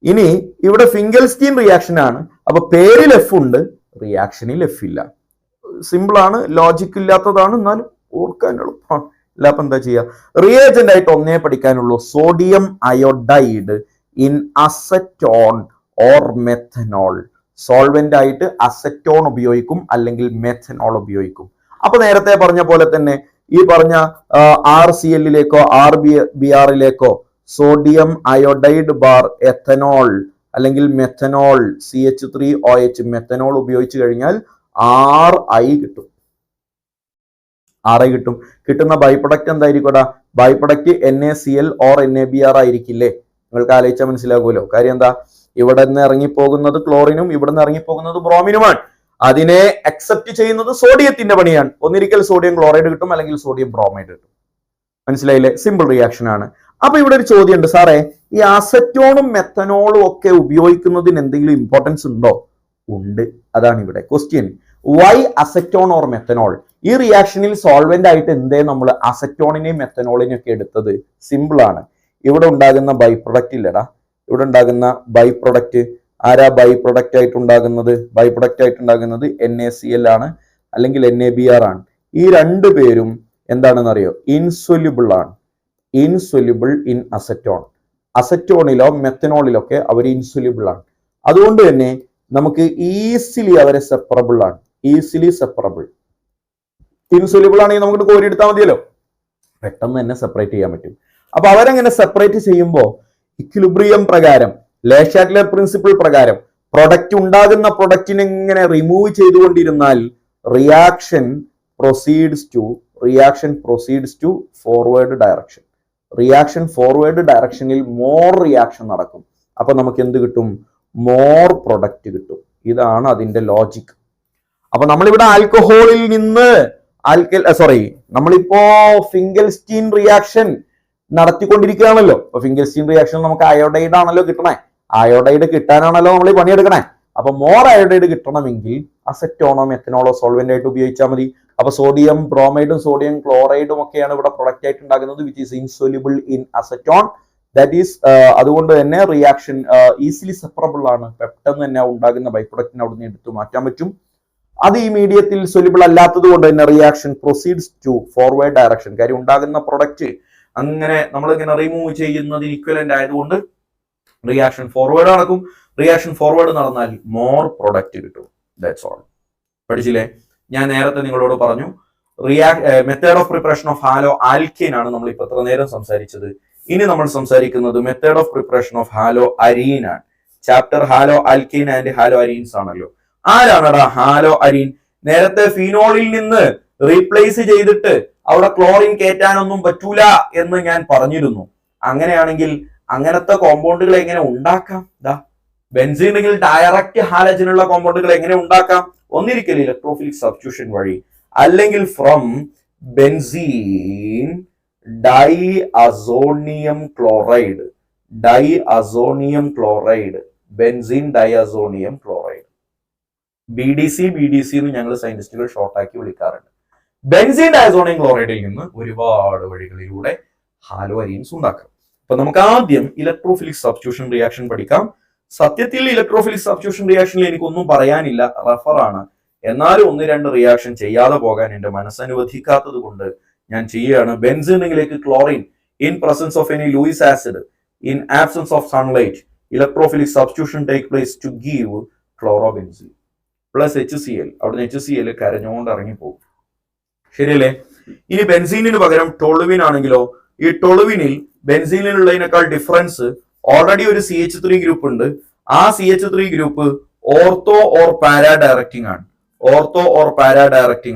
ഇനി ഇവിടെ ഫിംഗൽസ്റ്റീൻ റിയാക്ഷൻ ആണ്, അപ്പൊ പേരിൽ F ഉണ്ട്, റിയാക്ഷനിൽ F ഇല്ല. സിമ്പിൾ ആണ്, ലോജിക് ഇല്ലാത്തതാണ്, എന്നാലും ഓർക്കാൻ എളുപ്പമാണ്. അല്ല അപ്പൊ എന്താ ചെയ്യുക? റിയേജന്റ് ആയിട്ട് ഒന്നേ പഠിക്കാനുള്ളൂ, sodium iodide in acetone or methanol. Solvent ആയിട്ട് അസറ്റോൺ ഉപയോഗിക്കും, അല്ലെങ്കിൽ മെഥനോൾ ഉപയോഗിക്കും. അപ്പൊ നേരത്തെ പറഞ്ഞ പോലെ തന്നെ ഈ പറഞ്ഞ RCl-ലേക്കോ RBr-ലേക്കോ സോഡിയം അയോഡൈഡ് ബാർ എഥനോൾ അല്ലെങ്കിൽ മെഥനോൾ CH3OH മെഥനോൾ ഉപയോഗിച്ചു കഴിഞ്ഞാൽ RI കിട്ടും. കിട്ടും. കിട്ടുന്ന ബൈ പ്രൊഡക്റ്റ് എന്തായിരിക്കും? By product NaCl or NaBr ആയിരിക്കില്ലേ? നിങ്ങൾക്ക് ആലോചിച്ചാൽ മനസ്സിലാകുമല്ലോ. കാര്യം എന്താ? ഇവിടെ നിന്ന് ഇറങ്ങിപ്പോകുന്നത് ക്ലോറിനും ഇവിടെ നിന്ന് ഇറങ്ങിപ്പോകുന്നത് ബ്രോമിനുമാണ്. അതിനെ അക്സെപ്റ്റ് ചെയ്യുന്നത് സോഡിയത്തിന്റെ പണിയാണ്. ഒന്നിരിക്കൽ സോഡിയം ക്ലോറൈഡ് കിട്ടും, അല്ലെങ്കിൽ സോഡിയം ബ്രോമൈഡ് കിട്ടും. മനസ്സിലായില്ലേ? സിമ്പിൾ റിയാക്ഷൻ ആണ്. അപ്പൊ ഇവിടെ ഒരു ചോദ്യം ഉണ്ട്, സാറേ ഈ അസറ്റോണും മെത്തനോളും ഒക്കെ ഉപയോഗിക്കുന്നതിന് എന്തെങ്കിലും ഇമ്പോർട്ടൻസ് ഉണ്ടോ? ഉണ്ട്. അതാണ് ഇവിടെ question. Why acetone or methanol? ഈ റിയാക്ഷനിൽ സോൾവെന്റ് ആയിട്ട് എന്തേ നമ്മൾ അസറ്റോണിനെയും മെത്തനോളിനെയും ഒക്കെ എടുത്തത്? സിമ്പിൾ ആണ്. ഇവിടെ ഉണ്ടാകുന്ന ബൈ പ്രൊഡക്റ്റ് ഇല്ലടാ, ഇവിടെ ഉണ്ടാകുന്ന ബൈ പ്രൊഡക്റ്റ് ആരാ ബൈ പ്രൊഡക്റ്റ് ആയിട്ട് ഉണ്ടാകുന്നത്? ബൈ പ്രൊഡക്റ്റ് ആയിട്ട് ഉണ്ടാകുന്നത് NaCl ആണ്, അല്ലെങ്കിൽ NaBr ആണ്. ഈ രണ്ടു പേരും എന്താണെന്ന് അറിയോ? ഇൻസൊല്യൂബിൾ ആണ്. Insoluble in acetone. അസറ്റോണിലോ മെത്തനോളിലോ ഒക്കെ അവർ ഇൻസൊല്യൂബിൾ ആണ്. അതുകൊണ്ട് തന്നെ നമുക്ക് ഈസിലി അവരെ സെപ്പറബിൾ ആണ്. Easily separable. ഇൻസൊല്യൂബിൾ ആണെങ്കിൽ നമുക്ക് കോരി എടുത്താൽ മതിയല്ലോ, പെട്ടെന്ന് തന്നെ സെപ്പറേറ്റ് ചെയ്യാൻ പറ്റും. അപ്പൊ അവരെങ്ങനെ സെപ്പറേറ്റ് ചെയ്യുമ്പോൾ ഇക്വിലിബ്രിയം പ്രകാരം, ലേ ഷാറ്റ്ലർ പ്രിൻസിപ്പിൾ പ്രകാരം പ്രൊഡക്റ്റ് ഉണ്ടാകുന്ന പ്രൊഡക്റ്റിനെ ഇങ്ങനെ റിമൂവ് ചെയ്തുകൊണ്ടിരുന്നാൽ reaction proceeds to forward direction. Reaction forward ഡയറക്ഷനിൽ മോർ റിയാക്ഷൻ നടക്കും. അപ്പൊ നമുക്ക് എന്ത് കിട്ടും? മോർ പ്രൊഡക്റ്റ് കിട്ടും. ഇതാണ് അതിന്റെ ലോജിക്. അപ്പൊ നമ്മളിവിടെ ആൽക്കഹോളിൽ നിന്ന് നമ്മളിപ്പോ ഫിംഗൽസ്റ്റീൻ റിയാക്ഷൻ നടത്തിക്കൊണ്ടിരിക്കുകയാണല്ലോ. അപ്പൊ ഫിംഗൽസ്റ്റീൻ റിയാക്ഷൻ നമുക്ക് അയോഡൈഡ് ആണല്ലോ കിട്ടണേ. അയോഡൈഡ് കിട്ടാനാണല്ലോ നമ്മൾ ഈ പണിയെടുക്കണേ. അപ്പൊ മോർ അയോഡൈഡ് കിട്ടണമെങ്കിൽ അസറ്റോണോ മെത്തനോളോ സോൾവെന്റ് ആയിട്ട് ഉപയോഗിച്ചാൽ മതി. അപ്പൊ സോഡിയം ബ്രോമൈഡും സോഡിയം ക്ലോറൈഡും ഒക്കെയാണ് ഇവിടെ പ്രൊഡക്റ്റ് ആയിട്ട് ഉണ്ടാകുന്നത്, which is insoluble in acetone. That is അതുകൊണ്ട് തന്നെ റിയാക്ഷൻ ഈസിലി സെപ്പറബിൾ ആണ്. പെട്ടെന്ന് തന്നെ ഉണ്ടാകുന്ന ബൈ പ്രൊഡക്റ്റിനെ അവിടുന്ന് എടുത്തു മാറ്റാൻ പറ്റും. അത് ഈ മീഡിയത്തിൽ സൊല്യൂബിൾ അല്ലാത്തത് കൊണ്ട് തന്നെ reaction proceeds to forward direction. കാര്യം ഉണ്ടാകുന്ന പ്രൊഡക്റ്റ് അങ്ങനെ നമ്മൾ ഇങ്ങനെ റിമൂവ് ചെയ്യുന്നതിന് ഇക്വലന്റ് ആയതുകൊണ്ട് റിയാക്ഷൻ ഫോർവേഡ് നടക്കും. റിയാക്ഷൻ ഫോർവേഡ് നടന്നാൽ മോർ പ്രൊഡക്റ്റ് കിട്ടും. That's all. പഠിച്ചില്ലേ? ഞാൻ നേരത്തെ നിങ്ങളോട് പറഞ്ഞു method of preparation of halo alkene ആണ് നമ്മൾ ഇപ്പൊ എത്ര നേരം സംസാരിച്ചത്. ഇനി നമ്മൾ സംസാരിക്കുന്നത് method of preparation of halo arene ആണ്. Chapter halo alkene and hello arenes ആണല്ലോ. ആരാണടാ ഹാലോ അരീൻ? നേരത്തെ ഫീനോളിൽ നിന്ന് റീപ്ലേസ് ചെയ്തിട്ട് അവിടെ ക്ലോറിൻ കയറ്റാനൊന്നും പറ്റൂല എന്ന് ഞാൻ പറഞ്ഞിരുന്നു. അങ്ങനെയാണെങ്കിൽ അങ്ങനത്തെ കോമ്പൗണ്ടുകൾ എങ്ങനെ ഉണ്ടാക്കാം? ബെൻസീൻ ഉണ്ടെങ്കിൽ ഡയറക്റ്റ് ഹാലജനുള്ള കോമ്പൗണ്ടുകൾ എങ്ങനെ ഉണ്ടാക്കാം? ഒന്നിരിക്കൽ ഇലക്ട്രോഫിലിക് സബ്സ്റ്റിറ്റ്യൂഷൻ വഴി, അല്ലെങ്കിൽ from benzene diazonium chloride, benzene diazonium chloride, BDC എന്ന് ഞങ്ങൾ സയന്റിസ്റ്റുകൾ ഷോർട്ടാക്കി വിളിക്കാറുണ്ട്. ബെൻസീൻ ഡൈഅസോണിയം ക്ലോറൈഡിൽ നിന്ന് ഒരുപാട് വഴികളിലൂടെ ഹാലോ അരീൻസ് ഉണ്ടാക്കാം. അപ്പൊ നമുക്ക് ആദ്യം ഇലക്ട്രോഫിലിക് സബ്സ്റ്റിറ്റ്യൂഷൻ റിയാക്ഷൻ പഠിക്കാം. സത്യത്തിൽ ഇലക്ട്രോഫിലിക് സബ്സ്റ്റിറ്റ്യൂഷൻ റിയാക്ഷനിൽ എനിക്കൊന്നും പറയാനില്ല, റഫറാണ്. എന്നാലും 1-2 റിയാക്ഷൻ ചെയ്യാതെ പോകാൻ എന്റെ മനസ്സനുവദിക്കാത്തത് കൊണ്ട് ഞാൻ ചെയ്യുകയാണ്. ബെൻസീനിലേക്ക് chlorine in presence of any Lewis acid in absence of sunlight, electrophilic substitution take place to give chlorobenzene plus HCl. അവിടുന്ന് HCl കരഞ്ഞുകൊണ്ട് ഇറങ്ങിപ്പോകും. ശരിയല്ലേ? ഇനി ബെൻസീനിന് പകരം ടൊളുവിൻ ആണെങ്കിലോ, ഈ ടൊളുവിനിൽ ബെൻസീനിലുള്ളതിനേക്കാൾ ഡിഫറൻസ് ഓൾറെഡി ഒരു CH3 ഗ്രൂപ്പ് ഉണ്ട്. ആ CH3 group ortho or para directing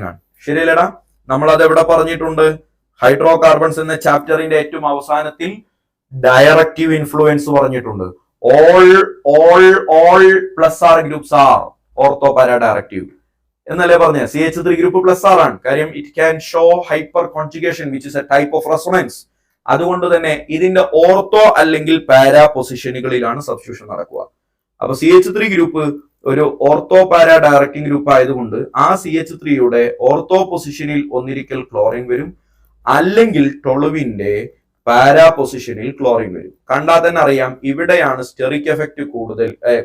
ആണ്. ശരിയല്ലേടാ? നമ്മൾ അത് എവിടെ പറഞ്ഞിട്ടുണ്ട്? ഹൈഡ്രോ കാർബൺസ് എന്ന ചാപ്റ്ററിന്റെ ഏറ്റവും അവസാനത്തിൽ ഡയറക്റ്റീവ് ഇൻഫ്ലുവൻസ് പറഞ്ഞിട്ടുണ്ട്. All plus R groups are ortho para directive എന്നല്ലേ പറഞ്ഞ? CH3 ഗ്രൂപ്പ് പ്ലസ് ആർ ആണ്. കാര്യം it can show hyperconjugation which is a type of resonance. അതുകൊണ്ട് തന്നെ ഇതിന്റെ ഓർത്തോ അല്ലെങ്കിൽ പാരാ പൊസിഷനുകളിലാണ് സബ്സ്റ്റിറ്റ്യൂഷൻ നടക്കുക. അപ്പൊ CH3 ഗ്രൂപ്പ് ഒരു ഓർത്തോ പാരാ ഡയറക്റ്റിംഗ് ഗ്രൂപ്പ് ആയതുകൊണ്ട് ആ CH3യുടെ ഓർത്തോ പൊസിഷനിൽ ഒന്നിരിക്കൽ ക്ലോറിൻ വരും, അല്ലെങ്കിൽ ടൊളുവിന്റെ പാരാ പൊസിഷനിൽ ക്ലോറിൻ വരും. കണ്ടാൽ തന്നെ അറിയാം ഇവിടെയാണ് സ്റ്റെറിക് എഫക്ട്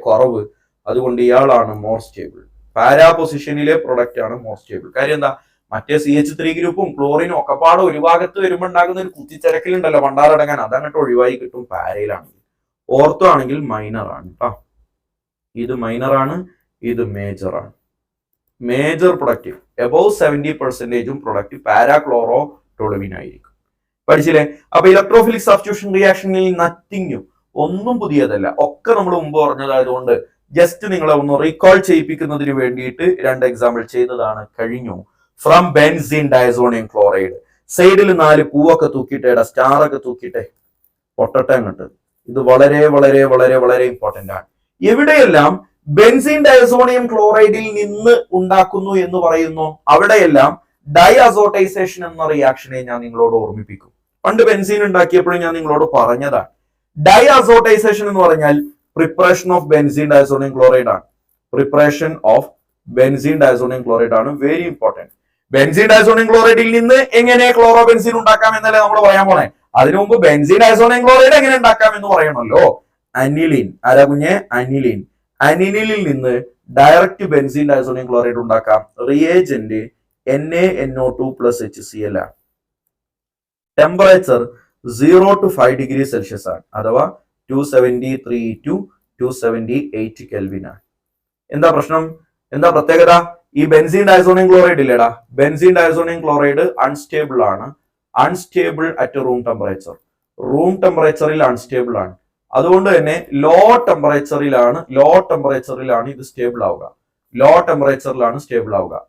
കുറവ്. അതുകൊണ്ട് ഇയാളാണ് മോർ സ്റ്റേബിൾ. പാരാ പൊസിഷനിലെ പ്രൊഡക്റ്റ് ആണ് മോർ സ്റ്റേബിൾ. കാര്യം എന്താ? മറ്റേ CH3 ഗ്രൂപ്പും ക്ലോറിനും ഒക്കെ പാടെ ഒരു ഭാഗത്ത് വരുമ്പോൾ ഉണ്ടാകുന്ന ഒരു കുത്തിച്ചരക്കലുണ്ടല്ലോ പണ്ടാറടങ്ങാൻ, അതങ്ങോട്ട് ഒഴിവായി കിട്ടും പാരയിലാണെങ്കിൽ. ഓർത്തോ ആണെങ്കിൽ മൈനർ ആണ് കേട്ടോ. ഇത് മൈനർ ആണ്, ഇത് മേജർ ആണ്. Major product above 70% product parachloro toluene ആയിരിക്കും. പഠിച്ചില്ലേ? അപ്പൊ ഇലക്ട്രോഫിലിക് സബ്സ്റ്റിറ്റ്യൂഷൻ റിയാക്ഷനിൽ നത്തിങ്ങും ഒന്നും പുതിയതല്ല, ഒക്കെ നമ്മൾ മുമ്പ് പറഞ്ഞതായതുകൊണ്ട് ജസ്റ്റ് നിങ്ങളെ ഒന്ന് റീകോൾ ചെയ്യിപ്പിക്കുന്നതിന് വേണ്ടിയിട്ട് 2 എക്സാമ്പിൾ ചെയ്തതാണ്. കഴിഞ്ഞു. ഫ്രം ബെൻസീൻ ഡയസോണിയം ക്ലോറൈഡ്, സൈഡിൽ 4 പൂവൊക്കെ തൂക്കിയിട്ടേടാ, സ്റ്റാർ ഒക്കെ തൂക്കിയിട്ടെ പൊട്ടട്ടെ അങ്ങോട്ട്. ഇത് വളരെ വളരെ വളരെ വളരെ ഇമ്പോർട്ടന്റ് ആണ്. എവിടെയെല്ലാം ബെൻസീൻ ഡയസോണിയം ക്ലോറൈഡിൽ നിന്ന് ഉണ്ടാക്കുന്നു എന്ന് പറയുന്നു, അവിടെയെല്ലാം ഡൈഅസോട്ടൈസേഷൻ എന്ന റിയാക്ഷനെ ഞാൻ നിങ്ങളോട് ഓർമ്മിപ്പിക്കും. പണ്ട് ബെൻസീൻ ഉണ്ടാക്കിയപ്പോഴും ഞാൻ നിങ്ങളോട് പറഞ്ഞതാണ്. ഡൈഅസോട്ടൈസേഷൻ എന്ന് പറഞ്ഞാൽ preparation of benzene diazonium chloride ആണ്. Very important. ബെൻസീൻ ഡയസോണിയം ക്ലോറൈഡിൽ നിന്ന് എങ്ങനെ ക്ലോറോ ബെൻസീൻ ഉണ്ടാക്കാം എന്നല്ലേ നമ്മൾ പറയാൻ പോണേ. അതിനു മുമ്പ് ബെൻസീൻ ഡയസോണിയം ക്ലോറൈഡ് എങ്ങനെ ഉണ്ടാക്കാം എന്ന് പറയണമല്ലോ. അനിലിൻ, ആരാ കുഞ്ഞെ? അനിലിൻ. അനിലിനിൽ നിന്ന് ഡയറക്റ്റ് ബെൻസീൻ ഡയസോണിയം ക്ലോറൈഡ് ഉണ്ടാക്കാം. റിയേജന്റ് NaNO2 plus HCl ആണ്. ടെമ്പറേച്ചർ 0 to 5 degree Celsius ആണ്, അഥവാ 273 to 278 Kelvin ആണ്. എന്താ പ്രശ്നം? എന്താ പ്രത്യേകത? ഈ ബെൻസീൻ ഡയസോണിയം ക്ലോറൈഡ് ഇല്ലേടാ, ബെൻസീൻ ഡയസോണിയം ക്ലോറൈഡ് അൺസ്റ്റേബിൾ ആണ്. അൺസ്റ്റേബിൾ അറ്റ് റൂം ടെമ്പറേച്ചറിൽ അൺസ്റ്റേബിൾ ആണ്. അതുകൊണ്ട് തന്നെ ലോ ടെമ്പറേച്ചറിലാണ് ഇത് സ്റ്റേബിൾ ആവുക.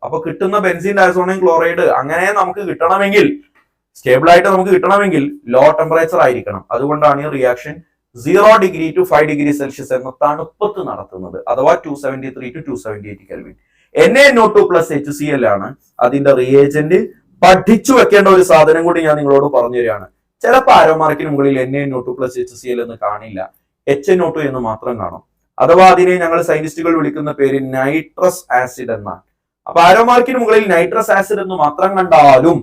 അപ്പൊ കിട്ടുന്ന ബെൻസീൻ ഡയസോണിയം ക്ലോറൈഡ് അങ്ങനെ നമുക്ക് കിട്ടണമെങ്കിൽ, സ്റ്റേബിൾ ആയിട്ട് നമുക്ക് കിട്ടണമെങ്കിൽ ലോ ടെമ്പറേച്ചർ ആയിരിക്കണം. അതുകൊണ്ടാണ് ഈ reaction 0 degree to 5 degree Celsius എന്ന തണുപ്പത്ത് നടത്തുന്നത്, അഥവാ 273 to 278 Kelvin. NaNO2 plus HCl ആണ് അതിന്റെ റിയേജന്റ്. പഠിച്ചു വെക്കേണ്ട ഒരു സാധനം കൂടി ഞാൻ നിങ്ങളോട് പറഞ്ഞു തരികയാണ്. ചിലപ്പോൾ ആരോ മാർക്കിന് മുകളിൽ NaNO2 plus HCl എന്ന് കാണില്ല, HNO2 എന്ന് മാത്രം കാണും. അഥവാ അതിനെ ഞങ്ങൾ സയന്റിസ്റ്റുകൾ വിളിക്കുന്ന പേര് നൈട്രസ് ആസിഡ് എന്നാണ്. അപ്പൊ ആരോ മാർക്കിന് മുകളിൽ നൈട്രസ് ആസിഡ് എന്ന് മാത്രം കണ്ടാലും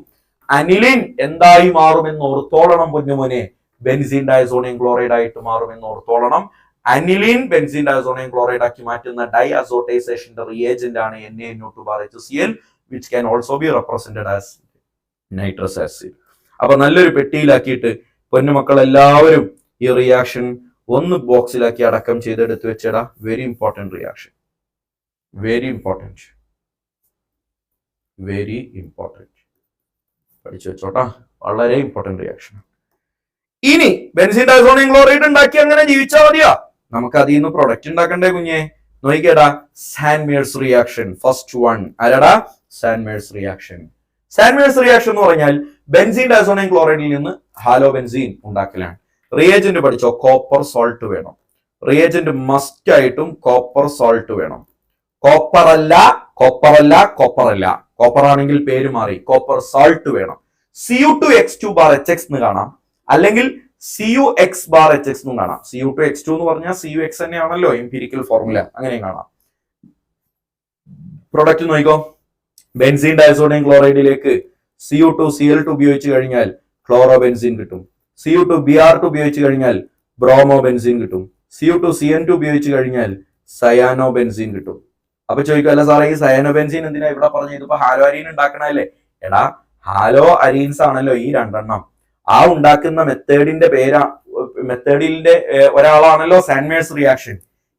അനിലിൻ എന്തായി മാറുമെന്ന് ഓർത്തോളണം പൊന്നുമോനെ. ബെൻസീൻ ഡയസോണിയം ക്ലോറൈഡ് ആയിട്ട് മാറുമെന്ന് ഓർത്തോളണം. അനിലിൻ ബെൻസീൻ ഡയസോണിയം ക്ലോറൈഡ് ആക്കി മാറ്റുന്ന ഡൈഅസോട്ടൈസേഷന്റെ റിയേജന്റ് ആണ് NaNO2 HCl, which can also be represented as nitrous acid. അപ്പൊ നല്ലൊരു പെട്ടിയിലാക്കിയിട്ട് പൊന്നുമക്കൾ എല്ലാവരും ഈ റിയാക്ഷൻ ഒന്ന് ബോക്സിലാക്കി അടക്കം ചെയ്തെടുത്ത് വെച്ചടാ. Very important reaction, very important പഠിച്ചു വെച്ചോട്ടാ. വളരെ ഇമ്പോർട്ടന്റ് റിയാക്ഷൻ. ഇനി ബെൻസീൻ ഡയസോണിയം ക്ലോറൈഡ് ഉണ്ടാക്കി അങ്ങനെ ജീവിച്ചാൽ മതിയോ? നമുക്ക് അതിൽ നിന്ന് പ്രൊഡക്റ്റ് ഉണ്ടാക്കണ്ടേ കുഞ്ഞെ? നോക്കിക്കേടാ, സാൻമേഴ്സ് റിയാക്ഷൻ. ഫസ്റ്റ് വൺ ആരാടാ? സാൻമേഴ്സ് റിയാക്ഷൻ. സാൻഡ്വേഴ്സ് റിയാക്ഷൻ എന്ന് പറഞ്ഞാൽ ബെൻസീൻ ഡയസോണിയം ക്ലോറൈഡിൽ നിന്ന് ഹാലോ ബെൻസീൻ ഉണ്ടാക്കലാണ്. റിയേജന്റ് പഠിച്ചോ, കോപ്പർ സോൾട്ട് വേണം. റിയേജന്റ് മസ്റ്റ് ആയിട്ടും കോപ്പർ സോൾട്ട് വേണം. കോപ്പർ അല്ല, കോപ്പർ ആണെങ്കിൽ പേര് മാറി, കോപ്പർ സോൾട്ട് വേണം. Cu2X2 ബാർ HX എന്ന് കാണാം, അല്ലെങ്കിൽ Cux ബാർ HX എന്നും കാണാം. Cu2X2 എന്ന് പറഞ്ഞാൽ Cux തന്നെയാണല്ലോ എംപിരിക്കൽ ഫോർമുല, അങ്ങനെയും കാണാം. പ്രൊഡക്റ്റ് നോക്കിക്കോ, ബെൻസീൻ ഡയസോണിയം ക്ലോറൈഡിലേക്ക് Cu2Cl2 ഉപയോഗിച്ച് കഴിഞ്ഞാൽ ക്ലോറോ ബെൻസീൻ കിട്ടും. Cu2Br2 ഉപയോഗിച്ച് കഴിഞ്ഞാൽ ബ്രോമോ ബെൻസീൻ കിട്ടും. Cu2CN2 ഉപയോഗിച്ച് കഴിഞ്ഞാൽ സയാനോ ബെൻസീൻ കിട്ടും. അപ്പൊ ചോദിക്കും, അല്ല സാറേ ഈ സയാനോ ബെൻസീൻ എന്തിനാ ഇവിടെ പറഞ്ഞത്? ഇതിപ്പോ ഹാലോ അരീൻ ഉണ്ടാക്കണല്ലേ? എടാ, ഹാലോ അരീൻസ് ആണല്ലോ ഈ രണ്ടെണ്ണം. ആ ഉണ്ടാക്കുന്ന മെത്തേഡിന്റെ മെത്തേഡിന്റെ ഒരാളാണല്ലോ സാൻഡ്വേഴ്സ് റിയാക്ഷൻ.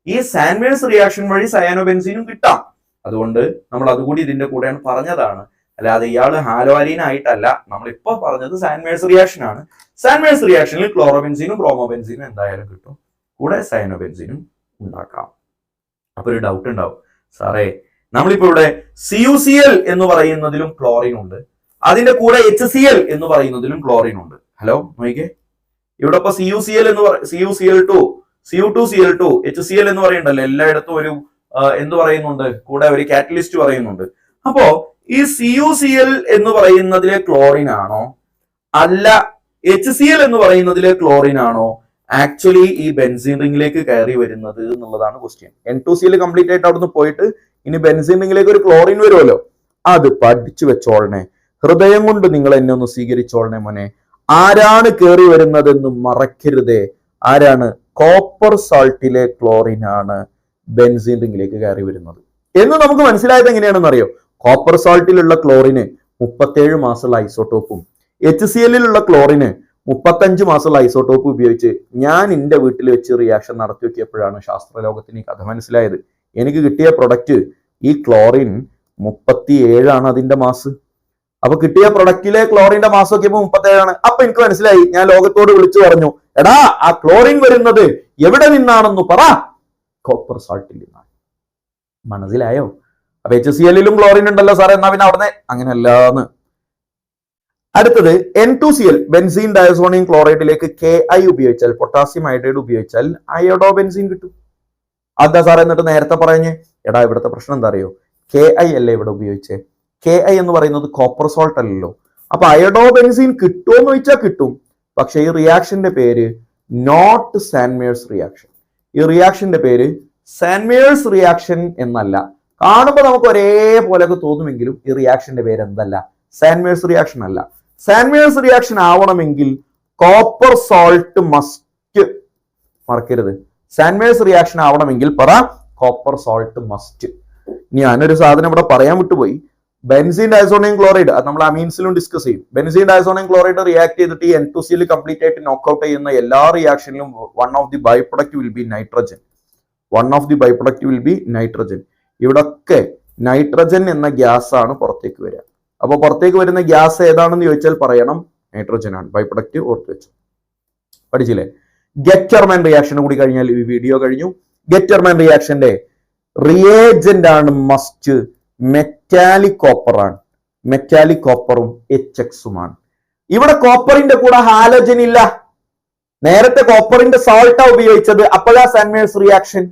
ഈ സാൻഡ്വേഴ്സ് റിയാക്ഷൻ വഴി സയാനോ ബെൻസീനും കിട്ടാം. അതുകൊണ്ട് നമ്മൾ അതുകൂടി ഇതിന്റെ കൂടെയാണ് പറഞ്ഞതാണ്. അല്ലാതെ ഇയാള് ഹാലോ അരീൻ ആയിട്ടല്ല. നമ്മളിപ്പോ പറഞ്ഞത് സാൻഡ്വേഴ്സ് റിയാക്ഷൻ ആണ്. സാൻഡ്വേഴ്സ് റിയാക്ഷനിൽ ക്ലോറോബെൻസീനും ബ്രോമോബെൻസീനും എന്തായാലും കിട്ടും, കൂടെ സയാനോ ബെൻസീനും ഉണ്ടാക്കാം. അപ്പൊ ഒരു ഡൗട്ട് ഉണ്ടാവും, സാറേ നമ്മളിപ്പോ ഇവിടെ CuCl എന്ന് പറയുന്നതിലും ക്ലോറിൻ ഉണ്ട്, അതിന്റെ കൂടെ HCl എന്ന് പറയുന്നതിലും ക്ലോറിൻ ഉണ്ട്. ഹലോ നോക്കിക്കേ, ഇവിടെ ഇപ്പൊ CuCl എന്ന് CuCl2, Cu2Cl2, HCl എന്ന് പറയുന്നുണ്ടല്ലോ, എല്ലായിടത്തും ഒരു എന്ത് പറയുന്നുണ്ട്, കൂടെ ഒരു കാറ്റലിസ്റ്റ് പറയുന്നുണ്ട്. അപ്പോ ഈ CuCl എന്ന് പറയുന്നതിലെ ക്ലോറിൻ ആണോ അല്ല HCl എന്ന് പറയുന്നതിലെ ക്ലോറിൻ ആണോ ആക്ച്വലി ഈ ബെൻസീൻ റിംഗിലേക്ക് കയറി വരുന്നത് എന്നുള്ളതാണ് ക്വസ്റ്റ്യൻ. N2Cl കംപ്ലീറ്റ് ആയിട്ട് അവിടുന്ന് പോയിട്ട് ഇനി ബെൻസീൻ റിംഗിലേക്ക് ഒരു ക്ലോറിൻ വരുമല്ലോ, അത് പഠിച്ചു വെച്ചോളണേ. ഹൃദയം കൊണ്ട് നിങ്ങൾ എന്നെ ഒന്ന് സ്വീകരിച്ചോളണേ മോനെ. ആരാണ് കയറി വരുന്നതെന്ന് മറക്കരുതേ. ആരാണ്? കോപ്പർ സാൾട്ടിലെ ക്ലോറിൻ ആണ് ബെൻസീൻ റിംഗിലേക്ക് കയറി വരുന്നത് എന്ന് നമുക്ക് മനസ്സിലായത് എങ്ങനെയാണെന്ന് അറിയോ? കോപ്പർ സാൾട്ടിലുള്ള ക്ലോറിന് 37 മാസമുള്ള ഐസോട്ടോപ്പും HCl-ലുള്ള ക്ലോറിന് 35 മാസമുള്ള ഐസോട്ടോപ്പ് ഉപയോഗിച്ച് ഞാൻ എന്റെ വീട്ടിൽ വെച്ച് റിയാക്ഷൻ നടത്തി നോക്കിയപ്പോഴാണ് ശാസ്ത്രലോകത്തിന് ഈ കഥ മനസ്സിലായത്. എനിക്ക് കിട്ടിയ പ്രൊഡക്റ്റ് ഈ ക്ലോറിൻ 37 ആണ് അതിന്റെ മാസ്. അപ്പൊ കിട്ടിയ പ്രൊഡക്റ്റിലെ ക്ലോറിന്റെ മാസം നോക്കിയപ്പോ 37 ആണ്. അപ്പൊ എനിക്ക് മനസ്സിലായി, ഞാൻ ലോകത്തോട് വിളിച്ചു പറഞ്ഞു, എടാ ആ ക്ലോറിൻ വരുന്നത് എവിടെ നിന്നാണെന്ന് പറ. കോപ്പർ സാൾട്ടിൽ നിന്നാണ്. മനസ്സിലായോ? അപ്പൊ HCl-ലും ക്ലോറിൻ ഉണ്ടല്ലോ സാറേ, എന്നാ പിന്നെ അവിടെ അങ്ങനെയല്ലാന്ന്. അടുത്തത് N2Cl ബെൻസീൻ ഡയസോണിയം ക്ലോറൈഡിലേക്ക് Ki ഉപയോഗിച്ചാൽ, പൊട്ടാസ്യം ഹൈഡ്രൈഡ് ഉപയോഗിച്ചാൽ അയോഡോ ബെൻസീൻ കിട്ടും. അതാ സാറേ എന്നിട്ട് നേരത്തെ പറഞ്ഞേ, എടാ ഇവിടുത്തെ പ്രശ്നം എന്താ അറിയോ? Ki അല്ലേ ഇവിടെ ഉപയോഗിച്ചേ? Ki എന്ന് പറയുന്നത് കോപ്പർ സോൾട്ട് അല്ലല്ലോ. അപ്പൊ അയോഡോ ബെൻസീൻ കിട്ടുമോന്ന് ചോദിച്ചാൽ കിട്ടും. പക്ഷെ ഈ റിയാക്ഷന്റെ പേര് നോട്ട് സാൻഡ്വേഴ്സ് റിയാക്ഷൻ. ഈ റിയാക്ഷന്റെ പേര് സാൻഡ്വേഴ്സ് റിയാക്ഷൻ എന്നല്ല. കാണുമ്പോൾ നമുക്ക് ഒരേപോലെയൊക്കെ തോന്നുമെങ്കിലും ഈ റിയാക്ഷന്റെ പേര് എന്തല്ല? സാൻഡ്വേഴ്സ് റിയാക്ഷൻ അല്ല. സാൻഡ്വേഴ്സ് റിയാക്ഷൻ ആവണമെങ്കിൽ കോപ്പർ സോൾട്ട് മസ്റ്റ്, മറക്കരുത്. സാൻഡ്വേഴ്സ് റിയാക്ഷൻ ആവണമെങ്കിൽ പറ, കോപ്പർ സോൾട്ട് മസ്റ്റ്. ഇനി ഞാനൊരു സാധനം ഇവിടെ പറയാൻ വിട്ടുപോയി. ബെൻസീൻ ഡയസോണിയം ക്ലോറൈഡ്, അത് നമ്മൾ അമീൻസിലും ഡിസ്കസ് ചെയ്യും. ബെൻസീൻ ഡയസോണിയം ക്ലോറൈഡ് റിയാക്ട് ചെയ്തിട്ട് ഈ N2Cl കംപ്ലീറ്റ് ആയിട്ട് നോക്കൗട്ട് ചെയ്യുന്ന എല്ലാ റിയാക്ഷനിലും one of the by product will be nitrogen. ഇവിടൊക്കെ നൈട്രജൻ എന്ന ഗ്യാസ് ആണ് പുറത്തേക്ക് വരിക. അപ്പൊ പുറത്തേക്ക് വരുന്ന ഗ്യാസ് ഏതാണെന്ന് ചോദിച്ചാൽ പറയണം നൈട്രജൻ ആണ്. ബൈ പ്രൊഡക്റ്റ് ഓർത്ത് വെച്ചു. പഠിച്ചില്ലേ? ഗെറ്റർമാൻ റിയാക്ഷൻ കൂടി കഴിഞ്ഞാൽ ഈ വീഡിയോ കഴിഞ്ഞു. ഗെറ്റർമാൻ റിയാക്ഷന്റെ റിയേജന്റ് ആണ് മസ്റ്റ് മെറ്റാലിക് കോപ്പർ ആണ്. മെറ്റാലിക് കോപ്പറും HXുമാണ്. ഇവിടെ കോപ്പറിന്റെ കൂടെ ഹാലോജൻ ഇല്ല. നേരത്തെ കോപ്പറിന്റെ സോൾട്ടാ ഉപയോഗിച്ചത്. അപ്പോഴാ സാൻഡ്വേഴ്സ് റിയാക്ഷൻ.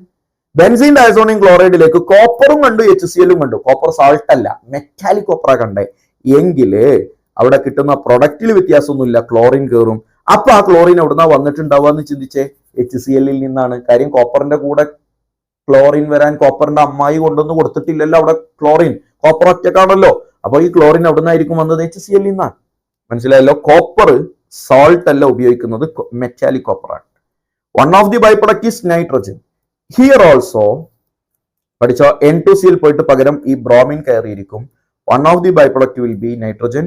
ബെൻസീൻ ഡയസോണിയം ക്ലോറൈഡിലേക്ക് കോപ്പറും കണ്ടു, HCl-ഉം കണ്ടു. കോപ്പർ സോൾട്ട് അല്ല, മെറ്റാലിക് കോപ്പറാ കണ്ടേ. എങ്കില് അവിടെ കിട്ടുന്ന പ്രൊഡക്റ്റിൽ വ്യത്യാസമൊന്നുമില്ല, ക്ലോറിൻ കയറും. അപ്പൊ ആ ക്ലോറിൻ എവിടുന്നാ വന്നിട്ടുണ്ടാവുക എന്ന് ചിന്തിച്ചേ? HCl-ൽ നിന്നാണ്. കാര്യം കോപ്പറിന്റെ കൂടെ ക്ലോറിൻ വരാൻ കോപ്പറിന്റെ അമ്മായി കൊണ്ടൊന്നും കൊടുത്തിട്ടില്ലല്ലോ അവിടെ ക്ലോറിൻ. കോപ്പർ ഒറ്റക്കാണല്ലോ. അപ്പൊ ഈ ക്ലോറിൻ എവിടുന്നായിരിക്കും വന്നത്? HCl-ൽ നിന്നാണ്. മനസ്സിലായല്ലോ? കോപ്പർ സോൾട്ട് അല്ല ഉപയോഗിക്കുന്നത്, മെറ്റാലിക് കോപ്പറാണ്. One of the by product is nitrogen. Here also പഠിച്ചോ, N2Cl പോയിട്ട് പകരം ഈ ബ്രോമിൻ കയറിയിരിക്കും. One of the by product will be nitrogen.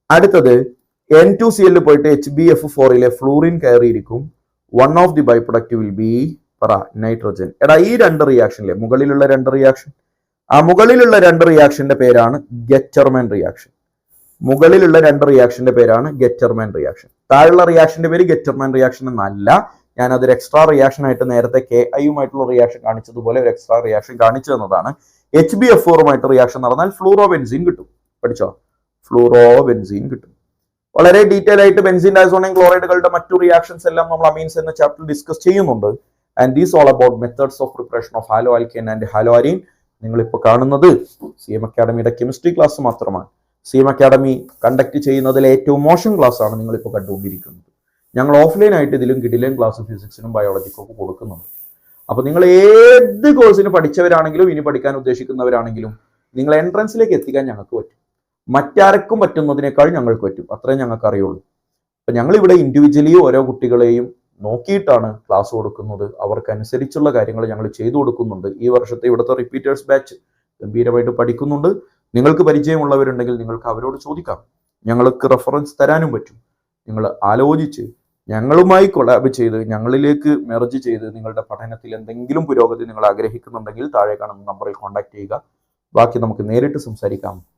അടുത്തത് N2Cl പോയിട്ട് HbF4-ലെ ഫ്ലൂറിൻ കയറിയിരിക്കും. One of the by product will be പറ നൈട്രജൻ. എടാ ഈ രണ്ട് റിയാക്ഷനിലെ മുകളിലുള്ള രണ്ട് റിയാക്ഷൻ, ആ മുകളിലുള്ള രണ്ട് റിയാക്ഷന്റെ പേരാണ് ഗെറ്റർമാൻ റിയാക്ഷൻ. മുകളിലുള്ള രണ്ട് റിയാക്ഷന്റെ പേരാണ് ഗെറ്റർമാൻ റിയാക്ഷൻ. താഴെയുള്ള റിയാക്ഷന്റെ പേര് ഗെറ്റർമാൻ റിയാക്ഷൻ എന്നല്ല. ഞാൻ അതൊരു എക്സ്ട്രാ റിയാക്ഷൻ ആയിട്ട് നേരത്തെ Ki-യുമായിട്ടുള്ള റിയാക്ഷൻ കാണിച്ചതുപോലെ ഒരു എക്സ്ട്രാ റിയാക്ഷൻ കാണിച്ചു തന്നതാണ്. HbF4-ഉമായിട്ട് റിയാക്ഷൻ നടന്നാൽ ഫ്ലൂറോബെൻസീൻ കിട്ടും. പഠിച്ചോ? ഫ്ലൂറോബെൻസീൻ കിട്ടും. വളരെ ഡീറ്റെയിൽ ആയിട്ട് ബെൻസീൻ ഡയസോണിയം ക്ലോറൈഡുകളുടെ മറ്റു റിയാക്ഷൻസ് എല്ലാം നമ്മൾ അമീൻസ് എന്ന ചാപ്റ്റർ ഡിസ്കസ് ചെയ്യുന്നുണ്ട്. And these all about methods of preparation of haloalkane and haloarene. നിങ്ങളിപ്പോൾ കാണുന്നത് CM അക്കാഡമിയുടെ കെമിസ്ട്രി ക്ലാസ് മാത്രമാണ്. CM അക്കാഡമി കണ്ടക്ട് ചെയ്യുന്നതിലെ ഏറ്റവും മോശം ക്ലാസ് ആണ് നിങ്ങളിപ്പോൾ കണ്ടുകൊണ്ടിരിക്കുന്നത്. ഞങ്ങൾ ഓഫ്ലൈൻ ആയിട്ട് ഇതിലും കിടിലൻ ക്ലാസ് ഫിസിക്സിനും ബയോളജിക്കും ഒക്കെ കൊടുക്കുന്നുണ്ട്. അപ്പോൾ നിങ്ങൾ ഏത് കോഴ്സിന് പഠിച്ചവരാണെങ്കിലും ഇനി പഠിക്കാൻ ഉദ്ദേശിക്കുന്നവരാണെങ്കിലും നിങ്ങൾ എൻട്രൻസിലേക്ക് എത്തിക്കാൻ ഞങ്ങൾക്ക് പറ്റും. മറ്റാർക്കും പറ്റുന്നതിനേക്കാൾ ഞങ്ങൾക്ക് പറ്റും. അത്രയും ഞങ്ങൾക്ക് അറിയുള്ളൂ. അപ്പം ഞങ്ങൾ ഇവിടെ ഇൻഡിവിജ്വലി ഓരോ കുട്ടികളെയും നോക്കിയിട്ടാണ് ക്ലാസ് കൊടുക്കുന്നത്. അവർക്കനുസരിച്ചുള്ള കാര്യങ്ങൾ ഞങ്ങൾ ചെയ്തു കൊടുക്കുന്നുണ്ട്. ഈ വർഷത്തെ ഇവിടുത്തെ റിപ്പീറ്റേഴ്സ് ബാച്ച് ഗംഭീരമായിട്ട് പഠിക്കുന്നുണ്ട്. നിങ്ങൾക്ക് പരിചയമുള്ളവരുണ്ടെങ്കിൽ നിങ്ങൾക്ക് അവരോട് ചോദിക്കാം. ഞങ്ങൾക്ക് റെഫറൻസ് തരാനും പറ്റും. നിങ്ങൾ ആലോചിച്ച് ഞങ്ങളുമായി കൊളാബ് ചെയ്ത് ഞങ്ങളിലേക്ക് മെർജ് ചെയ്ത് നിങ്ങളുടെ പഠനത്തിൽ എന്തെങ്കിലും പുരോഗതി നിങ്ങൾ ആഗ്രഹിക്കുന്നുണ്ടെങ്കിൽ താഴെ കാണുന്ന നമ്പറിൽ കോൺടാക്ട് ചെയ്യുക. ബാക്കി നമുക്ക് നേരിട്ട് സംസാരിക്കാം.